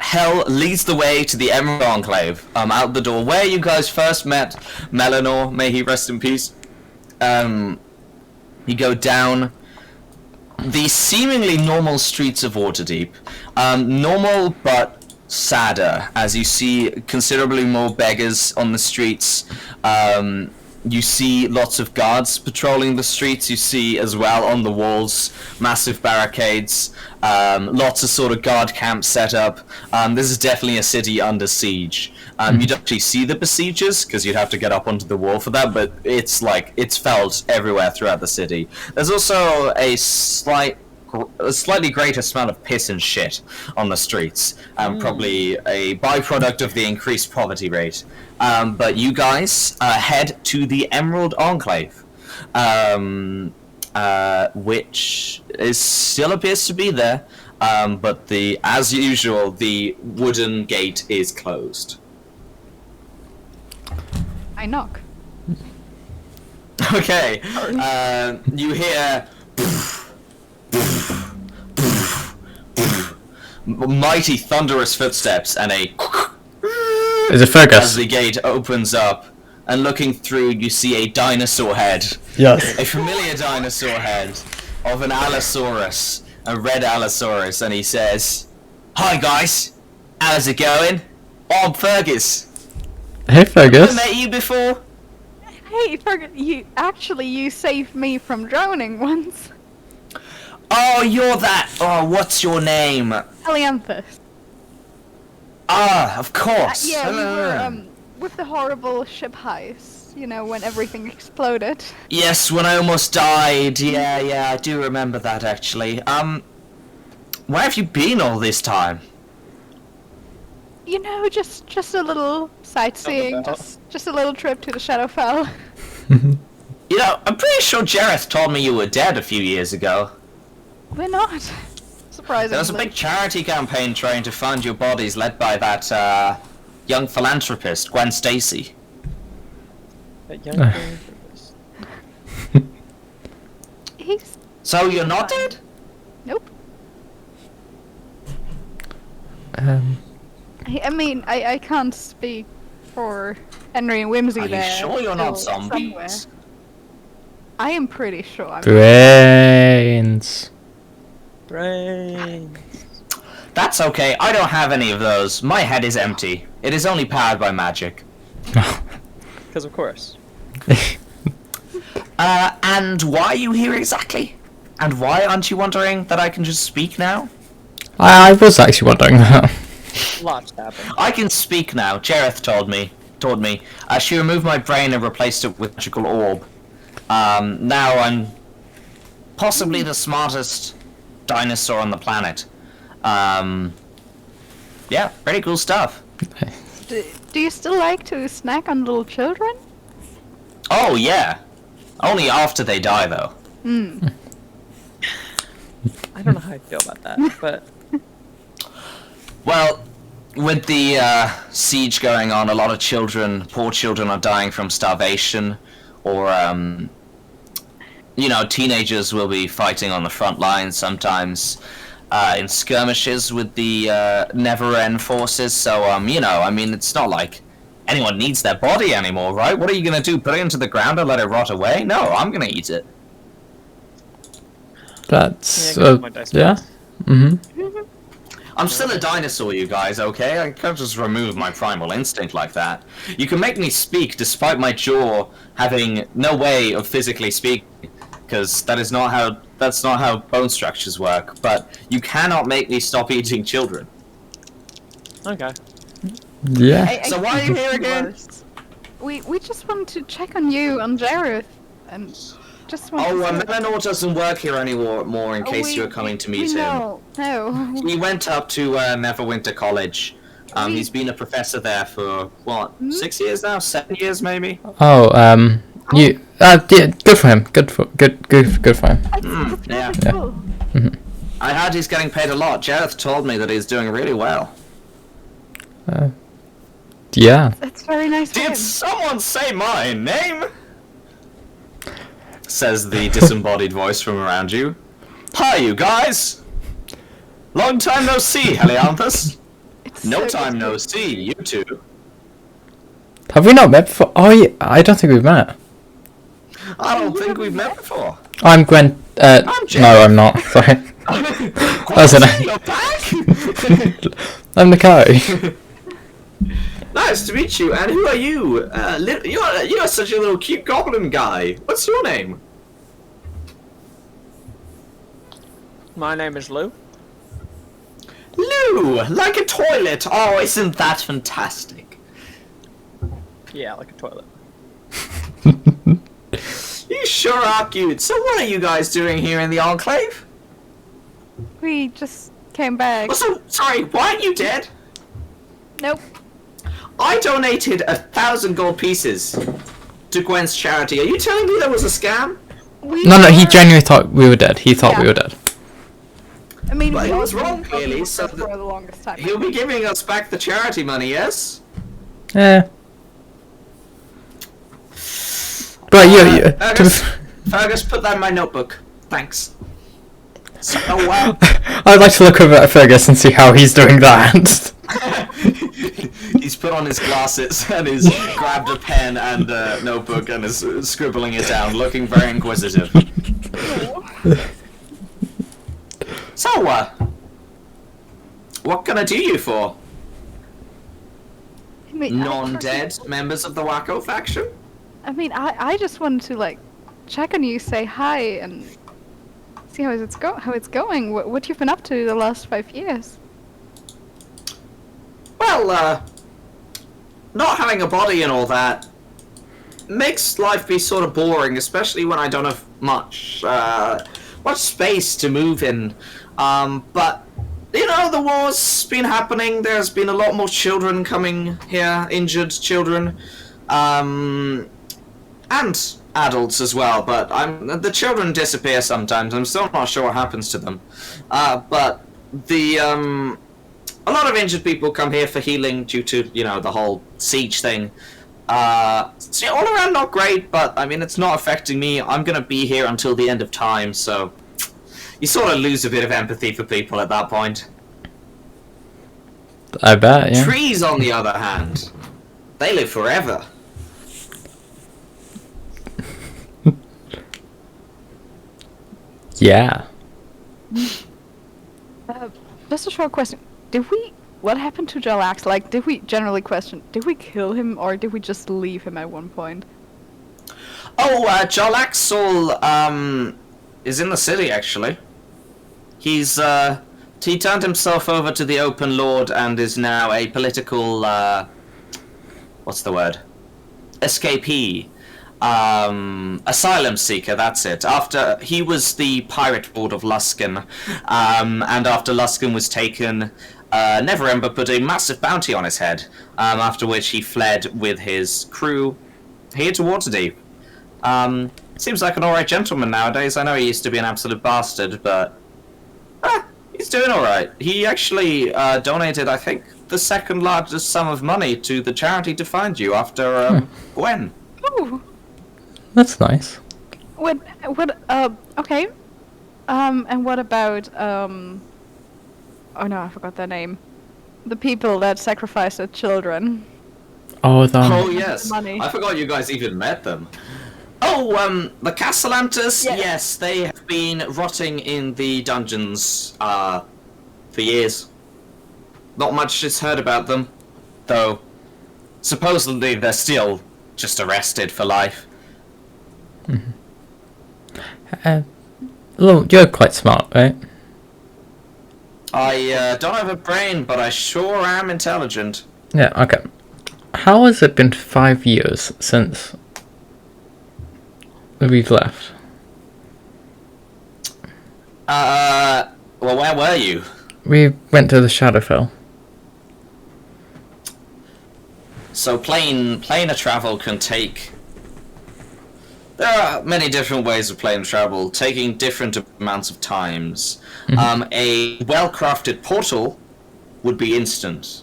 Hell leads the way to the Emerald Enclave, out the door where you guys first met Melanor, may he rest in peace. You go down the seemingly normal streets of Waterdeep. Normal but sadder, as you see considerably more beggars on the streets. You see lots of guards patrolling the streets. You see as well on the walls massive barricades, lots of sort of guard camps set up. This is definitely a city under siege. You don't actually see the besiegers because you'd have to get up onto the wall for that, but it's felt everywhere throughout the city. There's also a slightly greater smell of piss and shit on the streets, probably a byproduct of the increased poverty rate. But you guys head to the Emerald Enclave, which still appears to be there, but as usual, the wooden gate is closed. I knock. Okay, you hear mighty thunderous footsteps and a Is it as Fergus? the gate opens up, and looking through you see a dinosaur head, Yes. a familiar dinosaur head of an Allosaurus, a red Allosaurus, and he says, "Hi guys, how's it going? I'm Fergus. Hey Have I Fergus. met you before?" Hey, forget you saved me from drowning once. "Oh, you're that. Oh, what's your name?" Elianthus. "Ah, of course. Yeah, we were with the horrible ship heist. You know, when everything exploded. Yes, when I almost died. Yeah, I do remember that actually. Where have you been all this time?" You know, just a little sightseeing, just a little trip to the Shadowfell. You know, I'm pretty sure Jareth told me you were dead a few years ago. We're not. Surprisingly. There was a big charity campaign trying to find your bodies, led by that young philanthropist, Gwen Stacy. That young thing. He's So you're not dead? nope. Um, I mean, I can't speak for Henry and Whimsy Are you there. sure you're not still zombies? somewhere. I am pretty sure. I'm brains. Brain. That's okay, I don't have any of those. My head is empty. It is only powered by magic. Because of course. And why are you here exactly? And why aren't you wondering that I can just speak now? I was actually wondering that. Lots happened. I can speak now. Jareth told me. She removed my brain and replaced it with a magical orb. Now I'm possibly the smartest dinosaur on the planet. Yeah, pretty cool stuff. Do you still like to snack on little children? Oh yeah. Only after they die though. Hmm. I don't know how I feel about that, but Well, with the siege going on, a lot of poor children are dying from starvation, or teenagers will be fighting on the front lines sometimes in skirmishes with the Never-End forces. So it's not like anyone needs their body anymore, right? What are you gonna do? Put it into the ground and let it rot away? No, I'm gonna eat it. That's Yeah, my dice yeah. rolls. I'm still a dinosaur, you guys, okay? I can't just remove my primal instinct like that. You can make me speak despite my jaw having no way of physically speaking, because that's not how bone structures work, but you cannot make me stop eating children. okay. Yeah. So why are you here again? We just want to check on you, on Jareth, and just want Oh, to say- Melanor doesn't work here anymore in case you were coming to meet him. No. He went up to Neverwinter College. He's been a professor there for, 6 years now? 7 years maybe? Oh, yeah, good for him. Good for him. That's yeah. really cool. I heard he's getting paid a lot. Jareth told me that he's doing really well. Yeah. That's very nice for him. Did someone say my name? Says the disembodied voice from around you. Hi, you guys! Long time no see, Helianthus. It's No so time good. no see, you two. Have we not met before? Oh, yeah, I don't think we've met. I don't think we've met before. I'm Gwen. Jay. No, I'm not. Sorry. That's Quentin, an- you're back? I'm Nakai. Nice to meet you, and who are you? You're such a little cute goblin guy. What's your name? My name is Lou. Lou, like a toilet. Oh, isn't that fantastic? Yeah, like a toilet. You sure are cute. So what are you guys doing here in the Enclave? We just came back. Oh, so, sorry, why aren't you dead? Nope. I donated 1,000 gold pieces to Gwen's charity. Are you telling me that was a scam? No, he genuinely thought we were dead. He thought Yeah. we were dead. I mean, But we he was also wrong, thought clearly, we were so dead for the longest time. He'll be giving us back the charity money, yes? Yeah. But yeah, Fergus, put that in my notebook. Thanks. So, oh wow. I'd like to look over at Fergus and see how he's doing that. He's put on his glasses and he's grabbed a pen and a notebook and is scribbling it down, looking very inquisitive. So, what can I do you for? I mean, Non-dead members of the Wacko faction? I just wanted to like check on you, say hi, and see how it's going. What you've been up to the last 5 years? Well, not having a body and all that makes life be sort of boring, especially when I don't have much space to move in. But, you know, the war's been happening, there's been a lot more children coming here, injured children, and adults as well, but the children disappear sometimes. I'm still not sure what happens to them. But a lot of injured people come here for healing due to, you know, the whole siege thing. So all around not great, but I mean, it's not affecting me. I'm gonna be here until the end of time, so you sort of lose a bit of empathy for people at that point. I bet, yeah. Trees, on the other hand, they live forever. Yeah. Just a short question. What happened to Jalax? Like, did we kill him or did we just leave him at one point? Oh, Jalaxul, is in the city, actually. He turned himself over to the Open Lord and is now a political, what's the word? Escapee. Asylum seeker, that's it. After he was the pirate lord of Luskan, and after Luskan was taken, Neverember put a massive bounty on his head, after which he fled with his crew here to Waterdeep. Seems like an alright gentleman nowadays. I know he used to be an absolute bastard, but he's doing alright. He actually donated, I think, the second largest sum of money to the charity to find you after Gwen. Ooh. That's nice. Okay. And what about, oh no, I forgot their name. The people that sacrificed their children. Oh, Oh yes, money. I forgot you guys even met them. Oh, the Castellantas, yes, they have been rotting in the dungeons, for years. Not much is heard about them, though supposedly they're still just arrested for life. Look, you're quite smart, right? I don't have a brain, but I sure am intelligent. Yeah, okay. How has it been 5 years since we've left? Well, where were you? We went to the Shadowfell. So planar travel can take There are many different ways of plane travel, taking different amounts of times. A well-crafted portal would be instant.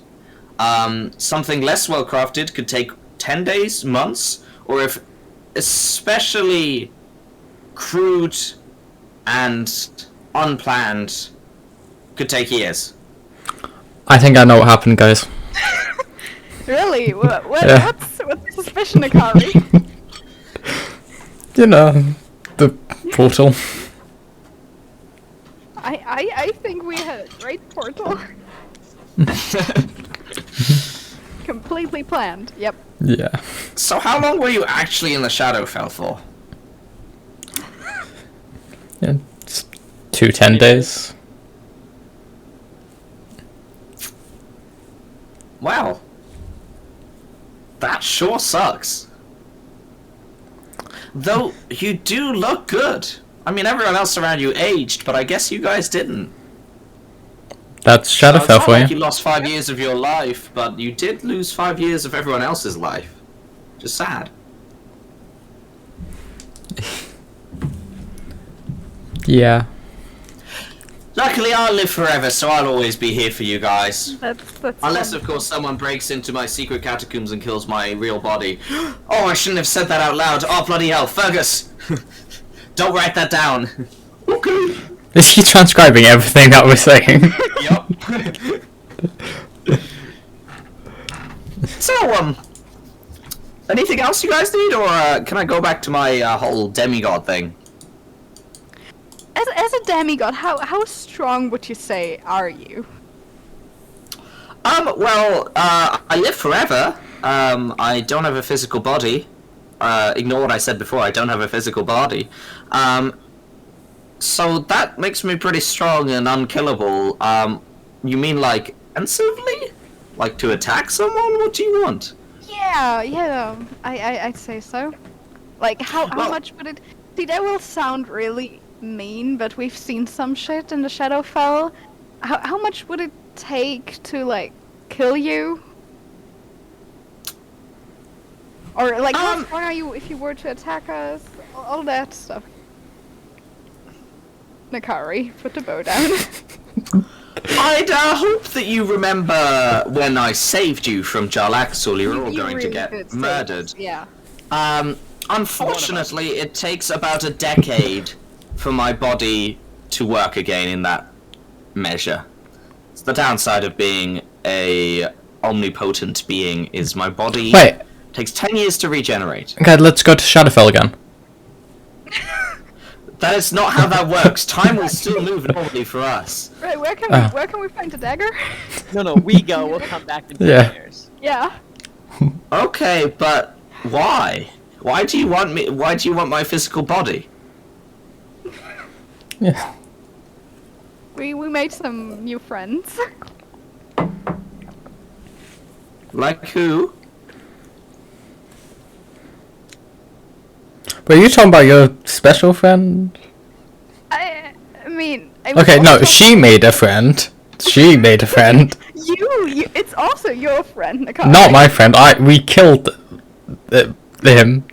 Something less well-crafted could take 10 days, months, or if especially crude and unplanned, could take years. I think I know what happened, guys. Really? Yeah. What's the suspicion, Akari? You know, the portal. I think we had a great portal. Completely planned. Yep. Yeah. So how long were you actually in the Shadowfell for? Yeah. It's 10 days. Wow. That sure sucks. Though, you do look good. I mean, everyone else around you aged, but I guess you guys didn't. That's So it's Shadowfell not for like you. you lost 5 years of your life, but you did lose 5 years of everyone else's life. Just sad. Yeah. Luckily, I'll live forever, so I'll always be here for you guys. That's Unless, of wonderful. course, someone breaks into my secret catacombs and kills my real body. Oh, I shouldn't have said that out loud. Oh, bloody hell. Fergus! Don't write that down. Okay. Is she transcribing everything that we're saying? Yup. So, anything else you guys need, or can I go back to my whole demigod thing? As a demigod, how strong would you say are you? Well, I live forever. I don't have a physical body. Ignore what I said before, I don't have a physical body. So that makes me pretty strong and unkillable. You mean like offensively? Like to attack someone? What do you want? Yeah, I'd say so. Like, how Well- much would it... See, that will sound really mean, but we've seen some shit in the Shadowfell. How much would it take to, like, kill you? Or, like, how strong are you if you were to attack us? All that stuff. Nakari, put the bow down. I'd hope that you remember when I saved you from Jarlaxle, you were all going to really get did save murdered. us, Yeah. Unfortunately, it takes about a decade for my body to work again in that measure. It's the downside of being a omnipotent being is my body Wait. takes 10 years to regenerate. Okay, let's go to Shadowfell again. That is not how that works. Time will still move normally for us. Right, where can we find the dagger? No, we go. We'll come back in 10 Yeah. years. Yeah. Okay, but why? Why do you want me? Why do you want my physical body? Yeah. We made some new friends. Like who? But you're talking about your special friend? I mean... I was Okay, no, also- she made a friend. She made a friend. You, it's also your friend, Nakari. Not my friend. We killed him.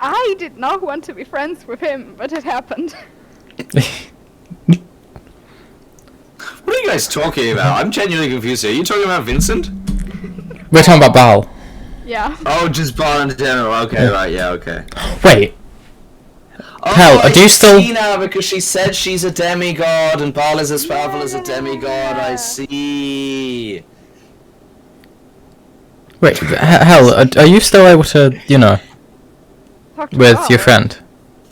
I did not want to be friends with him, but it happened. What are you guys talking about? I'm genuinely confused here. Are you talking about Vincent? We're talking about Baal. Yeah. Oh, just Bar in general. Okay, right, yeah, okay. Wait. Oh, Hell, I do you still- see now because she said she's a demigod and Baal is as powerful as a demigod. I Yeah. see. Wait, hell, are you still able to, Talk to with Bob. your friend?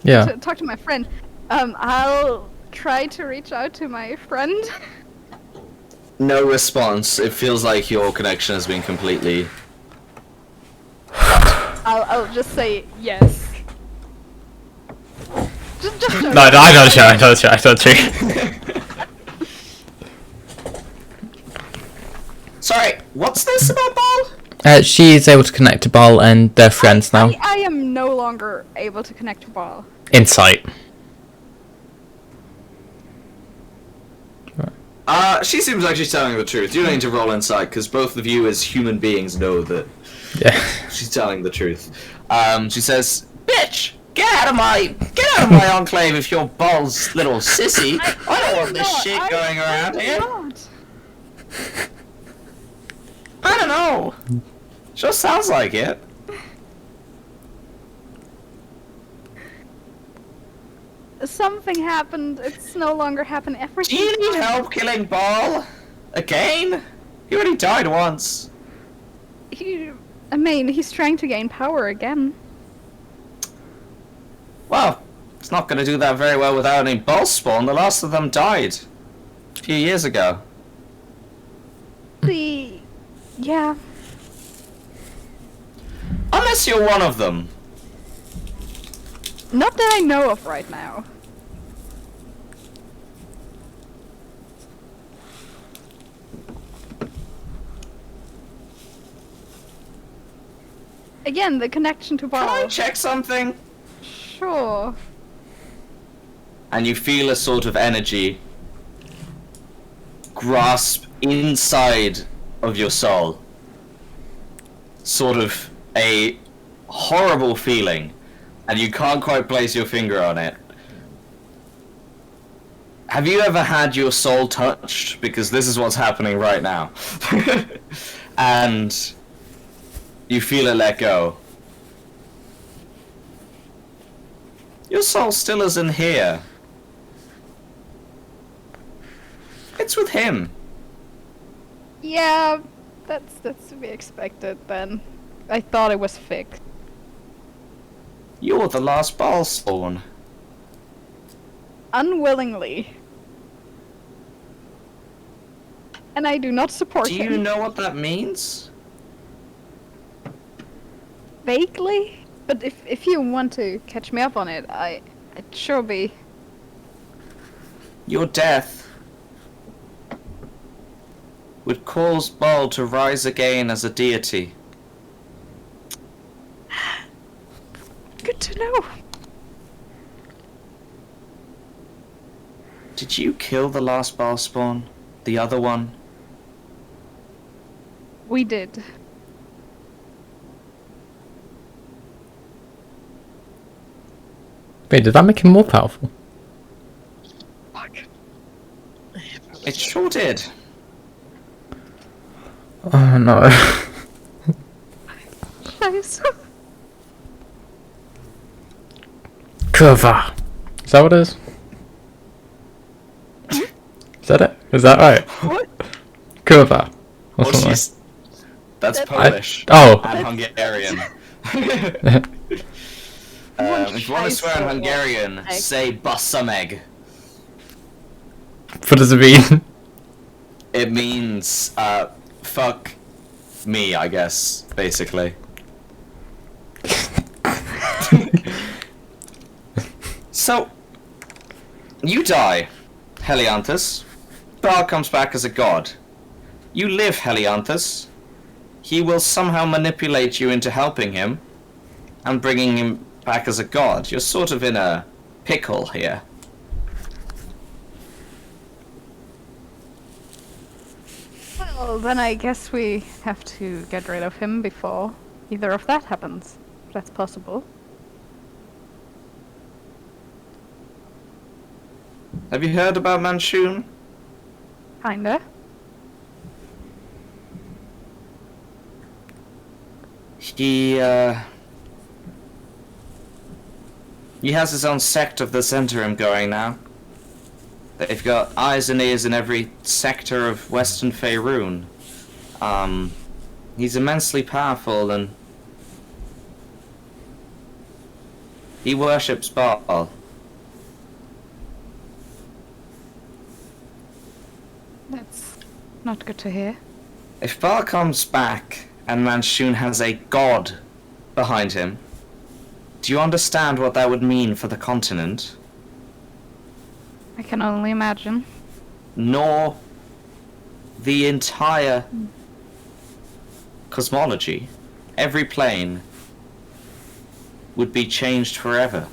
Yeah. Talk to my friend. I'll try to reach out to my friend. No response. It feels like your connection has been completely. I'll just say yes. Just No, I don't show. Sorry, what's this about Baal? She's able to connect to Baal and they're friends now. I am no longer able to connect to Baal. Insight. She seems like she's telling the truth. You don't need to roll insight because both of you as human beings know that Yeah. she's telling the truth. She says, "Bitch, Get out of my enclave if you're Ball's little sissy. I don't want this not. shit I going around here. not. I don't know. Sure sounds like it. Something happened. It's no longer happening. Do Everything. you need help killing Ball? Again? He already died once. I mean, he's trying to gain power again. Well, it's not going to do that very well without any Ball spawn. The last of them died a few years ago. Yeah. Unless you're one of them. Not that I know of right now. Again, the connection to Can I Ball. check something? Sure. And you feel a sort of energy grasp inside of your soul. Sort of a horrible feeling, and you can't quite place your finger on it. Have you ever had your soul touched? Because this is what's happening right now. And you feel it let go. Your soul still isn't here. It's with him. Yeah, that's to be expected then. I thought it was fixed. You're the last Ball spawn. Unwillingly. And I do not support Do him. you know what that means? Vaguely? But if you want to catch me up on it, I'd sure be. Your death would cause Ball to rise again as a deity. Good to know. Did you kill the last Ball spawn? The other one? We did. Wait, did that make him more powerful? Fuck. It sure did. Oh no. Scheiße. Curva. Is that what it is? Is that it? Is that right? What? Curva. Or Well, something. she's... That's Polish. Oh. And Hungarian. If you want to swear in Hungarian, say Basameg. What does it mean? It means, fuck me, I guess, basically. So, you die, Helianthus. Baal comes back as a god. You live, Helianthus. He will somehow manipulate you into helping him and bringing him back as a god. You're sort of in a pickle here. Well, then I guess we have to get rid of him before either of that happens. If that's possible. Have you heard about Manchun? Kinda. He has his own sect of the Centurium going now. They've got eyes and ears in every sector of Western Faerun. He's immensely powerful and he worships Baal. That's not good to hear. If Baal comes back and Manchun has a god behind him, do you understand what that would mean for the continent? I can only imagine. Nor the entire cosmology, every plane, would be changed forever.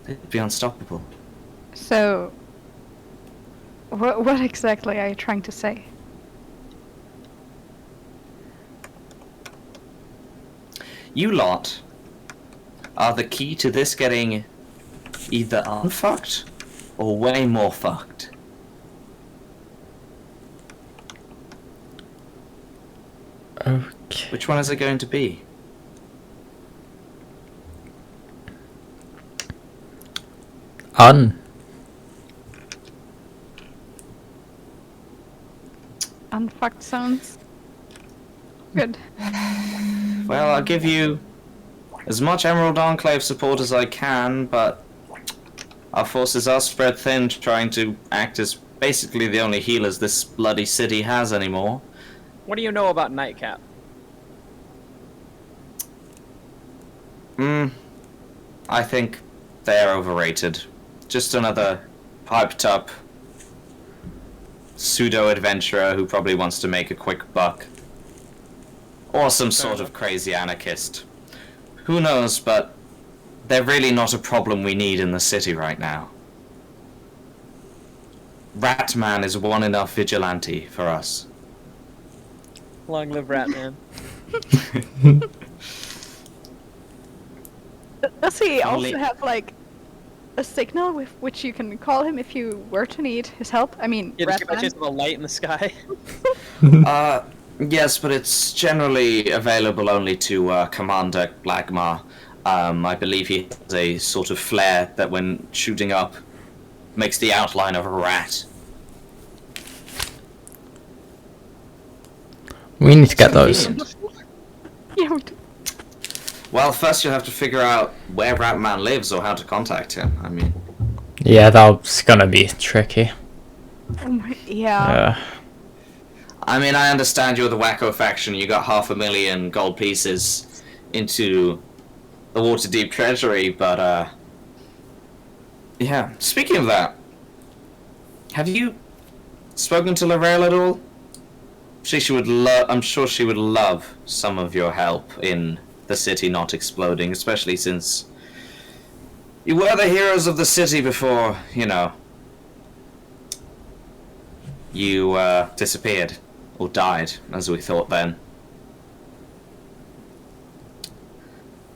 It'd be unstoppable. So, what exactly are you trying to say? You lot are the key to this getting either unfucked or way more fucked. Okay. Which one is it going to be? Unfucked sounds good. Well, I'll give you as much Emerald Enclave support as I can, but our forces are spread thin, trying to act as basically the only healers this bloody city has anymore. What do you know about Nightcap? I think they're overrated. Just another hyped up pseudo-adventurer who probably wants to make a quick buck. Or some sort of crazy anarchist. Who knows, but they're really not a problem we need in the city right now. Ratman is one enough vigilante for us. Long live Ratman. Does he Only- also have like a signal with which you can call him if you were to need his help? I mean, Yeah, just Ratman. just a light in the sky. Yes, but it's generally available only to Commander Blagmar. I believe he has a sort of flare that when shooting up makes the outline of a rat. We need to get those. Yeah, we do. Well, first you'll have to figure out where Ratman lives or how to contact him. I mean, Yeah, that's gonna be tricky. Oh my, yeah. I understand you're the Wacko faction. You got 500,000 gold pieces into the Waterdeep treasury, but yeah. Speaking of that, have you spoken to Lorel at all? She would I'm sure she would love some of your help in the city not exploding, especially since you were the heroes of the city before, you know, you disappeared or died, as we thought then.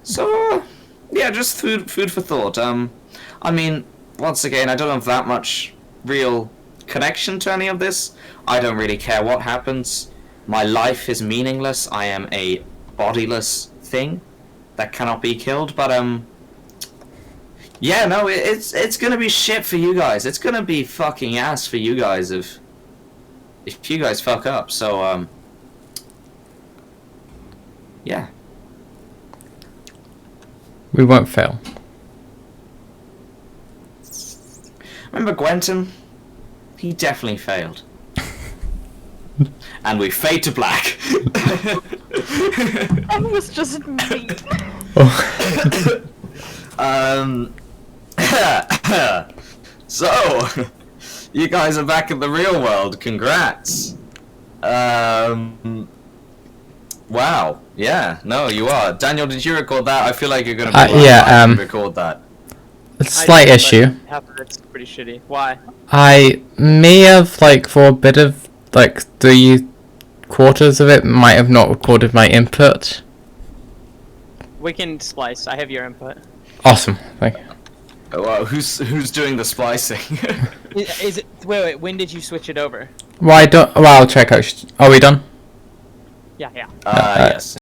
So, yeah, just food for thought. I mean, once again, I don't have that much real connection to any of this. I don't really care what happens. My life is meaningless. I am a bodiless thing that cannot be killed. But yeah, no, it's gonna be shit for you guys. It's gonna be fucking ass for you guys if you guys fuck up. So yeah. We won't fail. Remember Gwenton? He definitely failed. And we fade to black. That was just me. So, you guys are back in the real world. Congrats. Wow. Yeah. No, you are. Daniel, did you record that? I feel like you're gonna be yeah, record that. A slight I did, issue. but half of it's pretty shitty. Why? I may have, like, for a bit of, like, 3/4 of it, might have not recorded my input. We can splice. I have your input. Awesome. Thank you. Oh, wow. Who's doing the splicing? Is it? Wait. When did you switch it over? Well, I'll check out. Are we done? Yeah. Yes.